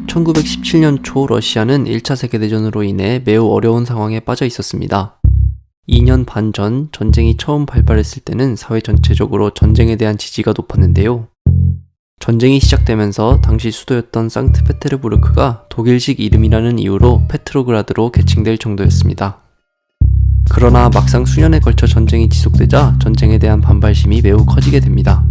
1917년 초 러시아는 1차 세계대전으로 인해 매우 어려운 상황에 빠져 있었습니다. 2년 반 전 전쟁이 처음 발발했을 때는 사회 전체적으로 전쟁에 대한 지지가 높았는데요. 전쟁이 시작되면서 당시 수도였던 상트페테르부르크가 독일식 이름이라는 이유로 페트로그라드로 개칭될 정도였습니다. 그러나 막상 수년에 걸쳐 전쟁이 지속되자 전쟁에 대한 반발심이 매우 커지게 됩니다.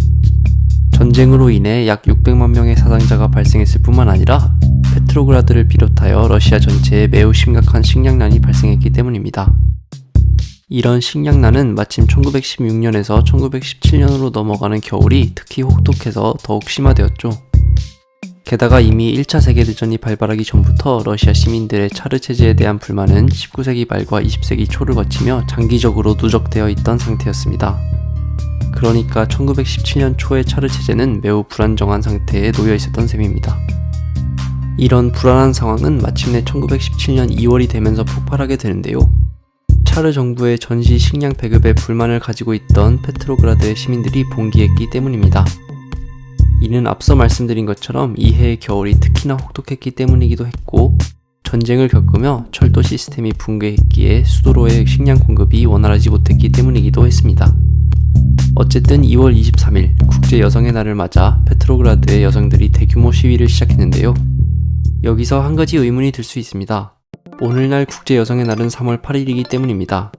전쟁으로 인해 약 600만 명의 사상자가 발생했을 뿐만 아니라 페트로그라드를 비롯하여 러시아 전체에 매우 심각한 식량난이 발생했기 때문입니다. 이런 식량난은 마침 1916년에서 1917년으로 넘어가는 겨울이 특히 혹독해서 더욱 심화되었죠. 게다가 이미 1차 세계대전이 발발하기 전부터 러시아 시민들의 차르 체제에 대한 불만은 19세기 말과 20세기 초를 거치며 장기적으로 누적되어 있던 상태였습니다. 그러니까 1917년 초의 차르 체제는 매우 불안정한 상태에 놓여 있었던 셈입니다. 이런 불안한 상황은 마침내 1917년 2월이 되면서 폭발하게 되는데요. 차르 정부의 전시 식량 배급에 불만을 가지고 있던 페트로그라드의 시민들이 봉기했기 때문입니다. 이는 앞서 말씀드린 것처럼 이해의 겨울이 특히나 혹독했기 때문이기도 했고, 전쟁을 겪으며 철도 시스템이 붕괴했기에 수도로의 식량 공급이 원활하지 못했기 때문이기도 했습니다. 어쨌든 2월 23일 국제 여성의 날을 맞아 페트로그라드의 여성들이 대규모 시위를 시작했는데요. 여기서 한 가지 의문이 들 수 있습니다. 오늘날 국제 여성의 날은 3월 8일이기 때문입니다.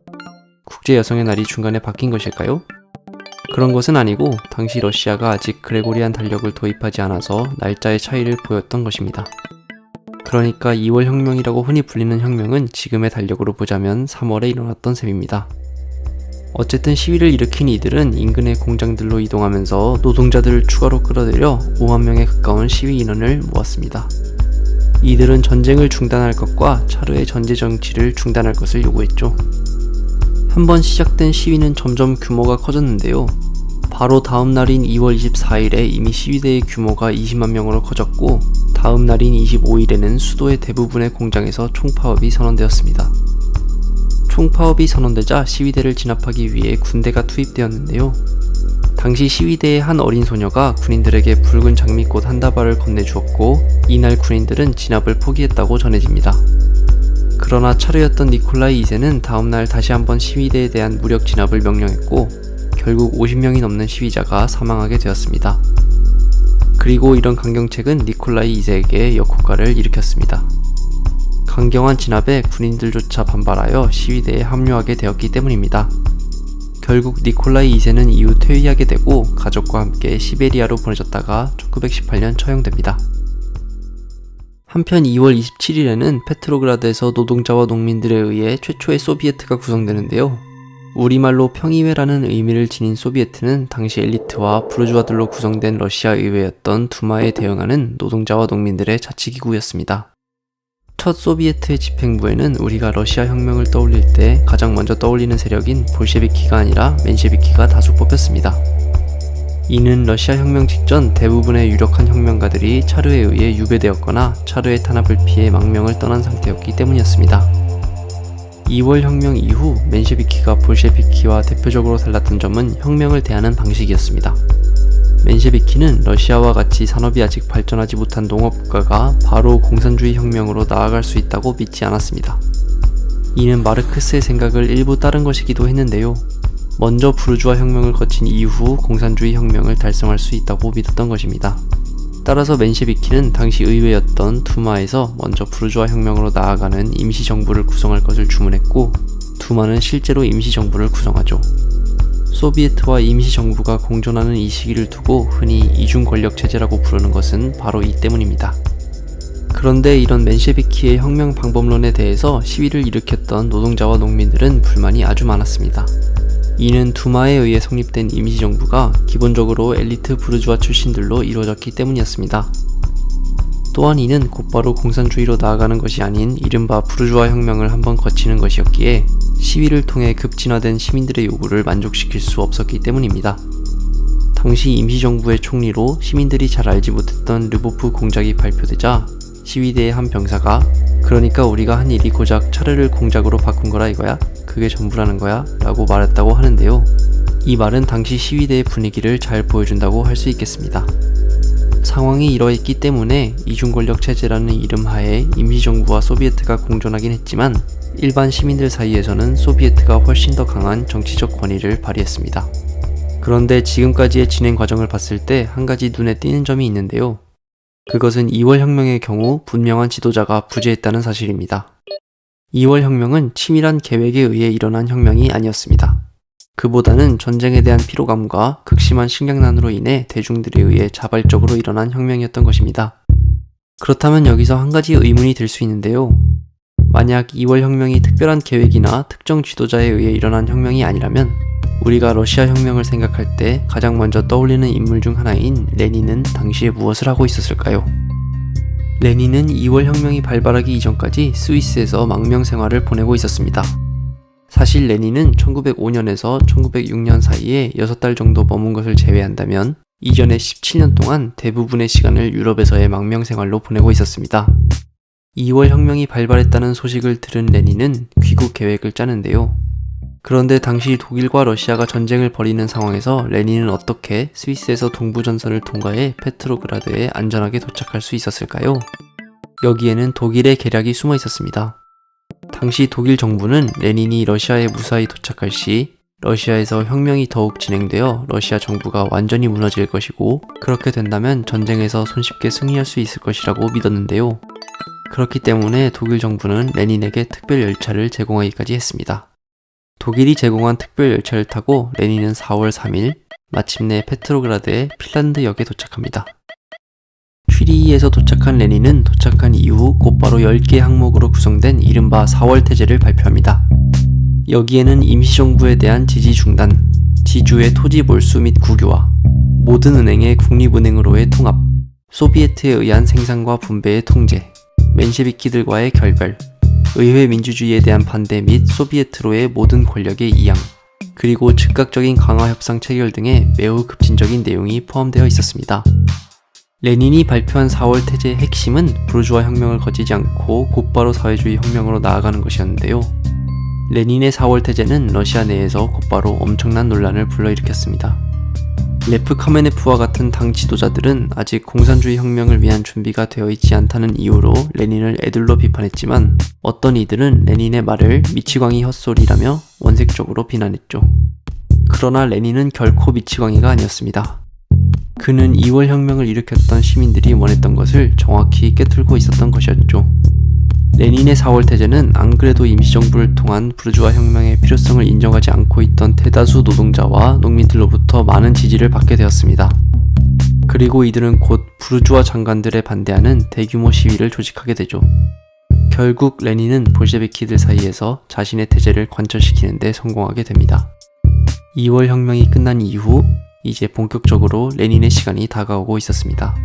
국제 여성의 날이 중간에 바뀐 것일까요? 그런 것은 아니고 당시 러시아가 아직 그레고리안 달력을 도입하지 않아서 날짜의 차이를 보였던 것입니다. 그러니까 2월 혁명이라고 흔히 불리는 혁명은 지금의 달력으로 보자면 3월에 일어났던 셈입니다. 어쨌든 시위를 일으킨 이들은 인근의 공장들로 이동하면서 노동자들을 추가로 끌어들여 5만 명에 가까운 시위 인원을 모았습니다. 이들은 전쟁을 중단할 것과 차르의 전제 정치를 중단할 것을 요구했죠. 한번 시작된 시위는 점점 규모가 커졌는데요. 바로 다음 날인 2월 24일에 이미 시위대의 규모가 20만 명으로 커졌고, 다음 날인 25일에는 수도의 대부분의 공장에서 총파업이 선언되었습니다. 총파업이 선언되자 시위대를 진압하기 위해 군대가 투입되었는데요. 당시 시위대의 한 어린 소녀가 군인들에게 붉은 장미꽃 한 다발을 건네주었고, 이날 군인들은 진압을 포기했다고 전해집니다. 그러나 차르였던 니콜라이 2세는 다음날 다시 한번 시위대에 대한 무력 진압을 명령했고, 결국 50명이 넘는 시위자가 사망하게 되었습니다. 그리고 이런 강경책은 니콜라이 2세에게 역효과를 일으켰습니다. 강경한 진압에 군인들조차 반발하여 시위대에 합류하게 되었기 때문입니다. 결국 니콜라이 2세는 이후 퇴위하게 되고 가족과 함께 시베리아로 보내졌다가 1918년 처형됩니다. 한편 2월 27일에는 페트로그라드에서 노동자와 농민들에 의해 최초의 소비에트가 구성되는데요. 우리말로 평의회라는 의미를 지닌 소비에트는 당시 엘리트와 부르주아들로 구성된 러시아 의회였던 두마에 대응하는 노동자와 농민들의 자치기구였습니다. 첫 소비에트의 집행부에는 우리가 러시아 혁명을 떠올릴 때 가장 먼저 떠올리는 세력인 볼셰비키가 아니라 멘셰비키가 다수 뽑혔습니다. 이는 러시아 혁명 직전 대부분의 유력한 혁명가들이 차르에 의해 유배되었거나 차르의 탄압을 피해 망명을 떠난 상태였기 때문이었습니다. 2월 혁명 이후 멘셰비키가 볼셰비키와 대표적으로 달랐던 점은 혁명을 대하는 방식이었습니다. 멘셰비키는 러시아와 같이 산업이 아직 발전하지 못한 농업국가가 바로 공산주의 혁명으로 나아갈 수 있다고 믿지 않았습니다. 이는 마르크스의 생각을 일부 따른 것이기도 했는데요. 먼저 부르주아 혁명을 거친 이후 공산주의 혁명을 달성할 수 있다고 믿었던 것입니다. 따라서 멘셰비키는 당시 의회였던 두마에서 먼저 부르주아 혁명으로 나아가는 임시정부를 구성할 것을 주문했고, 두마는 실제로 임시정부를 구성하죠. 소비에트와 임시정부가 공존하는 이 시기를 두고 흔히 이중 권력 체제라고 부르는 것은 바로 이 때문입니다. 그런데 이런 멘셰비키의 혁명 방법론에 대해서 시위를 일으켰던 노동자와 농민들은 불만이 아주 많았습니다. 이는 두마에 의해 성립된 임시정부가 기본적으로 엘리트 부르주아 출신들로 이루어졌기 때문이었습니다. 또한 이는 곧바로 공산주의로 나아가는 것이 아닌 이른바 부르주아 혁명을 한번 거치는 것이었기에 시위를 통해 급진화된 시민들의 요구를 만족시킬 수 없었기 때문입니다. 당시 임시정부의 총리로 시민들이 잘 알지 못했던 르보프 공작이 발표되자 시위대의 한 병사가 "그러니까 우리가 한 일이 고작 차르를 공작으로 바꾼 거라 이거야? 그게 전부라는 거야?" 라고 말했다고 하는데요. 이 말은 당시 시위대의 분위기를 잘 보여준다고 할 수 있겠습니다. 상황이 이러했기 때문에 이중권력 체제라는 이름 하에 임시정부와 소비에트가 공존하긴 했지만 일반 시민들 사이에서는 소비에트가 훨씬 더 강한 정치적 권위를 발휘했습니다. 그런데 지금까지의 진행 과정을 봤을 때 한 가지 눈에 띄는 점이 있는데요. 그것은 2월 혁명의 경우 분명한 지도자가 부재했다는 사실입니다. 2월 혁명은 치밀한 계획에 의해 일어난 혁명이 아니었습니다. 그보다는 전쟁에 대한 피로감과 극심한 식량난으로 인해 대중들에 의해 자발적으로 일어난 혁명이었던 것입니다. 그렇다면 여기서 한 가지 의문이 들 수 있는데요. 만약 2월 혁명이 특별한 계획이나 특정 지도자에 의해 일어난 혁명이 아니라면 우리가 러시아 혁명을 생각할 때 가장 먼저 떠올리는 인물 중 하나인 레닌은 당시에 무엇을 하고 있었을까요? 레닌은 2월 혁명이 발발하기 이전까지 스위스에서 망명 생활을 보내고 있었습니다. 사실 레닌은 1905년에서 1906년 사이에 6달 정도 머문 것을 제외한다면 이전의 17년 동안 대부분의 시간을 유럽에서의 망명 생활로 보내고 있었습니다. 2월 혁명이 발발했다는 소식을 들은 레닌은 귀국 계획을 짜는데요. 그런데 당시 독일과 러시아가 전쟁을 벌이는 상황에서 레닌은 어떻게 스위스에서 동부전선을 통과해 페트로그라드에 안전하게 도착할 수 있었을까요? 여기에는 독일의 계략이 숨어 있었습니다. 당시 독일 정부는 레닌이 러시아에 무사히 도착할 시 러시아에서 혁명이 더욱 진행되어 러시아 정부가 완전히 무너질 것이고 그렇게 된다면 전쟁에서 손쉽게 승리할 수 있을 것이라고 믿었는데요. 그렇기 때문에 독일 정부는 레닌에게 특별 열차를 제공하기까지 했습니다. 독일이 제공한 특별 열차를 타고 레닌은 4월 3일 마침내 페트로그라드의 핀란드역에 도착합니다. 튀리히에서 도착한 레닌은 도착한 이후 곧바로 10개의 항목으로 구성된 이른바 4월 태제를 발표합니다. 여기에는 임시정부에 대한 지지 중단, 지주의 토지 몰수 및 국유화, 모든 은행의 국립은행으로의 통합, 소비에트에 의한 생산과 분배의 통제, 맨셰비키들과의 결별, 의회 민주주의에 대한 반대 및 소비에트로의 모든 권력의 이양, 그리고 즉각적인 강화 협상 체결 등의 매우 급진적인 내용이 포함되어 있었습니다. 레닌이 발표한 4월 태제의 핵심은 부르주아 혁명을 거치지 않고 곧바로 사회주의 혁명으로 나아가는 것이었는데요. 레닌의 4월 태제는 러시아 내에서 곧바로 엄청난 논란을 불러일으켰습니다. 레프 카메네프와 같은 당 지도자들은 아직 공산주의 혁명을 위한 준비가 되어 있지 않다는 이유로 레닌을 애들로 비판했지만 어떤 이들은 레닌의 말을 미치광이 헛소리라며 원색적으로 비난했죠. 그러나 레닌은 결코 미치광이가 아니었습니다. 그는 2월 혁명을 일으켰던 시민들이 원했던 것을 정확히 꿰뚫고 있었던 것이었죠. 레닌의 4월 태제는 안 그래도 임시정부를 통한 부르주아 혁명의 필요성을 인정하지 않고 있던 대다수 노동자와 농민들로부터 많은 지지를 받게 되었습니다. 그리고 이들은 곧 부르주아 장관들에 반대하는 대규모 시위를 조직하게 되죠. 결국 레닌은 볼셰비키들 사이에서 자신의 태제를 관철시키는 데 성공하게 됩니다. 2월 혁명이 끝난 이후 이제 본격적으로 레닌의 시간이 다가오고 있었습니다.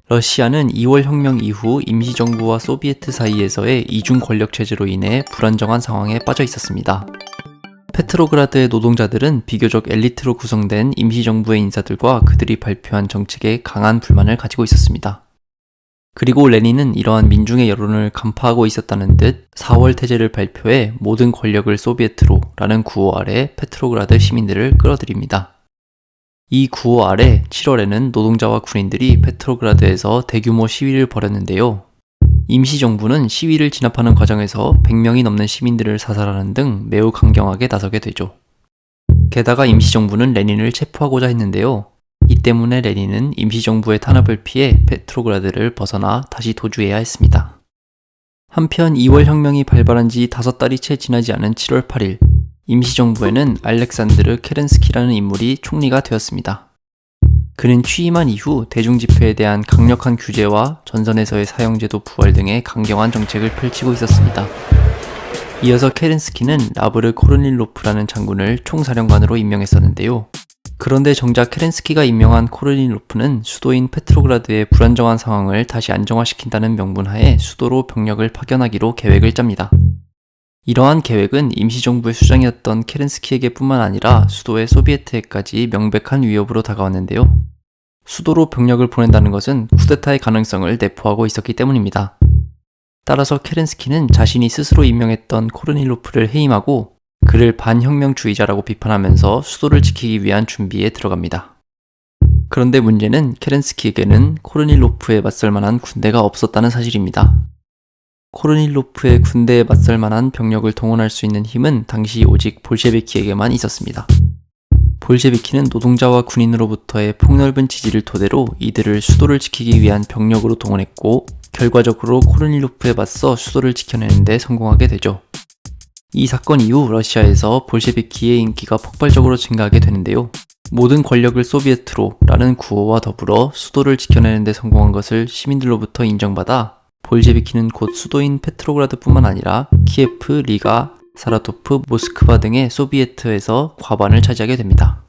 러시아는 2월 혁명 이후 임시정부와 소비에트 사이에서의 이중 권력 체제로 인해 불안정한 상황에 빠져 있었습니다. 페트로그라드의 노동자들은 비교적 엘리트로 구성된 임시정부의 인사들과 그들이 발표한 정책에 강한 불만을 가지고 있었습니다. 그리고 레닌은 이러한 민중의 여론을 간파하고 있었다는 듯 4월 태제를 발표해 모든 권력을 소비에트로 라는 구호 아래 페트로그라드 시민들을 끌어들입니다. 이 구호 아래 7월에는 노동자와 군인들이 페트로그라드에서 대규모 시위를 벌였는데요. 임시정부는 시위를 진압하는 과정에서 100명이 넘는 시민들을 사살하는 등 매우 강경하게 나서게 되죠. 게다가 임시정부는 레닌을 체포하고자 했는데요. 이 때문에 레닌은 임시정부의 탄압을 피해 페트로그라드를 벗어나 다시 도주해야 했습니다. 한편 2월 혁명이 발발한 지 5달이 채 지나지 않은 7월 8일 임시정부에는 알렉산드르 케렌스키라는 인물이 총리가 되었습니다. 그는 취임한 이후 대중집회에 대한 강력한 규제와 전선에서의 사형제도 부활 등의 강경한 정책을 펼치고 있었습니다. 이어서 케렌스키는 라브르 코르닐로프라는 장군을 총사령관으로 임명했었는데요. 그런데 정작 케렌스키가 임명한 코르닐로프는 수도인 페트로그라드의 불안정한 상황을 다시 안정화시킨다는 명분하에 수도로 병력을 파견하기로 계획을 짭니다. 이러한 계획은 임시정부의 수장이었던 케렌스키에게 뿐만 아니라 수도의 소비에트에까지 명백한 위협으로 다가왔는데요. 수도로 병력을 보낸다는 것은 쿠데타의 가능성을 내포하고 있었기 때문입니다. 따라서 케렌스키는 자신이 스스로 임명했던 코르닐로프를 해임하고 그를 반혁명주의자라고 비판하면서 수도를 지키기 위한 준비에 들어갑니다. 그런데 문제는 케렌스키에게는 코르닐로프에 맞설 만한 군대가 없었다는 사실입니다. 코르닐로프의 군대에 맞설 만한 병력을 동원할 수 있는 힘은 당시 오직 볼셰비키에게만 있었습니다. 볼셰비키는 노동자와 군인으로부터의 폭넓은 지지를 토대로 이들을 수도를 지키기 위한 병력으로 동원했고, 결과적으로 코르닐로프에 맞서 수도를 지켜내는 데 성공하게 되죠. 이 사건 이후 러시아에서 볼셰비키의 인기가 폭발적으로 증가하게 되는데요. 모든 권력을 소비에트로 라는 구호와 더불어 수도를 지켜내는 데 성공한 것을 시민들로부터 인정받아 볼셰비키는 곧 수도인 페트로그라드뿐만 아니라 키예프, 리가, 사라토프, 모스크바 등의 소비에트에서 과반을 차지하게 됩니다.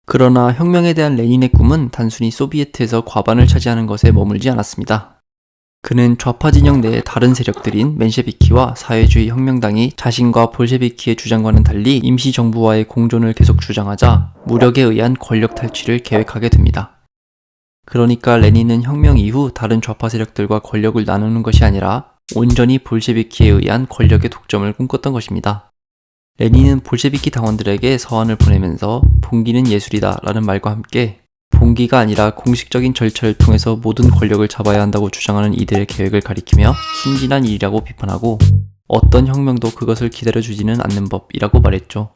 그러나 혁명에 대한 레닌의 꿈은 단순히 소비에트에서 과반을 차지하는 것에 머물지 않았습니다. 그는 좌파 진영 내의 다른 세력들인 맨셰비키와 사회주의 혁명당이 자신과 볼셰비키의 주장과는 달리 임시정부와의 공존을 계속 주장하자 무력에 의한 권력 탈취를 계획하게 됩니다. 그러니까 레닌은 혁명 이후 다른 좌파 세력들과 권력을 나누는 것이 아니라 온전히 볼셰비키에 의한 권력의 독점을 꿈꿨던 것입니다. 레닌은 볼셰비키 당원들에게 서한을 보내면서 봉기는 예술이다 라는 말과 함께 봉기가 아니라 공식적인 절차를 통해서 모든 권력을 잡아야 한다고 주장하는 이들의 계획을 가리키며 순진한 일이라고 비판하고 어떤 혁명도 그것을 기다려주지는 않는 법이라고 말했죠.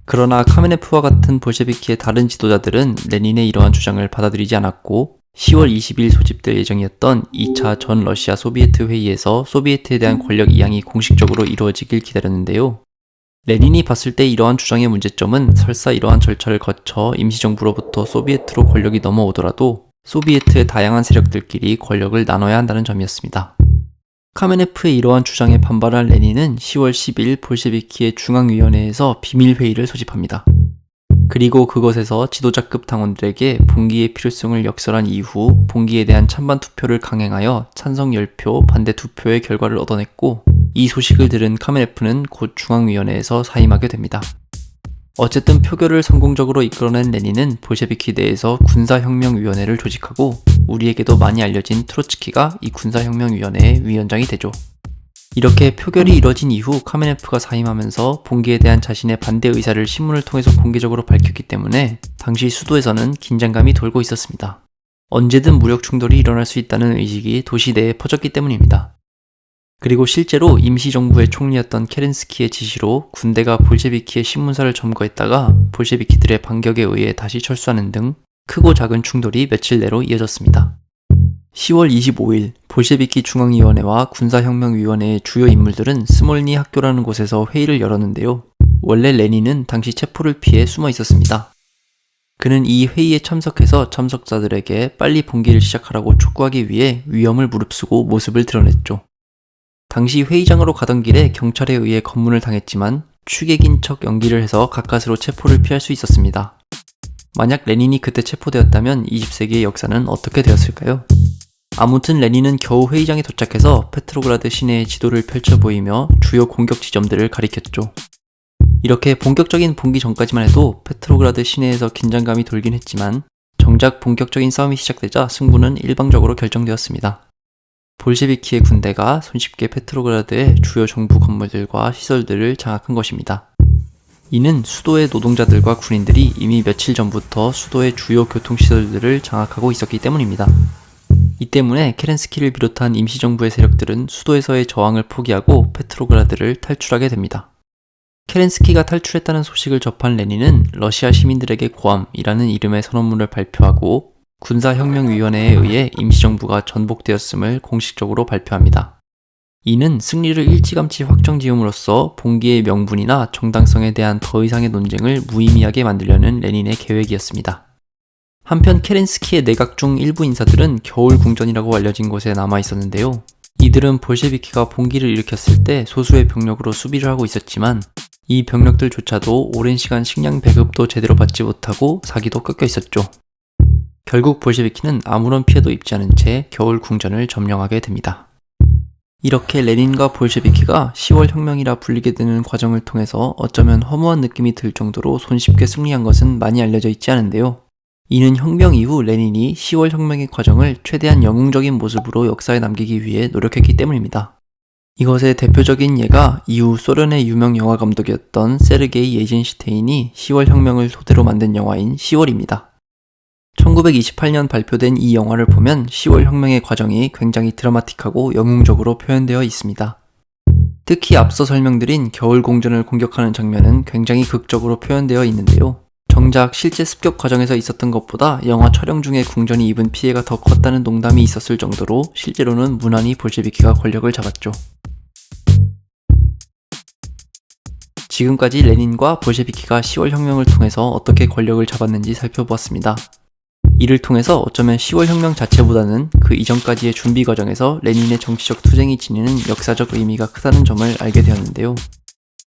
그러나 카메네프와 같은 볼셰비키의 다른 지도자들은 레닌의 이러한 주장을 받아들이지 않았고 10월 20일 소집될 예정이었던 2차 전 러시아 소비에트 회의에서 소비에트에 대한 권력 이양이 공식적으로 이루어지길 기다렸는데요. 레닌이 봤을 때 이러한 주장의 문제점은 설사 이러한 절차를 거쳐 임시정부로부터 소비에트로 권력이 넘어오더라도 소비에트의 다양한 세력들끼리 권력을 나눠야 한다는 점이었습니다. 카메네프의 이러한 주장에 반발한 레닌은 10월 10일 볼셰비키의 중앙위원회에서 비밀회의를 소집합니다. 그리고 그것에서 지도자급 당원들에게 봉기의 필요성을 역설한 이후 봉기에 대한 찬반 투표를 강행하여 찬성 10표, 반대 2표의 결과를 얻어냈고 이 소식을 들은 카메네프는 곧 중앙위원회에서 사임하게 됩니다. 어쨌든 표결을 성공적으로 이끌어낸 레닌은 볼셰비키 내에서 군사혁명위원회를 조직하고 우리에게도 많이 알려진 트로츠키가 이 군사혁명위원회의 위원장이 되죠. 이렇게 표결이 이뤄진 이후 카메네프가 사임하면서 봉기에 대한 자신의 반대 의사를 신문을 통해서 공개적으로 밝혔기 때문에 당시 수도에서는 긴장감이 돌고 있었습니다. 언제든 무력 충돌이 일어날 수 있다는 의식이 도시 내에 퍼졌기 때문입니다. 그리고 실제로 임시정부의 총리였던 케렌스키의 지시로 군대가 볼셰비키의 신문사를 점거했다가 볼셰비키들의 반격에 의해 다시 철수하는 등 크고 작은 충돌이 며칠 내로 이어졌습니다. 10월 25일 볼셰비키 중앙위원회와 군사혁명위원회의 주요 인물들은 스몰니 학교라는 곳에서 회의를 열었는데요. 원래 레닌은 당시 체포를 피해 숨어 있었습니다. 그는 이 회의에 참석해서 참석자들에게 빨리 봉기를 시작하라고 촉구하기 위해 위험을 무릅쓰고 모습을 드러냈죠. 당시 회의장으로 가던 길에 경찰에 의해 검문을 당했지만 취객인 척 연기를 해서 가까스로 체포를 피할 수 있었습니다. 만약 레닌이 그때 체포되었다면 20세기의 역사는 어떻게 되었을까요? 아무튼 레닌은 겨우 회의장에 도착해서 페트로그라드 시내의 지도를 펼쳐 보이며 주요 공격 지점들을 가리켰죠. 이렇게 본격적인 봉기 전까지만 해도 페트로그라드 시내에서 긴장감이 돌긴 했지만 정작 본격적인 싸움이 시작되자 승부는 일방적으로 결정되었습니다. 볼셰비키의 군대가 손쉽게 페트로그라드의 주요 정부 건물들과 시설들을 장악한 것입니다. 이는 수도의 노동자들과 군인들이 이미 며칠 전부터 수도의 주요 교통시설들을 장악하고 있었기 때문입니다. 이 때문에 케렌스키를 비롯한 임시정부의 세력들은 수도에서의 저항을 포기하고 페트로그라드를 탈출하게 됩니다. 케렌스키가 탈출했다는 소식을 접한 레닌은 러시아 시민들에게 고함이라는 이름의 선언문을 발표하고 군사혁명위원회에 의해 임시정부가 전복되었음을 공식적으로 발표합니다. 이는 승리를 일찌감치 확정지음으로써 봉기의 명분이나 정당성에 대한 더 이상의 논쟁을 무의미하게 만들려는 레닌의 계획이었습니다. 한편 케렌스키의 내각 중 일부 인사들은 겨울 궁전이라고 알려진 곳에 남아 있었는데요. 이들은 볼셰비키가 봉기를 일으켰을 때 소수의 병력으로 수비를 하고 있었지만 이 병력들조차도 오랜 시간 식량 배급도 제대로 받지 못하고 사기도 꺾여 있었죠. 결국 볼셰비키는 아무런 피해도 입지 않은 채 겨울 궁전을 점령하게 됩니다. 이렇게 레닌과 볼셰비키가 10월 혁명이라 불리게 되는 과정을 통해서 어쩌면 허무한 느낌이 들 정도로 손쉽게 승리한 것은 많이 알려져 있지 않은데요. 이는 혁명 이후 레닌이 10월 혁명의 과정을 최대한 영웅적인 모습으로 역사에 남기기 위해 노력했기 때문입니다. 이것의 대표적인 예가 이후 소련의 유명 영화 감독이었던 세르게이 예젠시테인이 10월 혁명을 토대로 만든 영화인 10월입니다. 1928년 발표된 이 영화를 보면 10월 혁명의 과정이 굉장히 드라마틱하고 영웅적으로 표현되어 있습니다. 특히 앞서 설명드린 겨울 공전을 공격하는 장면은 굉장히 극적으로 표현되어 있는데요. 정작 실제 습격 과정에서 있었던 것보다 영화 촬영 중에 궁전이 입은 피해가 더 컸다는 농담이 있었을 정도로 실제로는 무난히 볼셰비키가 권력을 잡았죠. 지금까지 레닌과 볼셰비키가 10월 혁명을 통해서 어떻게 권력을 잡았는지 살펴보았습니다. 이를 통해서 어쩌면 10월 혁명 자체보다는 그 이전까지의 준비 과정에서 레닌의 정치적 투쟁이 지니는 역사적 의미가 크다는 점을 알게 되었는데요.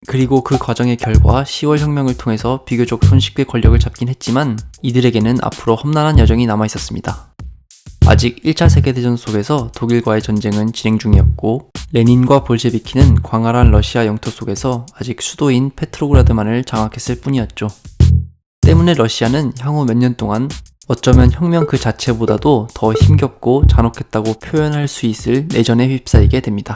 그리고 그 과정의 결과 10월 혁명을 통해서 비교적 손쉽게 권력을 잡긴 했지만 이들에게는 앞으로 험난한 여정이 남아 있었습니다. 아직 1차 세계대전 속에서 독일과의 전쟁은 진행 중이었고 레닌과 볼셰비키는 광활한 러시아 영토 속에서 아직 수도인 페트로그라드만을 장악했을 뿐이었죠. 때문에 러시아는 향후 몇 년 동안 어쩌면 혁명 그 자체보다도 더 힘겹고 잔혹했다고 표현할 수 있을 내전에 휩싸이게 됩니다.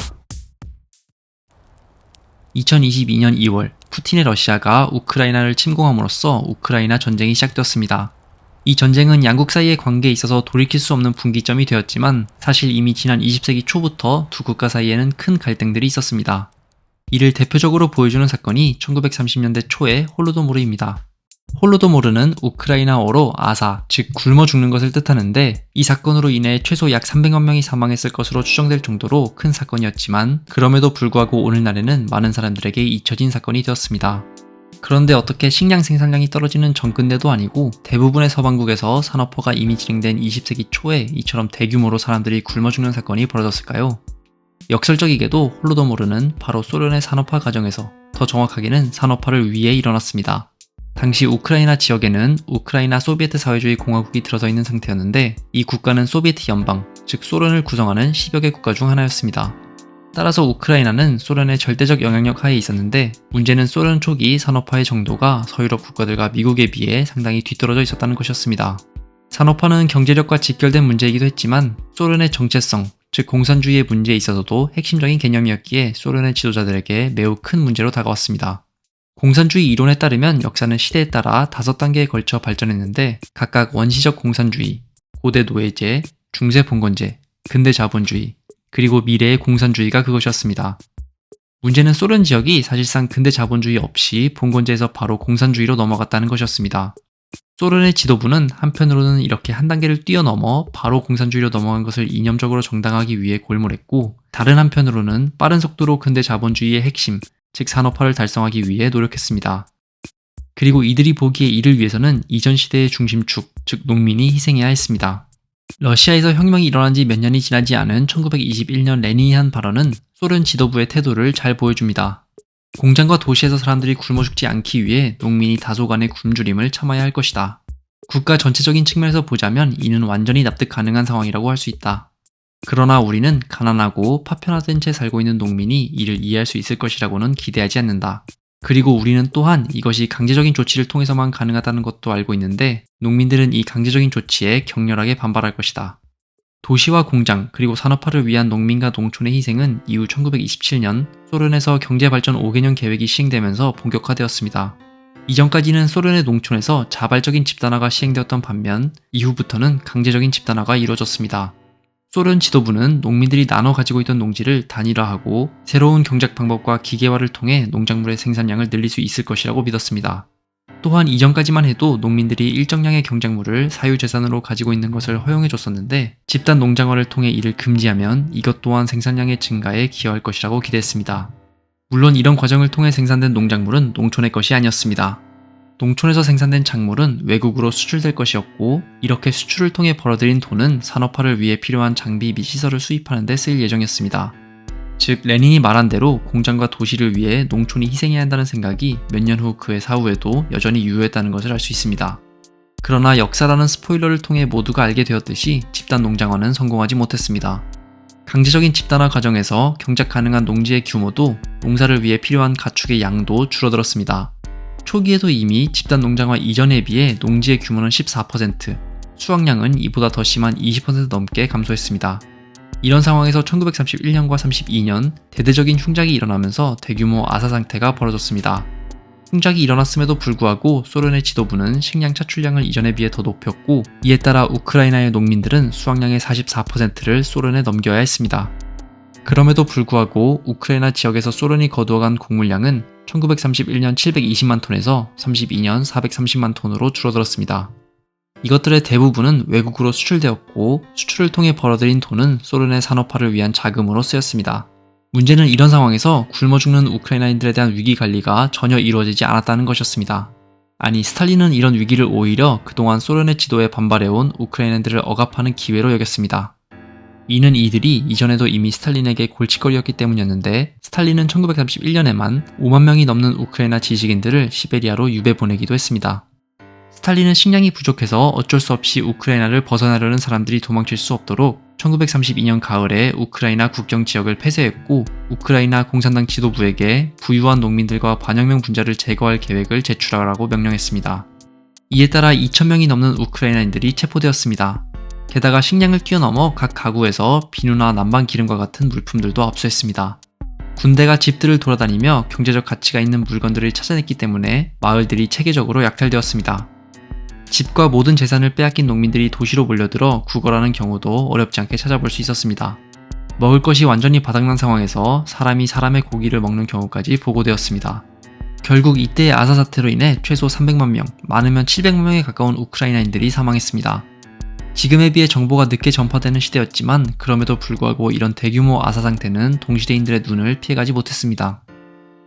2022년 2월, 푸틴의 러시아가 우크라이나를 침공함으로써 우크라이나 전쟁이 시작되었습니다. 이 전쟁은 양국 사이의 관계에 있어서 돌이킬 수 없는 분기점이 되었지만 사실 이미 지난 20세기 초부터 두 국가 사이에는 큰 갈등들이 있었습니다. 이를 대표적으로 보여주는 사건이 1930년대 초의 홀로도모르입니다. 홀로도모르는 우크라이나어로 아사, 즉 굶어 죽는 것을 뜻하는데 이 사건으로 인해 최소 약 300만 명이 사망했을 것으로 추정될 정도로 큰 사건이었지만 그럼에도 불구하고 오늘날에는 많은 사람들에게 잊혀진 사건이 되었습니다. 그런데 어떻게 식량 생산량이 떨어지는 정근대도 아니고 대부분의 서방국에서 산업화가 이미 진행된 20세기 초에 이처럼 대규모로 사람들이 굶어 죽는 사건이 벌어졌을까요? 역설적이게도 홀로도모르는 바로 소련의 산업화 과정에서, 더 정확하게는 산업화를 위해 일어났습니다. 당시 우크라이나 지역에는 우크라이나 소비에트 사회주의 공화국이 들어서 있는 상태였는데 이 국가는 소비에트 연방, 즉 소련을 구성하는 10여 개 국가 중 하나였습니다. 따라서 우크라이나는 소련의 절대적 영향력 하에 있었는데 문제는 소련 초기 산업화의 정도가 서유럽 국가들과 미국에 비해 상당히 뒤떨어져 있었다는 것이었습니다. 산업화는 경제력과 직결된 문제이기도 했지만 소련의 정체성, 즉 공산주의의 문제에 있어서도 핵심적인 개념이었기에 소련의 지도자들에게 매우 큰 문제로 다가왔습니다. 공산주의 이론에 따르면 역사는 시대에 따라 5단계에 걸쳐 발전했는데 각각 원시적 공산주의, 고대 노예제, 중세 봉건제, 근대 자본주의, 그리고 미래의 공산주의가 그것이었습니다. 문제는 소련 지역이 사실상 근대 자본주의 없이 봉건제에서 바로 공산주의로 넘어갔다는 것이었습니다. 소련의 지도부는 한편으로는 이렇게 한 단계를 뛰어넘어 바로 공산주의로 넘어간 것을 이념적으로 정당화하기 위해 골몰했고 다른 한편으로는 빠른 속도로 근대 자본주의의 핵심, 즉 산업화를 달성하기 위해 노력했습니다. 그리고 이들이 보기에 이를 위해서는 이전 시대의 중심축, 즉 농민이 희생해야 했습니다. 러시아에서 혁명이 일어난 지 몇 년이 지나지 않은 1921년 레닌이 한 발언은 소련 지도부의 태도를 잘 보여줍니다. 공장과 도시에서 사람들이 굶어 죽지 않기 위해 농민이 다소간의 굶주림을 참아야 할 것이다. 국가 전체적인 측면에서 보자면 이는 완전히 납득 가능한 상황이라고 할 수 있다. 그러나 우리는 가난하고 파편화된 채 살고 있는 농민이 이를 이해할 수 있을 것이라고는 기대하지 않는다. 그리고 우리는 또한 이것이 강제적인 조치를 통해서만 가능하다는 것도 알고 있는데 농민들은 이 강제적인 조치에 격렬하게 반발할 것이다. 도시와 공장 그리고 산업화를 위한 농민과 농촌의 희생은 이후 1927년 소련에서 경제발전 5개년 계획이 시행되면서 본격화되었습니다. 이전까지는 소련의 농촌에서 자발적인 집단화가 시행되었던 반면 이후부터는 강제적인 집단화가 이루어졌습니다. 소련 지도부는 농민들이 나눠 가지고 있던 농지를 단일화하고 새로운 경작 방법과 기계화를 통해 농작물의 생산량을 늘릴 수 있을 것이라고 믿었습니다. 또한 이전까지만 해도 농민들이 일정량의 경작물을 사유재산으로 가지고 있는 것을 허용해줬었는데 집단 농장화를 통해 이를 금지하면 이것 또한 생산량의 증가에 기여할 것이라고 기대했습니다. 물론 이런 과정을 통해 생산된 농작물은 농촌의 것이 아니었습니다. 농촌에서 생산된 작물은 외국으로 수출될 것이었고 이렇게 수출을 통해 벌어들인 돈은 산업화를 위해 필요한 장비 및 시설을 수입하는 데 쓰일 예정이었습니다. 즉 레닌이 말한 대로 공장과 도시를 위해 농촌이 희생해야 한다는 생각이 몇 년 후 그의 사후에도 여전히 유효했다는 것을 알 수 있습니다. 그러나 역사라는 스포일러를 통해 모두가 알게 되었듯이 집단 농장화는 성공하지 못했습니다. 강제적인 집단화 과정에서 경작 가능한 농지의 규모도 농사를 위해 필요한 가축의 양도 줄어들었습니다. 초기에도 이미 집단 농장화 이전에 비해 농지의 규모는 14%, 수확량은 이보다 더 심한 20% 넘게 감소했습니다. 이런 상황에서 1931년과 32년 대대적인 흉작이 일어나면서 대규모 아사 상태가 벌어졌습니다. 풍작이 일어났음에도 불구하고 소련의 지도부는 식량 차출량을 이전에 비해 더 높였고, 이에 따라 우크라이나의 농민들은 수확량의 44%를 소련에 넘겨야 했습니다. 그럼에도 불구하고 우크라이나 지역에서 소련이 거두어간 곡물량은 1931년 720만 톤에서 32년 430만 톤으로 줄어들었습니다. 이것들의 대부분은 외국으로 수출되었고, 수출을 통해 벌어들인 돈은 소련의 산업화를 위한 자금으로 쓰였습니다. 문제는 이런 상황에서 굶어 죽는 우크라이나인들에 대한 위기 관리가 전혀 이루어지지 않았다는 것이었습니다. 아니, 스탈린은 이런 위기를 오히려 그동안 소련의 지도에 반발해온 우크라이나인들을 억압하는 기회로 여겼습니다. 이는 이들이 이전에도 이미 스탈린에게 골칫거리였기 때문이었는데, 스탈린은 1931년에만 5만 명이 넘는 우크라이나 지식인들을 시베리아로 유배 보내기도 했습니다. 스탈린은 식량이 부족해서 어쩔 수 없이 우크라이나를 벗어나려는 사람들이 도망칠 수 없도록 1932년 가을에 우크라이나 국경 지역을 폐쇄했고, 우크라이나 공산당 지도부에게 부유한 농민들과 반영명 분자를 제거할 계획을 제출하라고 명령했습니다. 이에 따라 2,000명이 넘는 우크라이나인들이 체포되었습니다. 게다가 식량을 뛰어넘어 각 가구에서 비누나 난방 기름과 같은 물품들도 압수했습니다. 군대가 집들을 돌아다니며 경제적 가치가 있는 물건들을 찾아냈기 때문에 마을들이 체계적으로 약탈되었습니다. 집과 모든 재산을 빼앗긴 농민들이 도시로 몰려들어 구걸하는 경우도 어렵지 않게 찾아볼 수 있었습니다. 먹을 것이 완전히 바닥난 상황에서 사람이 사람의 고기를 먹는 경우까지 보고되었습니다. 결국 이때의 아사 사태로 인해 최소 300만 명, 많으면 700만 명에 가까운 우크라이나인들이 사망했습니다. 지금에 비해 정보가 늦게 전파되는 시대였지만, 그럼에도 불구하고 이런 대규모 아사 상태는 동시대인들의 눈을 피해가지 못했습니다.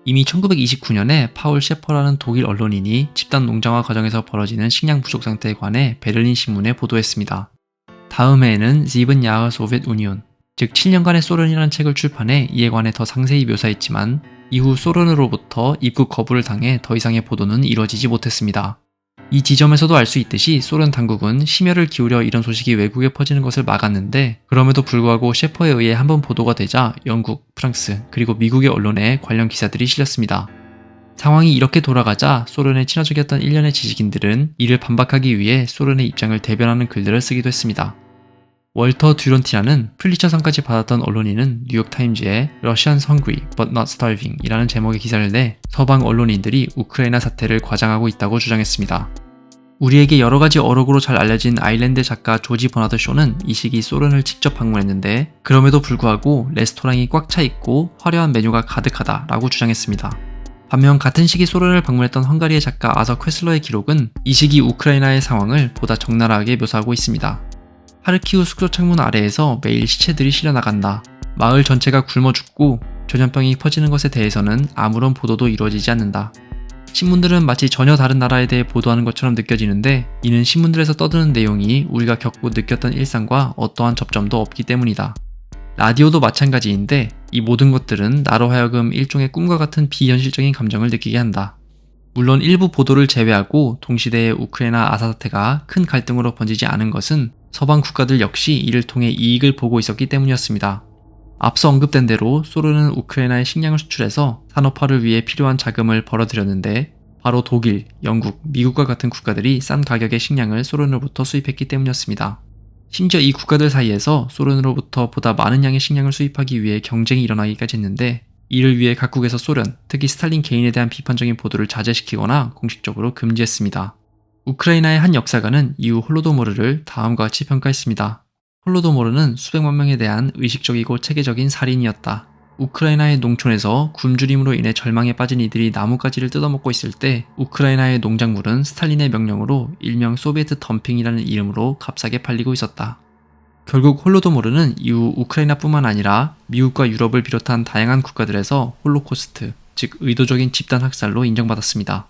이미 1929년에 파울 셰퍼라는 독일 언론인이 집단 농장화 과정에서 벌어지는 식량 부족 상태에 관해 베를린 신문에 보도했습니다. 다음 해에는 Sieben Jahre Sowjetunion, 즉 7년간의 소련이라는 책을 출판해 이에 관해 더 상세히 묘사했지만, 이후 소련으로부터 입국 거부를 당해 더 이상의 보도는 이루어지지 못했습니다. 이 지점에서도 알 수 있듯이 소련 당국은 심혈을 기울여 이런 소식이 외국에 퍼지는 것을 막았는데, 그럼에도 불구하고 셰퍼에 의해 한번 보도가 되자 영국, 프랑스, 그리고 미국의 언론에 관련 기사들이 실렸습니다. 상황이 이렇게 돌아가자 소련에 친화적이었던 일련의 지식인들은 이를 반박하기 위해 소련의 입장을 대변하는 글들을 쓰기도 했습니다. 월터 듀런티라는 플리처상까지 받았던 언론인은 뉴욕타임즈에 Russians hungry but not starving 이라는 제목의 기사를 내 서방 언론인들이 우크라이나 사태를 과장하고 있다고 주장했습니다. 우리에게 여러가지 어록으로 잘 알려진 아일랜드 작가 조지 버나드 쇼는 이 시기 소련을 직접 방문했는데, 그럼에도 불구하고 레스토랑이 꽉 차 있고 화려한 메뉴가 가득하다라고 주장했습니다. 반면 같은 시기 소련을 방문했던 헝가리의 작가 아서 퀘슬러의 기록은 이 시기 우크라이나의 상황을 보다 적나라하게 묘사하고 있습니다. 하르키우 숙소 창문 아래에서 매일 시체들이 실려나간다. 마을 전체가 굶어 죽고 전염병이 퍼지는 것에 대해서는 아무런 보도도 이루어지지 않는다. 신문들은 마치 전혀 다른 나라에 대해 보도하는 것처럼 느껴지는데, 이는 신문들에서 떠드는 내용이 우리가 겪고 느꼈던 일상과 어떠한 접점도 없기 때문이다. 라디오도 마찬가지인데, 이 모든 것들은 나로 하여금 일종의 꿈과 같은 비현실적인 감정을 느끼게 한다. 물론 일부 보도를 제외하고 동시대의 우크라이나 아사 사태가 큰 갈등으로 번지지 않은 것은 서방 국가들 역시 이를 통해 이익을 보고 있었기 때문이었습니다. 앞서 언급된 대로 소련은 우크라이나에 식량을 수출해서 산업화를 위해 필요한 자금을 벌어들였는데, 바로 독일, 영국, 미국과 같은 국가들이 싼 가격의 식량을 소련으로부터 수입했기 때문이었습니다. 심지어 이 국가들 사이에서 소련으로부터 보다 많은 양의 식량을 수입하기 위해 경쟁이 일어나기까지 했는데, 이를 위해 각국에서 소련, 특히 스탈린 개인에 대한 비판적인 보도를 자제시키거나 공식적으로 금지했습니다. 우크라이나의 한 역사가는 이후 홀로도모르를 다음과 같이 평가했습니다. 홀로도모르는 수백만 명에 대한 의식적이고 체계적인 살인이었다. 우크라이나의 농촌에서 굶주림으로 인해 절망에 빠진 이들이 나뭇가지를 뜯어먹고 있을 때, 우크라이나의 농작물은 스탈린의 명령으로 일명 소비에트 덤핑이라는 이름으로 값싸게 팔리고 있었다. 결국 홀로도모르는 이후 우크라이나뿐만 아니라 미국과 유럽을 비롯한 다양한 국가들에서 홀로코스트, 즉 의도적인 집단 학살로 인정받았습니다.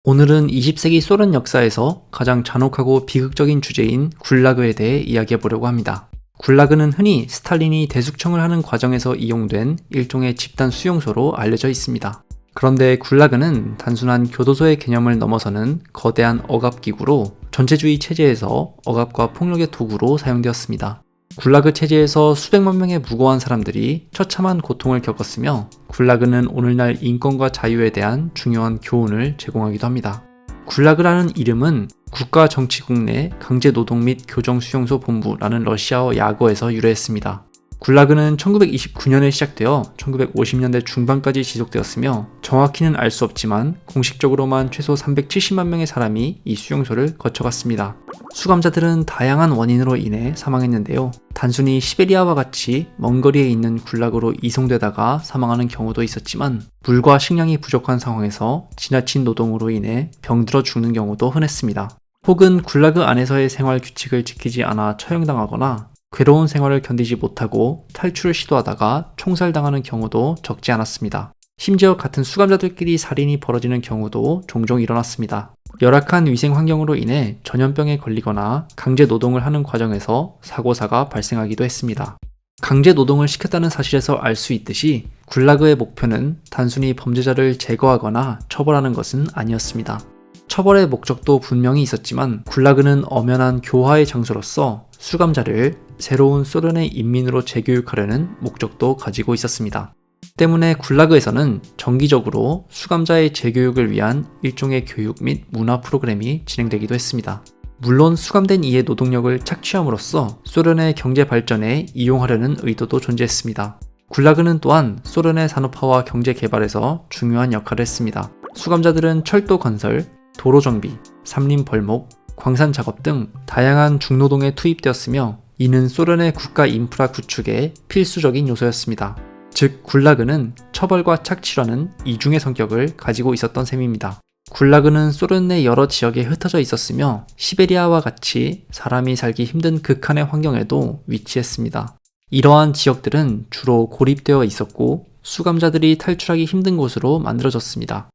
오늘은 20세기 소련 역사에서 가장 잔혹하고 비극적인 주제인 굴라그에 대해 이야기해보려고 합니다. 굴라그는 흔히 스탈린이 대숙청을 하는 과정에서 이용된 일종의 집단 수용소로 알려져 있습니다. 그런데 굴라그는 단순한 교도소의 개념을 넘어서는 거대한 억압기구로 전체주의 체제에서 억압과 폭력의 도구로 사용되었습니다. 굴라그 체제에서 수백만 명의 무고한 사람들이 처참한 고통을 겪었으며, 굴라그는 오늘날 인권과 자유에 대한 중요한 교훈을 제공하기도 합니다. 굴라그라는 이름은 국가정치국 내 강제노동 및 교정수용소 본부라는 러시아어 약어에서 유래했습니다. 굴라그는 1929년에 시작되어 1950년대 중반까지 지속되었으며 정확히는 알 수 없지만 공식적으로만 최소 370만 명의 사람이 이 수용소를 거쳐갔습니다. 수감자들은 다양한 원인으로 인해 사망했는데요. 단순히 시베리아와 같이 먼 거리에 있는 굴라그로 이송되다가 사망하는 경우도 있었지만 물과 식량이 부족한 상황에서 지나친 노동으로 인해 병들어 죽는 경우도 흔했습니다. 혹은 굴라그 안에서의 생활 규칙을 지키지 않아 처형당하거나 괴로운 생활을 견디지 못하고 탈출을 시도하다가 총살당하는 경우도 적지 않았습니다. 심지어 같은 수감자들끼리 살인이 벌어지는 경우도 종종 일어났습니다. 열악한 위생 환경으로 인해 전염병에 걸리거나 강제 노동을 하는 과정에서 사고사가 발생하기도 했습니다. 강제 노동을 시켰다는 사실에서 알 수 있듯이 굴라그의 목표는 단순히 범죄자를 제거하거나 처벌하는 것은 아니었습니다. 처벌의 목적도 분명히 있었지만 굴라그는 엄연한 교화의 장소로서 수감자를 새로운 소련의 인민으로 재교육하려는 목적도 가지고 있었습니다. 때문에 굴라그에서는 정기적으로 수감자의 재교육을 위한 일종의 교육 및 문화 프로그램이 진행되기도 했습니다. 물론 수감된 이의 노동력을 착취함으로써 소련의 경제 발전에 이용하려는 의도도 존재했습니다. 굴라그는 또한 소련의 산업화와 경제 개발에서 중요한 역할을 했습니다. 수감자들은 철도 건설, 도로 정비, 삼림 벌목, 광산 작업 등 다양한 중노동에 투입되었으며 이는 소련의 국가 인프라 구축의 필수적인 요소였습니다. 즉 굴라그는 처벌과 착취라는 이중의 성격을 가지고 있었던 셈입니다. 굴라그는 소련 내 여러 지역에 흩어져 있었으며 시베리아와 같이 사람이 살기 힘든 극한의 환경에도 위치했습니다. 이러한 지역들은 주로 고립되어 있었고 수감자들이 탈출하기 힘든 곳으로 만들어졌습니다.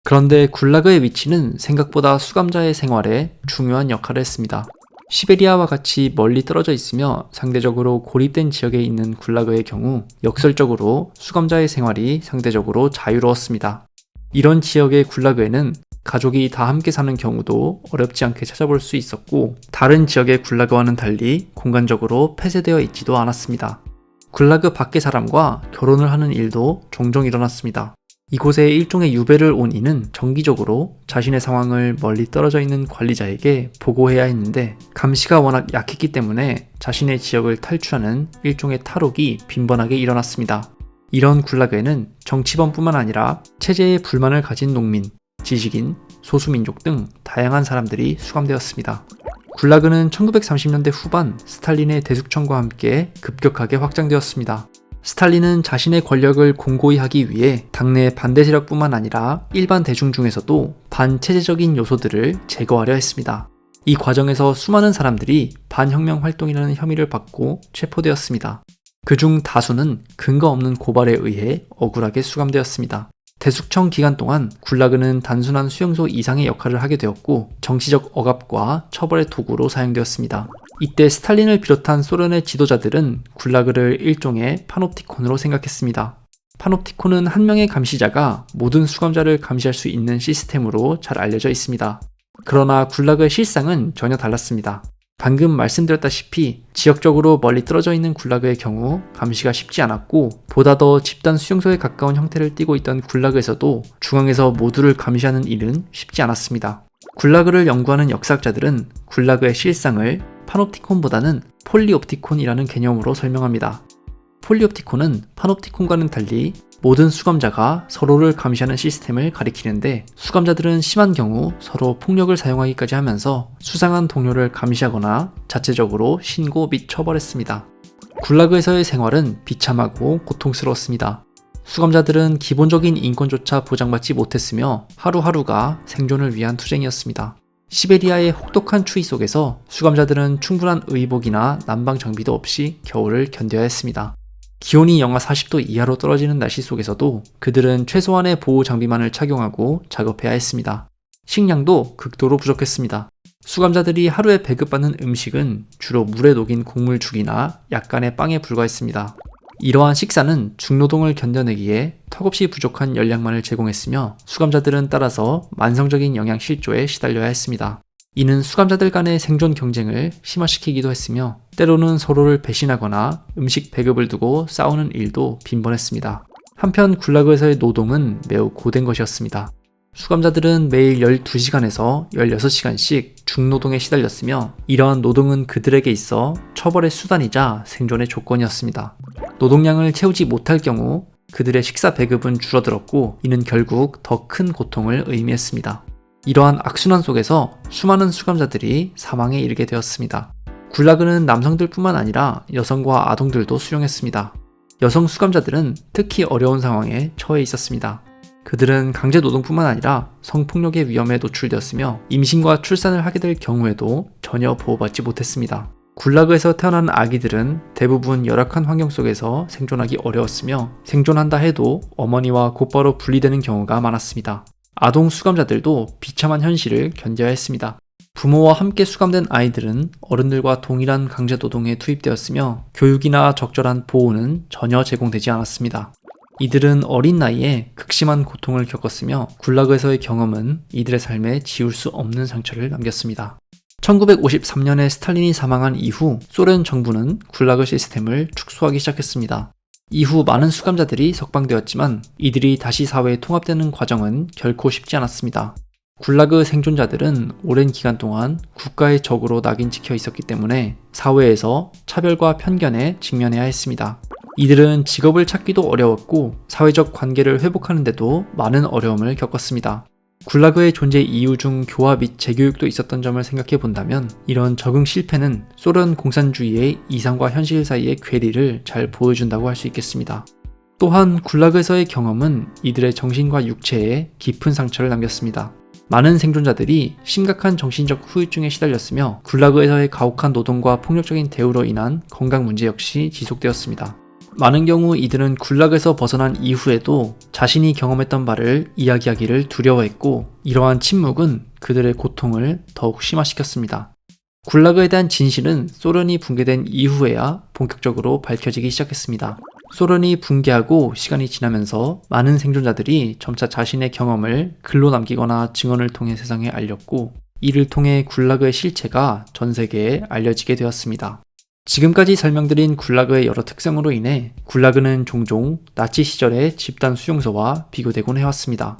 그런데 굴라그의 위치는 생각보다 수감자의 생활에 중요한 역할을 했습니다. 시베리아와 같이 멀리 떨어져 있으며 상대적으로 고립된 지역에 있는 굴라그의 경우 역설적으로 수감자의 생활이 상대적으로 자유로웠습니다. 이런 지역의 굴라그에는 가족이 다 함께 사는 경우도 어렵지 않게 찾아볼 수 있었고 다른 지역의 굴라그와는 달리 공간적으로 폐쇄되어 있지도 않았습니다. 굴라그 밖의 사람과 결혼을 하는 일도 종종 일어났습니다. 이곳에 일종의 유배를 온 이는 정기적으로 자신의 상황을 멀리 떨어져 있는 관리자에게 보고해야 했는데 감시가 워낙 약했기 때문에 자신의 지역을 탈출하는 일종의 탈옥이 빈번하게 일어났습니다. 이런 굴라그에는 정치범뿐만 아니라 체제에 불만을 가진 농민, 지식인, 소수민족 등 다양한 사람들이 수감되었습니다. 굴라그는 1930년대 후반 스탈린의 대숙청과 함께 급격하게 확장되었습니다. 스탈린은 자신의 권력을 공고히 하기 위해 당내 반대 세력뿐만 아니라 일반 대중 중에서도 반체제적인 요소들을 제거하려 했습니다. 이 과정에서 수많은 사람들이 반혁명 활동이라는 혐의를 받고 체포되었습니다. 그중 다수는 근거 없는 고발에 의해 억울하게 수감되었습니다. 대숙청 기간 동안 굴라그는 단순한 수용소 이상의 역할을 하게 되었고 정치적 억압과 처벌의 도구로 사용되었습니다. 이때 스탈린을 비롯한 소련의 지도자들은 굴라그를 일종의 파놉티콘으로 생각했습니다. 파놉티콘은 한 명의 감시자가 모든 수감자를 감시할 수 있는 시스템으로 잘 알려져 있습니다. 그러나 굴라그의 실상은 전혀 달랐습니다. 방금 말씀드렸다시피 지역적으로 멀리 떨어져 있는 굴라그의 경우 감시가 쉽지 않았고 보다 더 집단 수용소에 가까운 형태를 띠고 있던 굴라그에서도 중앙에서 모두를 감시하는 일은 쉽지 않았습니다. 굴라그를 연구하는 역사학자들은 굴라그의 실상을 파놉티콘보다는 폴리옵티콘이라는 개념으로 설명합니다. 폴리옵티콘은 파놉티콘과는 달리 모든 수감자가 서로를 감시하는 시스템을 가리키는데 수감자들은 심한 경우 서로 폭력을 사용하기까지 하면서 수상한 동료를 감시하거나 자체적으로 신고 및 처벌했습니다. 굴라그에서의 생활은 비참하고 고통스러웠습니다. 수감자들은 기본적인 인권조차 보장받지 못했으며 하루하루가 생존을 위한 투쟁이었습니다. 시베리아의 혹독한 추위 속에서 수감자들은 충분한 의복이나 난방 장비도 없이 겨울을 견뎌야 했습니다. 기온이 영하 40도 이하로 떨어지는 날씨 속에서도 그들은 최소한의 보호 장비만을 착용하고 작업해야 했습니다. 식량도 극도로 부족했습니다. 수감자들이 하루에 배급받는 음식은 주로 물에 녹인 곡물죽이나 약간의 빵에 불과했습니다. 이러한 식사는 중노동을 견뎌내기에 턱없이 부족한 열량만을 제공했으며 수감자들은 따라서 만성적인 영양 실조에 시달려야 했습니다. 이는 수감자들 간의 생존 경쟁을 심화시키기도 했으며 때로는 서로를 배신하거나 음식 배급을 두고 싸우는 일도 빈번했습니다. 한편 굴라그에서의 노동은 매우 고된 것이었습니다. 수감자들은 매일 12시간에서 16시간씩 중노동에 시달렸으며 이러한 노동은 그들에게 있어 처벌의 수단이자 생존의 조건이었습니다. 노동량을 채우지 못할 경우 그들의 식사 배급은 줄어들었고 이는 결국 더 큰 고통을 의미했습니다. 이러한 악순환 속에서 수많은 수감자들이 사망에 이르게 되었습니다. 굴라그는 남성들뿐만 아니라 여성과 아동들도 수용했습니다. 여성 수감자들은 특히 어려운 상황에 처해 있었습니다. 그들은 강제 노동뿐만 아니라 성폭력의 위험에 노출되었으며 임신과 출산을 하게 될 경우에도 전혀 보호받지 못했습니다. 굴라그에서 태어난 아기들은 대부분 열악한 환경 속에서 생존하기 어려웠으며 생존한다 해도 어머니와 곧바로 분리되는 경우가 많았습니다. 아동 수감자들도 비참한 현실을 견뎌야 했습니다. 부모와 함께 수감된 아이들은 어른들과 동일한 강제 노동에 투입되었으며 교육이나 적절한 보호는 전혀 제공되지 않았습니다. 이들은 어린 나이에 극심한 고통을 겪었으며 굴라그에서의 경험은 이들의 삶에 지울 수 없는 상처를 남겼습니다. 1953년에 스탈린이 사망한 이후 소련 정부는 굴라그 시스템을 축소하기 시작했습니다. 이후 많은 수감자들이 석방되었지만 이들이 다시 사회에 통합되는 과정은 결코 쉽지 않았습니다. 굴라그 생존자들은 오랜 기간 동안 국가의 적으로 낙인 찍혀 있었기 때문에 사회에서 차별과 편견에 직면해야 했습니다. 이들은 직업을 찾기도 어려웠고 사회적 관계를 회복하는 데도 많은 어려움을 겪었습니다. 굴라그의 존재 이유 중 교화 및 재교육도 있었던 점을 생각해 본다면 이런 적응 실패는 소련 공산주의의 이상과 현실 사이의 괴리를 잘 보여준다고 할 수 있겠습니다. 또한 굴라그에서의 경험은 이들의 정신과 육체에 깊은 상처를 남겼습니다. 많은 생존자들이 심각한 정신적 후유증에 시달렸으며 굴라그에서의 가혹한 노동과 폭력적인 대우로 인한 건강 문제 역시 지속되었습니다. 많은 경우 이들은 굴라그에서 벗어난 이후에도 자신이 경험했던 바를 이야기하기를 두려워했고 이러한 침묵은 그들의 고통을 더욱 심화시켰습니다. 굴라그에 대한 진실은 소련이 붕괴된 이후에야 본격적으로 밝혀지기 시작했습니다. 소련이 붕괴하고 시간이 지나면서 많은 생존자들이 점차 자신의 경험을 글로 남기거나 증언을 통해 세상에 알렸고 이를 통해 굴라그의 실체가 전 세계에 알려지게 되었습니다. 지금까지 설명드린 굴라그의 여러 특성으로 인해 굴라그는 종종 나치 시절의 집단 수용소와 비교되곤 해왔습니다.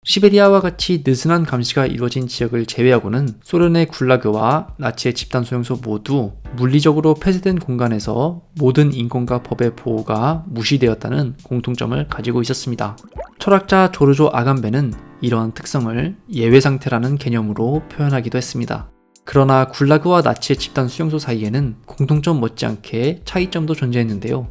시베리아와 같이 느슨한 감시가 이루어진 지역을 제외하고는 소련의 굴라그와 나치의 집단 수용소 모두 물리적으로 폐쇄된 공간에서 모든 인권과 법의 보호가 무시되었다는 공통점을 가지고 있었습니다. 철학자 조르조 아감베는 이러한 특성을 예외 상태라는 개념으로 표현하기도 했습니다. 그러나 굴라그와 나치의 집단 수용소 사이에는 공통점 못지않게 차이점도 존재했는데요.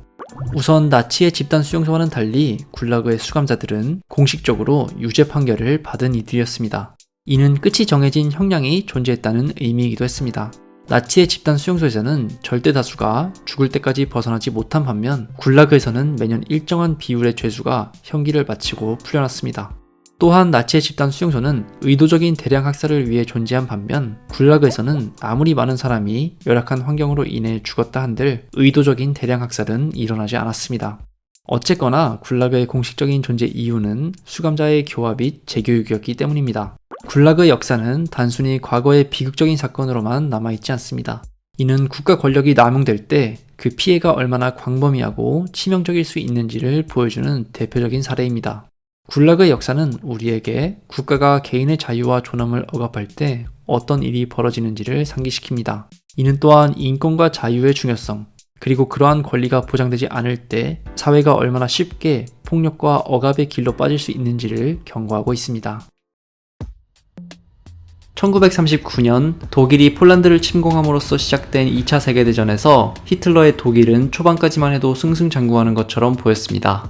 우선 나치의 집단 수용소와는 달리 굴라그의 수감자들은 공식적으로 유죄 판결을 받은 이들이었습니다. 이는 끝이 정해진 형량이 존재했다는 의미이기도 했습니다. 나치의 집단 수용소에서는 절대 다수가 죽을 때까지 벗어나지 못한 반면 굴라그에서는 매년 일정한 비율의 죄수가 형기를 마치고 풀려났습니다. 또한 나치의 집단 수용소는 의도적인 대량 학살을 위해 존재한 반면 굴라그에서는 아무리 많은 사람이 열악한 환경으로 인해 죽었다 한들 의도적인 대량 학살은 일어나지 않았습니다. 어쨌거나 굴라그의 공식적인 존재 이유는 수감자의 교화 및 재교육이었기 때문입니다. 굴라그의 역사는 단순히 과거의 비극적인 사건으로만 남아있지 않습니다. 이는 국가 권력이 남용될 때 그 피해가 얼마나 광범위하고 치명적일 수 있는지를 보여주는 대표적인 사례입니다. 굴라그의 역사는 우리에게 국가가 개인의 자유와 존엄을 억압할 때 어떤 일이 벌어지는지를 상기시킵니다. 이는 또한 인권과 자유의 중요성, 그리고 그러한 권리가 보장되지 않을 때 사회가 얼마나 쉽게 폭력과 억압의 길로 빠질 수 있는지를 경고하고 있습니다. 1939년 독일이 폴란드를 침공함으로써 시작된 2차 세계대전에서 히틀러의 독일은 초반까지만 해도 승승장구하는 것처럼 보였습니다.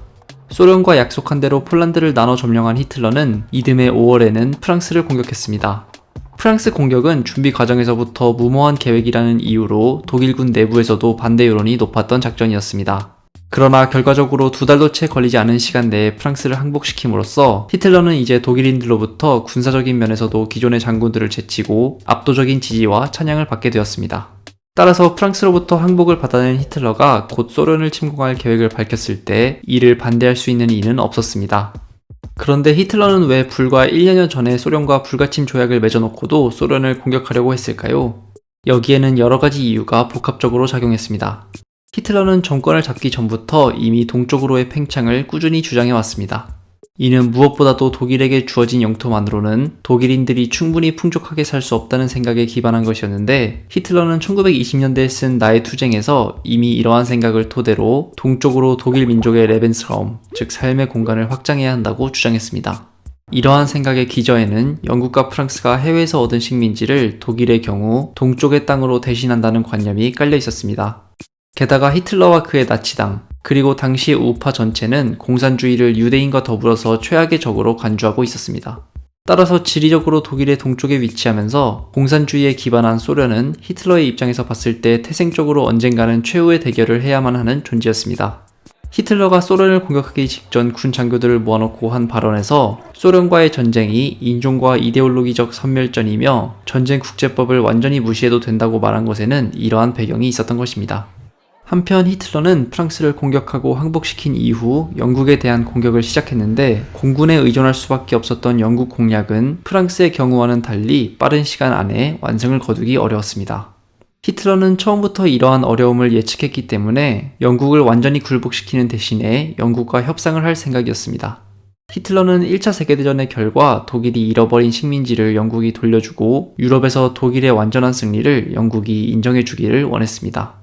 소련과 약속한 대로 폴란드를 나눠 점령한 히틀러는 이듬해 5월에는 프랑스를 공격했습니다. 프랑스 공격은 준비 과정에서부터 무모한 계획이라는 이유로 독일군 내부에서도 반대 여론이 높았던 작전이었습니다. 그러나 결과적으로 2달도 채 걸리지 않은 시간 내에 프랑스를 항복시킴으로써 히틀러는 이제 독일인들로부터 군사적인 면에서도 기존의 장군들을 제치고 압도적인 지지와 찬양을 받게 되었습니다. 따라서 프랑스로부터 항복을 받아낸 히틀러가 곧 소련을 침공할 계획을 밝혔을 때 이를 반대할 수 있는 이는 없었습니다. 그런데 히틀러는 왜 불과 1년여 전에 소련과 불가침 조약을 맺어놓고도 소련을 공격하려고 했을까요? 여기에는 여러 가지 이유가 복합적으로 작용했습니다. 히틀러는 정권을 잡기 전부터 이미 동쪽으로의 팽창을 꾸준히 주장해왔습니다. 이는 무엇보다도 독일에게 주어진 영토만으로는 독일인들이 충분히 풍족하게 살 수 없다는 생각에 기반한 것이었는데, 히틀러는 1920년대에 쓴 나의 투쟁에서 이미 이러한 생각을 토대로 동쪽으로 독일 민족의 레벤스라움, 즉 삶의 공간을 확장해야 한다고 주장했습니다. 이러한 생각의 기저에는 영국과 프랑스가 해외에서 얻은 식민지를 독일의 경우 동쪽의 땅으로 대신한다는 관념이 깔려 있었습니다. 게다가 히틀러와 그의 나치당, 그리고 당시의 우파 전체는 공산주의를 유대인과 더불어서 최악의 적으로 간주하고 있었습니다. 따라서 지리적으로 독일의 동쪽에 위치하면서 공산주의에 기반한 소련은 히틀러의 입장에서 봤을 때 태생적으로 언젠가는 최후의 대결을 해야만 하는 존재였습니다. 히틀러가 소련을 공격하기 직전 군 장교들을 모아놓고 한 발언에서 소련과의 전쟁이 인종과 이데올로기적 선멸전이며 전쟁 국제법을 완전히 무시해도 된다고 말한 것에는 이러한 배경이 있었던 것입니다. 한편 히틀러는 프랑스를 공격하고 항복시킨 이후 영국에 대한 공격을 시작했는데, 공군에 의존할 수밖에 없었던 영국 공략은 프랑스의 경우와는 달리 빠른 시간 안에 완성을 거두기 어려웠습니다. 히틀러는 처음부터 이러한 어려움을 예측했기 때문에 영국을 완전히 굴복시키는 대신에 영국과 협상을 할 생각이었습니다. 히틀러는 1차 세계대전의 결과 독일이 잃어버린 식민지를 영국이 돌려주고 유럽에서 독일의 완전한 승리를 영국이 인정해주기를 원했습니다.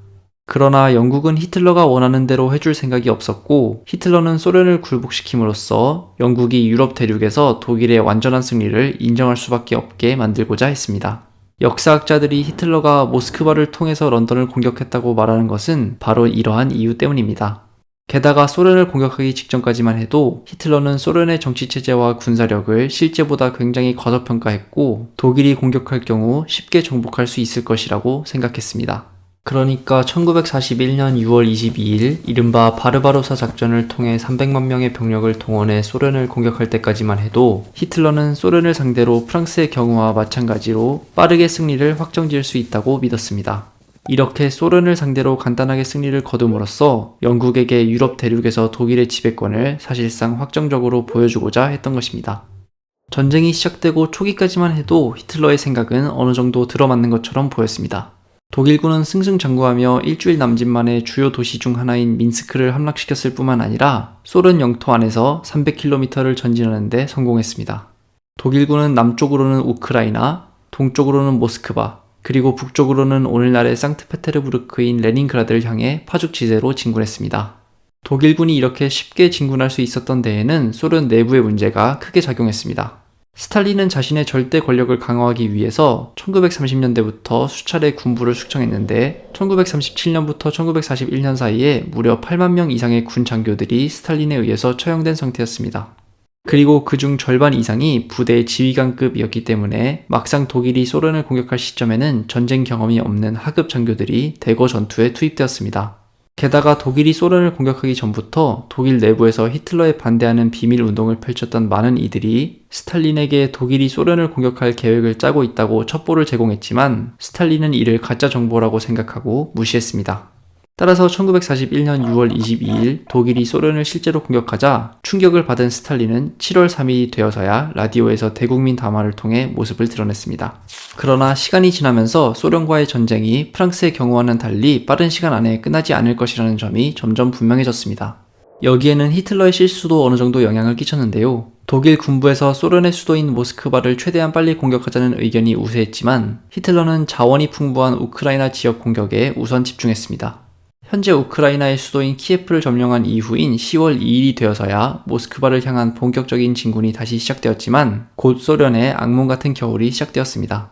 그러나 영국은 히틀러가 원하는 대로 해줄 생각이 없었고, 히틀러는 소련을 굴복시킴으로써 영국이 유럽 대륙에서 독일의 완전한 승리를 인정할 수밖에 없게 만들고자 했습니다. 역사학자들이 히틀러가 모스크바를 통해서 런던을 공격했다고 말하는 것은 바로 이러한 이유 때문입니다. 게다가 소련을 공격하기 직전까지만 해도 히틀러는 소련의 정치체제와 군사력을 실제보다 굉장히 과소평가했고, 독일이 공격할 경우 쉽게 정복할 수 있을 것이라고 생각했습니다. 그러니까 1941년 6월 22일 이른바 바르바로사 작전을 통해 300만 명의 병력을 동원해 소련을 공격할 때까지만 해도 히틀러는 소련을 상대로 프랑스의 경우와 마찬가지로 빠르게 승리를 확정지을 수 있다고 믿었습니다. 이렇게 소련을 상대로 간단하게 승리를 거둠으로써 영국에게 유럽 대륙에서 독일의 지배권을 사실상 확정적으로 보여주고자 했던 것입니다. 전쟁이 시작되고 초기까지만 해도 히틀러의 생각은 어느 정도 들어맞는 것처럼 보였습니다. 독일군은 승승장구하며 일주일 남짓 만에 주요 도시 중 하나인 민스크를 함락시켰을 뿐만 아니라 소련 영토 안에서 300km를 전진하는 데 성공했습니다. 독일군은 남쪽으로는 우크라이나, 동쪽으로는 모스크바, 그리고 북쪽으로는 오늘날의 상트페테르부르크인 레닌그라드를 향해 파죽지세로 진군했습니다. 독일군이 이렇게 쉽게 진군할 수 있었던 데에는 소련 내부의 문제가 크게 작용했습니다. 스탈린은 자신의 절대 권력을 강화하기 위해서 1930년대부터 수차례 군부를 숙청했는데 1937년부터 1941년 사이에 무려 8만 명 이상의 군 장교들이 스탈린에 의해서 처형된 상태였습니다. 그리고 그중 절반 이상이 부대 지휘관급이었기 때문에 막상 독일이 소련을 공격할 시점에는 전쟁 경험이 없는 하급 장교들이 대거 전투에 투입되었습니다. 게다가 독일이 소련을 공격하기 전부터 독일 내부에서 히틀러에 반대하는 비밀 운동을 펼쳤던 많은 이들이 스탈린에게 독일이 소련을 공격할 계획을 짜고 있다고 첩보를 제공했지만 스탈린은 이를 가짜 정보라고 생각하고 무시했습니다. 따라서 1941년 6월 22일 독일이 소련을 실제로 공격하자 충격을 받은 스탈린은 7월 3일이 되어서야 라디오에서 대국민 담화를 통해 모습을 드러냈습니다. 그러나 시간이 지나면서 소련과의 전쟁이 프랑스의 경우와는 달리 빠른 시간 안에 끝나지 않을 것이라는 점이 점점 분명해졌습니다. 여기에는 히틀러의 실수도 어느 정도 영향을 끼쳤는데요. 독일 군부에서 소련의 수도인 모스크바를 최대한 빨리 공격하자는 의견이 우세했지만 히틀러는 자원이 풍부한 우크라이나 지역 공격에 우선 집중했습니다. 현재 우크라이나의 수도인 키예프를 점령한 이후인 10월 2일이 되어서야 모스크바를 향한 본격적인 진군이 다시 시작되었지만 곧 소련의 악몽 같은 겨울이 시작되었습니다.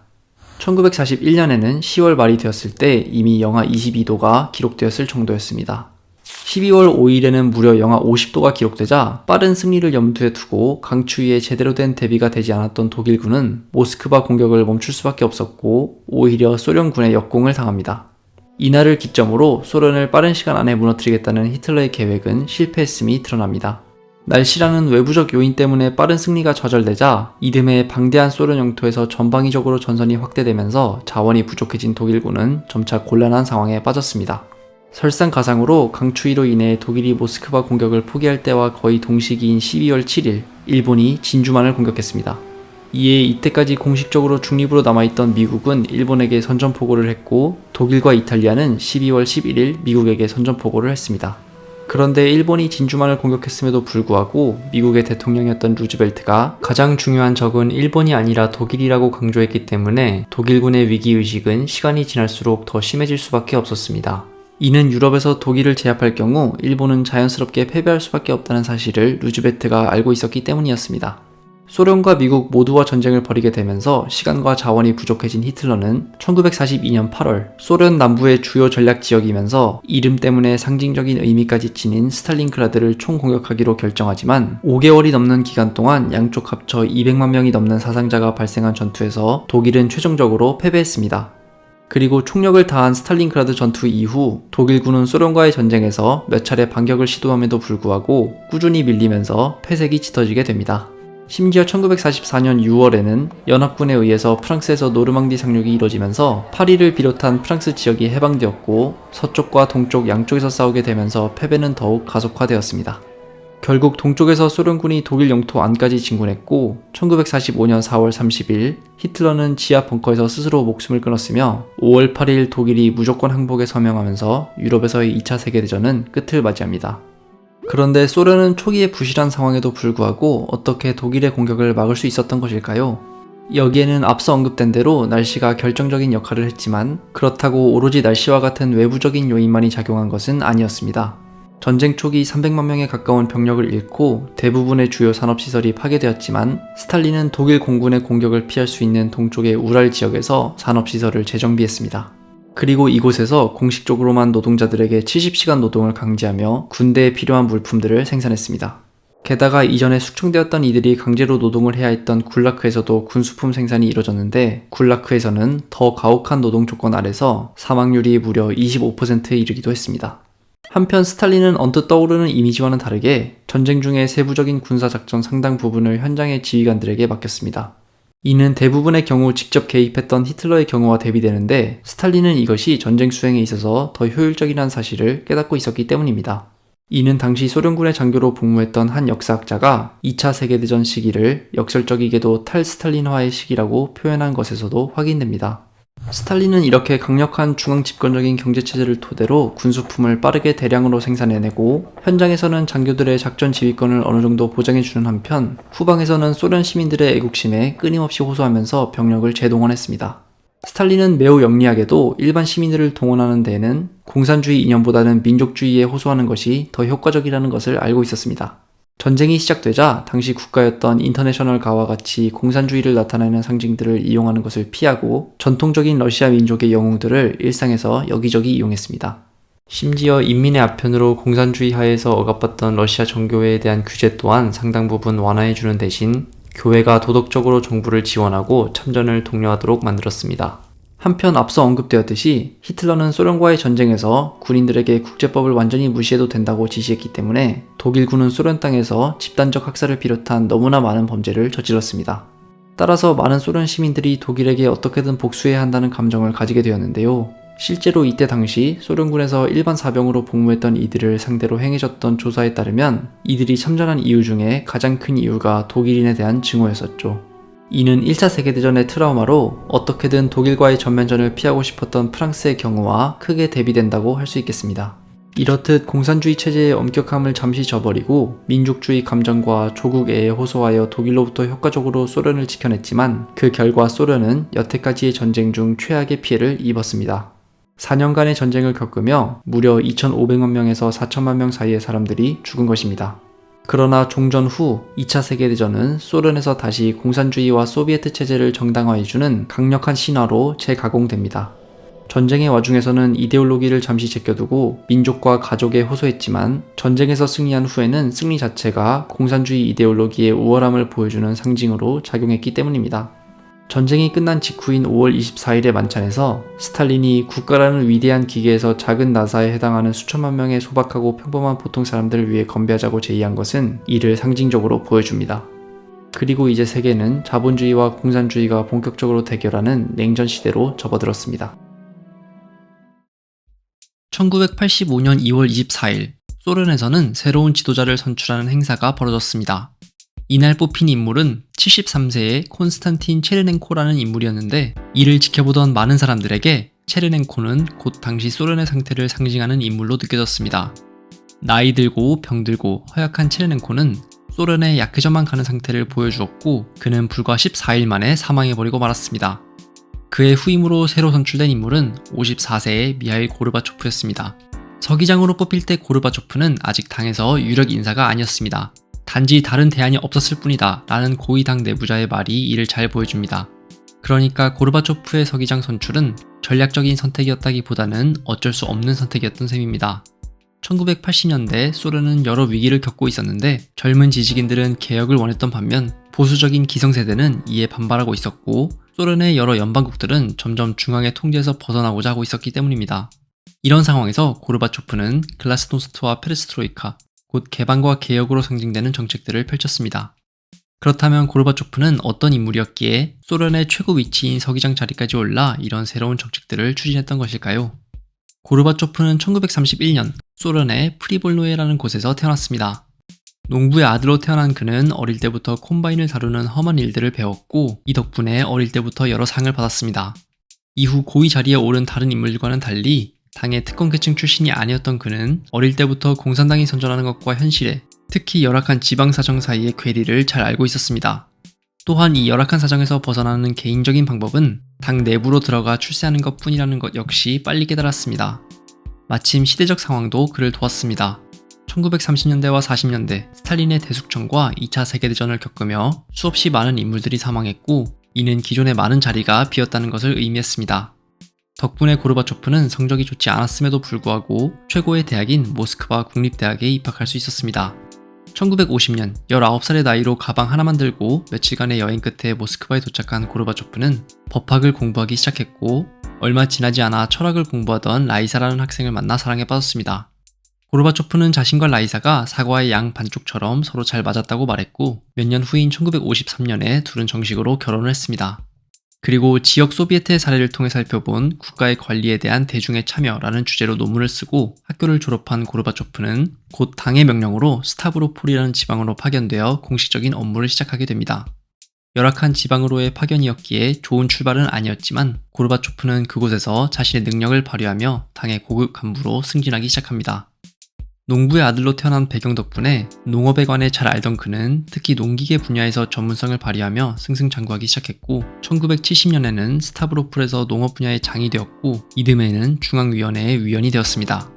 1941년에는 10월 말이 되었을 때 이미 영하 22도가 기록되었을 정도였습니다. 12월 5일에는 무려 영하 50도가 기록되자 빠른 승리를 염두에 두고 강추위에 제대로 된 대비가 되지 않았던 독일군은 모스크바 공격을 멈출 수밖에 없었고 오히려 소련군의 역공을 당합니다. 이날을 기점으로 소련을 빠른 시간 안에 무너뜨리겠다는 히틀러의 계획은 실패했음이 드러납니다. 날씨라는 외부적 요인 때문에 빠른 승리가 좌절되자 이듬해 방대한 소련 영토에서 전방위적으로 전선이 확대되면서 자원이 부족해진 독일군은 점차 곤란한 상황에 빠졌습니다. 설상가상으로 강추위로 인해 독일이 모스크바 공격을 포기할 때와 거의 동시기인 12월 7일 일본이 진주만을 공격했습니다. 이에 이때까지 공식적으로 중립으로 남아있던 미국은 일본에게 선전포고를 했고 독일과 이탈리아는 12월 11일 미국에게 선전포고를 했습니다. 그런데 일본이 진주만을 공격했음에도 불구하고 미국의 대통령이었던 루즈벨트가 가장 중요한 적은 일본이 아니라 독일이라고 강조했기 때문에 독일군의 위기의식은 시간이 지날수록 더 심해질 수밖에 없었습니다. 이는 유럽에서 독일을 제압할 경우 일본은 자연스럽게 패배할 수밖에 없다는 사실을 루즈벨트가 알고 있었기 때문이었습니다. 소련과 미국 모두와 전쟁을 벌이게 되면서 시간과 자원이 부족해진 히틀러는 1942년 8월 소련 남부의 주요 전략 지역이면서 이름 때문에 상징적인 의미까지 지닌 스탈린그라드를 총공격하기로 결정하지만 5개월이 넘는 기간 동안 양쪽 합쳐 200만 명이 넘는 사상자가 발생한 전투에서 독일은 최종적으로 패배했습니다. 그리고 총력을 다한 스탈린그라드 전투 이후 독일군은 소련과의 전쟁에서 몇 차례 반격을 시도함에도 불구하고 꾸준히 밀리면서 패색이 짙어지게 됩니다. 심지어 1944년 6월에는 연합군에 의해서 프랑스에서 노르망디 상륙이 이뤄지면서 파리를 비롯한 프랑스 지역이 해방되었고 서쪽과 동쪽 양쪽에서 싸우게 되면서 패배는 더욱 가속화되었습니다. 결국 동쪽에서 소련군이 독일 영토 안까지 진군했고 1945년 4월 30일 히틀러는 지하 벙커에서 스스로 목숨을 끊었으며 5월 8일 독일이 무조건 항복에 서명하면서 유럽에서의 2차 세계대전은 끝을 맞이합니다. 그런데 소련은 초기에 부실한 상황에도 불구하고 어떻게 독일의 공격을 막을 수 있었던 것일까요? 여기에는 앞서 언급된 대로 날씨가 결정적인 역할을 했지만 그렇다고 오로지 날씨와 같은 외부적인 요인만이 작용한 것은 아니었습니다. 전쟁 초기 300만 명에 가까운 병력을 잃고 대부분의 주요 산업시설이 파괴되었지만 스탈린은 독일 공군의 공격을 피할 수 있는 동쪽의 우랄 지역에서 산업시설을 재정비했습니다. 그리고 이곳에서 공식적으로만 노동자들에게 70시간 노동을 강제하며 군대에 필요한 물품들을 생산했습니다. 게다가 이전에 숙청되었던 이들이 강제로 노동을 해야 했던 굴라크에서도 군수품 생산이 이뤄졌는데 굴라크에서는 더 가혹한 노동 조건 아래서 사망률이 무려 25%에 이르기도 했습니다. 한편 스탈린은 언뜻 떠오르는 이미지와는 다르게 전쟁 중에 세부적인 군사작전 상당 부분을 현장의 지휘관들에게 맡겼습니다. 이는 대부분의 경우 직접 개입했던 히틀러의 경우와 대비되는데 스탈린은 이것이 전쟁 수행에 있어서 더 효율적이라는 사실을 깨닫고 있었기 때문입니다. 이는 당시 소련군의 장교로 복무했던 한 역사학자가 2차 세계대전 시기를 역설적이게도 탈스탈린화의 시기라고 표현한 것에서도 확인됩니다. 스탈린은 이렇게 강력한 중앙 집권적인 경제체제를 토대로 군수품을 빠르게 대량으로 생산해내고 현장에서는 장교들의 작전 지휘권을 어느 정도 보장해주는 한편 후방에서는 소련 시민들의 애국심에 끊임없이 호소하면서 병력을 재동원했습니다. 스탈린은 매우 영리하게도 일반 시민들을 동원하는 데에는 공산주의 이념보다는 민족주의에 호소하는 것이 더 효과적이라는 것을 알고 있었습니다. 전쟁이 시작되자 당시 국가였던 인터내셔널가와 같이 공산주의를 나타내는 상징들을 이용하는 것을 피하고 전통적인 러시아 민족의 영웅들을 일상에서 여기저기 이용했습니다. 심지어 인민의 아편으로 공산주의 하에서 억압받던 러시아 정교회에 대한 규제 또한 상당 부분 완화해주는 대신 교회가 도덕적으로 정부를 지원하고 참전을 독려하도록 만들었습니다. 한편 앞서 언급되었듯이 히틀러는 소련과의 전쟁에서 군인들에게 국제법을 완전히 무시해도 된다고 지시했기 때문에 독일군은 소련 땅에서 집단적 학살을 비롯한 너무나 많은 범죄를 저질렀습니다. 따라서 많은 소련 시민들이 독일에게 어떻게든 복수해야 한다는 감정을 가지게 되었는데요. 실제로 이때 당시 소련군에서 일반 사병으로 복무했던 이들을 상대로 행해졌던 조사에 따르면 이들이 참전한 이유 중에 가장 큰 이유가 독일인에 대한 증오였었죠. 이는 1차 세계대전의 트라우마로 어떻게든 독일과의 전면전을 피하고 싶었던 프랑스의 경우와 크게 대비된다고 할 수 있겠습니다. 이렇듯 공산주의 체제의 엄격함을 잠시 저버리고 민족주의 감정과 조국애에 호소하여 독일로부터 효과적으로 소련을 지켜냈지만 그 결과 소련은 여태까지의 전쟁 중 최악의 피해를 입었습니다. 4년간의 전쟁을 겪으며 무려 2,500만 명에서 4천만 명 사이의 사람들이 죽은 것입니다. 그러나 종전 후 2차 세계대전은 소련에서 다시 공산주의와 소비에트 체제를 정당화해주는 강력한 신화로 재가공됩니다. 전쟁의 와중에서는 이데올로기를 잠시 제껴두고 민족과 가족에 호소했지만 전쟁에서 승리한 후에는 승리 자체가 공산주의 이데올로기의 우월함을 보여주는 상징으로 작용했기 때문입니다. 전쟁이 끝난 직후인 5월 24일의 만찬에서 스탈린이 국가라는 위대한 기계에서 작은 나사에 해당하는 수천만 명의 소박하고 평범한 보통 사람들을 위해 건배하자고 제의한 것은 이를 상징적으로 보여줍니다. 그리고 이제 세계는 자본주의와 공산주의가 본격적으로 대결하는 냉전 시대로 접어들었습니다. 1985년 2월 24일, 소련에서는 새로운 지도자를 선출하는 행사가 벌어졌습니다. 이날 뽑힌 인물은 73세의 콘스탄틴 체르넨코라는 인물이었는데 이를 지켜보던 많은 사람들에게 체르넨코는 곧 당시 소련의 상태를 상징하는 인물로 느껴졌습니다. 나이 들고 병들고 허약한 체레넨코는 소련의 약해져만 가는 상태를 보여주었고 그는 불과 14일 만에 사망해버리고 말았습니다. 그의 후임으로 새로 선출된 인물은 54세의 미하일 고르바초프였습니다. 서기장으로 뽑힐 때 고르바초프는 아직 당에서 유력 인사가 아니었습니다. 단지 다른 대안이 없었을 뿐이다 라는 고위 당 내부자의 말이 이를 잘 보여줍니다. 그러니까 고르바초프의 서기장 선출은 전략적인 선택이었다기보다는 어쩔 수 없는 선택이었던 셈입니다. 1980년대 소련은 여러 위기를 겪고 있었는데 젊은 지식인들은 개혁을 원했던 반면 보수적인 기성세대는 이에 반발하고 있었고 소련의 여러 연방국들은 점점 중앙의 통제에서 벗어나고자 하고 있었기 때문입니다. 이런 상황에서 고르바초프는 글라스노스트와 페레스트로이카, 곧 개방과 개혁으로 상징되는 정책들을 펼쳤습니다. 그렇다면 고르바초프는 어떤 인물이었기에 소련의 최고 위치인 서기장 자리까지 올라 이런 새로운 정책들을 추진했던 것일까요? 고르바초프는 1931년 소련의 프리볼노에라는 곳에서 태어났습니다. 농부의 아들로 태어난 그는 어릴 때부터 콤바인을 다루는 험한 일들을 배웠고 이 덕분에 어릴 때부터 여러 상을 받았습니다. 이후 고위 자리에 오른 다른 인물들과는 달리 당의 특권계층 출신이 아니었던 그는 어릴 때부터 공산당이 선전하는 것과 현실에 특히 열악한 지방사정 사이의 괴리를 잘 알고 있었습니다. 또한 이 열악한 사정에서 벗어나는 개인적인 방법은 당 내부로 들어가 출세하는 것 뿐이라는 것 역시 빨리 깨달았습니다. 마침 시대적 상황도 그를 도왔습니다. 1930년대와 40년대 스탈린의 대숙청과 2차 세계대전을 겪으며 수없이 많은 인물들이 사망했고 이는 기존의 많은 자리가 비었다는 것을 의미했습니다. 덕분에 고르바초프는 성적이 좋지 않았음에도 불구하고 최고의 대학인 모스크바 국립대학에 입학할 수 있었습니다. 1950년 19살의 나이로 가방 하나만 들고 며칠간의 여행 끝에 모스크바에 도착한 고르바초프는 법학을 공부하기 시작했고 얼마 지나지 않아 철학을 공부하던 라이사라는 학생을 만나 사랑에 빠졌습니다. 고르바초프는 자신과 라이사가 사과의 양 반쪽처럼 서로 잘 맞았다고 말했고 몇 년 후인 1953년에 둘은 정식으로 결혼을 했습니다. 그리고 지역 소비에트의 사례를 통해 살펴본 국가의 관리에 대한 대중의 참여라는 주제로 논문을 쓰고 학교를 졸업한 고르바초프는 곧 당의 명령으로 스타브로폴이라는 지방으로 파견되어 공식적인 업무를 시작하게 됩니다. 열악한 지방으로의 파견이었기에 좋은 출발은 아니었지만 고르바초프는 그곳에서 자신의 능력을 발휘하며 당의 고급 간부로 승진하기 시작합니다. 농부의 아들로 태어난 배경 덕분에 농업에 관해 잘 알던 그는 특히 농기계 분야에서 전문성을 발휘하며 승승장구하기 시작했고 1970년에는 스타브로폴에서 농업 분야의 장이 되었고 이듬해에는 중앙위원회의 위원이 되었습니다.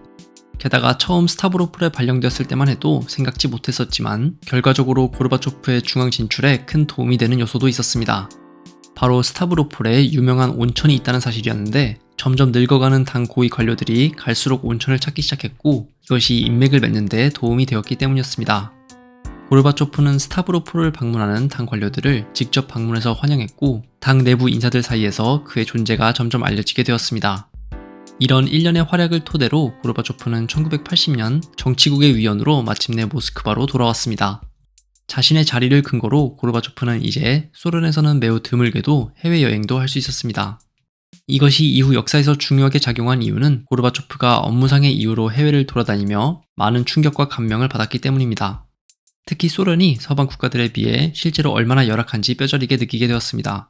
게다가 처음 스타브로폴에 발령되었을 때만 해도 생각지 못했었지만 결과적으로 고르바초프의 중앙 진출에 큰 도움이 되는 요소도 있었습니다. 바로 스타브로폴에 유명한 온천이 있다는 사실이었는데 점점 늙어가는 당 고위 관료들이 갈수록 온천을 찾기 시작했고 이것이 인맥을 맺는 데 도움이 되었기 때문이었습니다. 고르바초프는 스타브로폴을 방문하는 당 관료들을 직접 방문해서 환영했고 당 내부 인사들 사이에서 그의 존재가 점점 알려지게 되었습니다. 이런 일련의 활약을 토대로 고르바초프는 1980년 정치국의 위원으로 마침내 모스크바로 돌아왔습니다. 자신의 자리를 근거로 고르바초프는 이제 소련에서는 매우 드물게도 해외여행도 할 수 있었습니다. 이것이 이후 역사에서 중요하게 작용한 이유는 고르바초프가 업무상의 이유로 해외를 돌아다니며 많은 충격과 감명을 받았기 때문입니다. 특히 소련이 서방 국가들에 비해 실제로 얼마나 열악한지 뼈저리게 느끼게 되었습니다.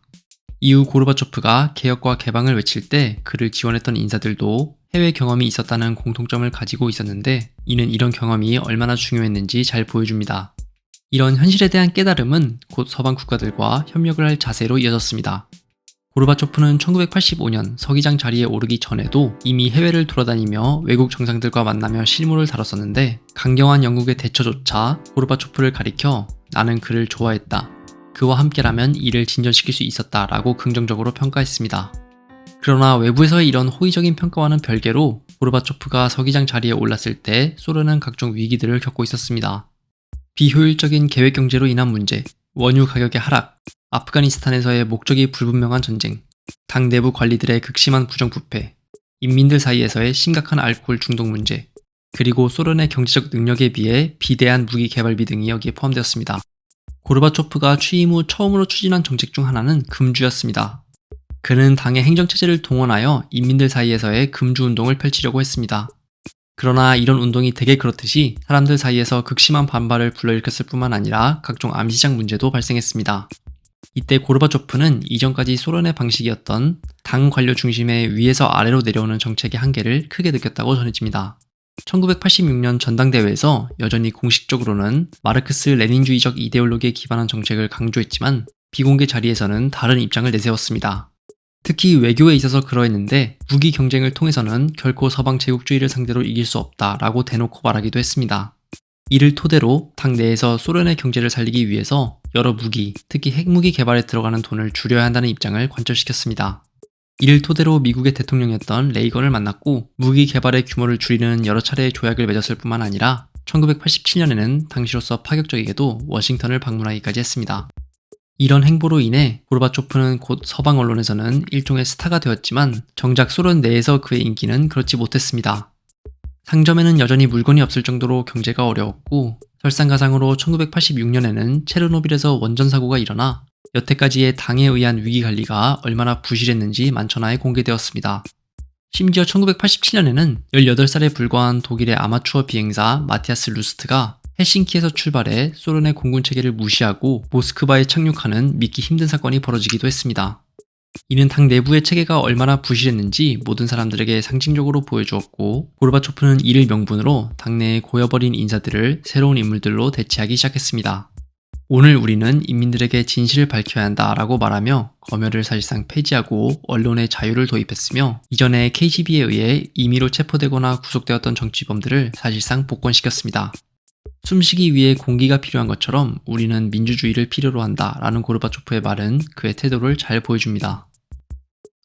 이후 고르바초프가 개혁과 개방을 외칠 때 그를 지원했던 인사들도 해외 경험이 있었다는 공통점을 가지고 있었는데 이는 이런 경험이 얼마나 중요했는지 잘 보여줍니다. 이런 현실에 대한 깨달음은 곧 서방 국가들과 협력을 할 자세로 이어졌습니다. 고르바초프는 1985년 서기장 자리에 오르기 전에도 이미 해외를 돌아다니며 외국 정상들과 만나며 실무를 다뤘었는데 강경한 영국의 대처조차 고르바초프를 가리켜 나는 그를 좋아했다. 그와 함께라면 일을 진전시킬 수 있었다 라고 긍정적으로 평가했습니다. 그러나 외부에서의 이런 호의적인 평가와는 별개로 고르바초프가 서기장 자리에 올랐을 때 소련은 각종 위기들을 겪고 있었습니다. 비효율적인 계획경제로 인한 문제, 원유 가격의 하락, 아프가니스탄에서의 목적이 불분명한 전쟁, 당 내부 관리들의 극심한 부정부패, 인민들 사이에서의 심각한 알코올 중독 문제, 그리고 소련의 경제적 능력에 비해 비대한 무기 개발비 등이 여기에 포함되었습니다. 고르바초프가 취임 후 처음으로 추진한 정책 중 하나는 금주였습니다. 그는 당의 행정체제를 동원하여 인민들 사이에서의 금주운동을 펼치려고 했습니다. 그러나 이런 운동이 대개 그렇듯이 사람들 사이에서 극심한 반발을 불러일으켰을 뿐만 아니라 각종 암시장 문제도 발생했습니다. 이때 고르바초프는 이전까지 소련의 방식이었던 당 관료 중심의 위에서 아래로 내려오는 정책의 한계를 크게 느꼈다고 전해집니다. 1986년 전당대회에서 여전히 공식적으로는 마르크스 레닌주의적 이데올로기에 기반한 정책을 강조했지만 비공개 자리에서는 다른 입장을 내세웠습니다. 특히 외교에 있어서 그러했는데 무기 경쟁을 통해서는 결코 서방 제국주의를 상대로 이길 수 없다라고 대놓고 말하기도 했습니다. 이를 토대로 당 내에서 소련의 경제를 살리기 위해서 여러 무기, 특히 핵무기 개발에 들어가는 돈을 줄여야 한다는 입장을 관철시켰습니다. 이를 토대로 미국의 대통령이었던 레이건을 만났고 무기 개발의 규모를 줄이는 여러 차례의 조약을 맺었을 뿐만 아니라 1987년에는 당시로서 파격적이게도 워싱턴을 방문하기까지 했습니다. 이런 행보로 인해 고르바초프는 곧 서방 언론에서는 일종의 스타가 되었지만 정작 소련 내에서 그의 인기는 그렇지 못했습니다. 상점에는 여전히 물건이 없을 정도로 경제가 어려웠고 설상가상으로 1986년에는 체르노빌에서 원전 사고가 일어나 여태까지의 당에 의한 위기관리가 얼마나 부실했는지 만천하에 공개되었습니다. 심지어 1987년에는 18살에 불과한 독일의 아마추어 비행사 마티아스 루스트가 헬싱키에서 출발해 소련의 공군 체계를 무시하고 모스크바에 착륙하는 믿기 힘든 사건이 벌어지기도 했습니다. 이는 당 내부의 체계가 얼마나 부실했는지 모든 사람들에게 상징적으로 보여주었고 고르바초프는 이를 명분으로 당내에 고여버린 인사들을 새로운 인물들로 대체하기 시작했습니다. 오늘 우리는 인민들에게 진실을 밝혀야 한다라고 말하며 검열을 사실상 폐지하고 언론의 자유를 도입했으며 이전에 KGB에 의해 임의로 체포되거나 구속되었던 정치범들을 사실상 복권시켰습니다. 숨쉬기 위해 공기가 필요한 것처럼 우리는 민주주의를 필요로 한다라는 고르바초프의 말은 그의 태도를 잘 보여줍니다.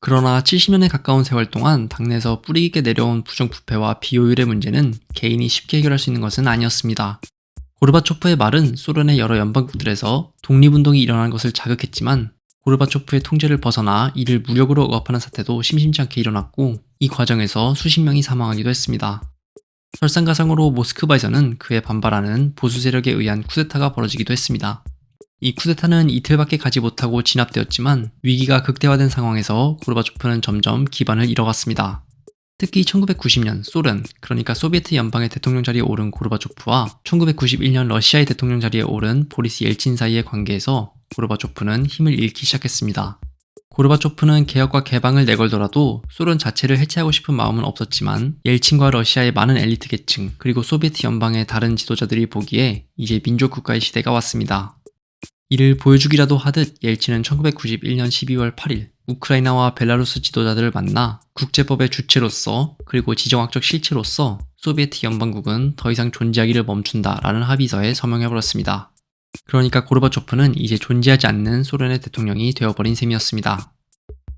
그러나 70년에 가까운 세월 동안 당내에서 뿌리 깊게 내려온 부정부패와 비효율의 문제는 개인이 쉽게 해결할 수 있는 것은 아니었습니다. 고르바초프의 말은 소련의 여러 연방국들에서 독립운동이 일어난 것을 자극했지만 고르바초프의 통제를 벗어나 이를 무력으로 억압하는 사태도 심심치 않게 일어났고 이 과정에서 수십 명이 사망하기도 했습니다. 설상가상으로 모스크바에서는 그에 반발하는 보수 세력에 의한 쿠데타가 벌어지기도 했습니다. 이 쿠데타는 이틀밖에 가지 못하고 진압되었지만 위기가 극대화된 상황에서 고르바초프는 점점 기반을 잃어갔습니다. 특히 1990년 소련, 그러니까 소비에트 연방의 대통령 자리에 오른 고르바초프와 1991년 러시아의 대통령 자리에 오른 보리스 옐친 사이의 관계에서 고르바초프는 힘을 잃기 시작했습니다. 고르바초프는 개혁과 개방을 내걸더라도 소련 자체를 해체하고 싶은 마음은 없었지만 옐친과 러시아의 많은 엘리트 계층 그리고 소비에트 연방의 다른 지도자들이 보기에 이제 민족국가의 시대가 왔습니다. 이를 보여주기라도 하듯 옐친은 1991년 12월 8일 우크라이나와 벨라루스 지도자들을 만나 국제법의 주체로서 그리고 지정학적 실체로서 소비에트 연방국은 더 이상 존재하기를 멈춘다라는 합의서에 서명해버렸습니다. 그러니까 고르바초프는 이제 존재하지 않는 소련의 대통령이 되어버린 셈이었습니다.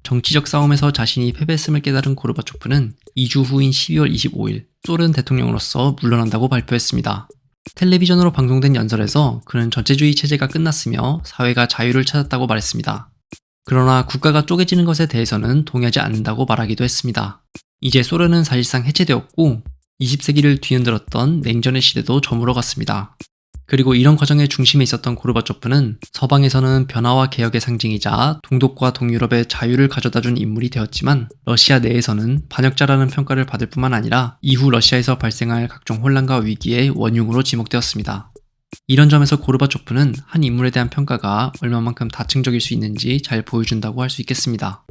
정치적 싸움에서 자신이 패배했음을 깨달은 고르바초프는 2주 후인 12월 25일 소련 대통령으로서 물러난다고 발표했습니다. 텔레비전으로 방송된 연설에서 그는 전체주의 체제가 끝났으며 사회가 자유를 찾았다고 말했습니다. 그러나 국가가 쪼개지는 것에 대해서는 동의하지 않는다고 말하기도 했습니다. 이제 소련은 사실상 해체되었고 20세기를 뒤흔들었던 냉전의 시대도 저물어갔습니다. 그리고 이런 과정의 중심에 있었던 고르바초프는 서방에서는 변화와 개혁의 상징이자 동독과 동유럽의 자유를 가져다준 인물이 되었지만 러시아 내에서는 반역자라는 평가를 받을 뿐만 아니라 이후 러시아에서 발생할 각종 혼란과 위기의 원흉으로 지목되었습니다. 이런 점에서 고르바초프는 한 인물에 대한 평가가 얼마만큼 다층적일 수 있는지 잘 보여준다고 할 수 있겠습니다.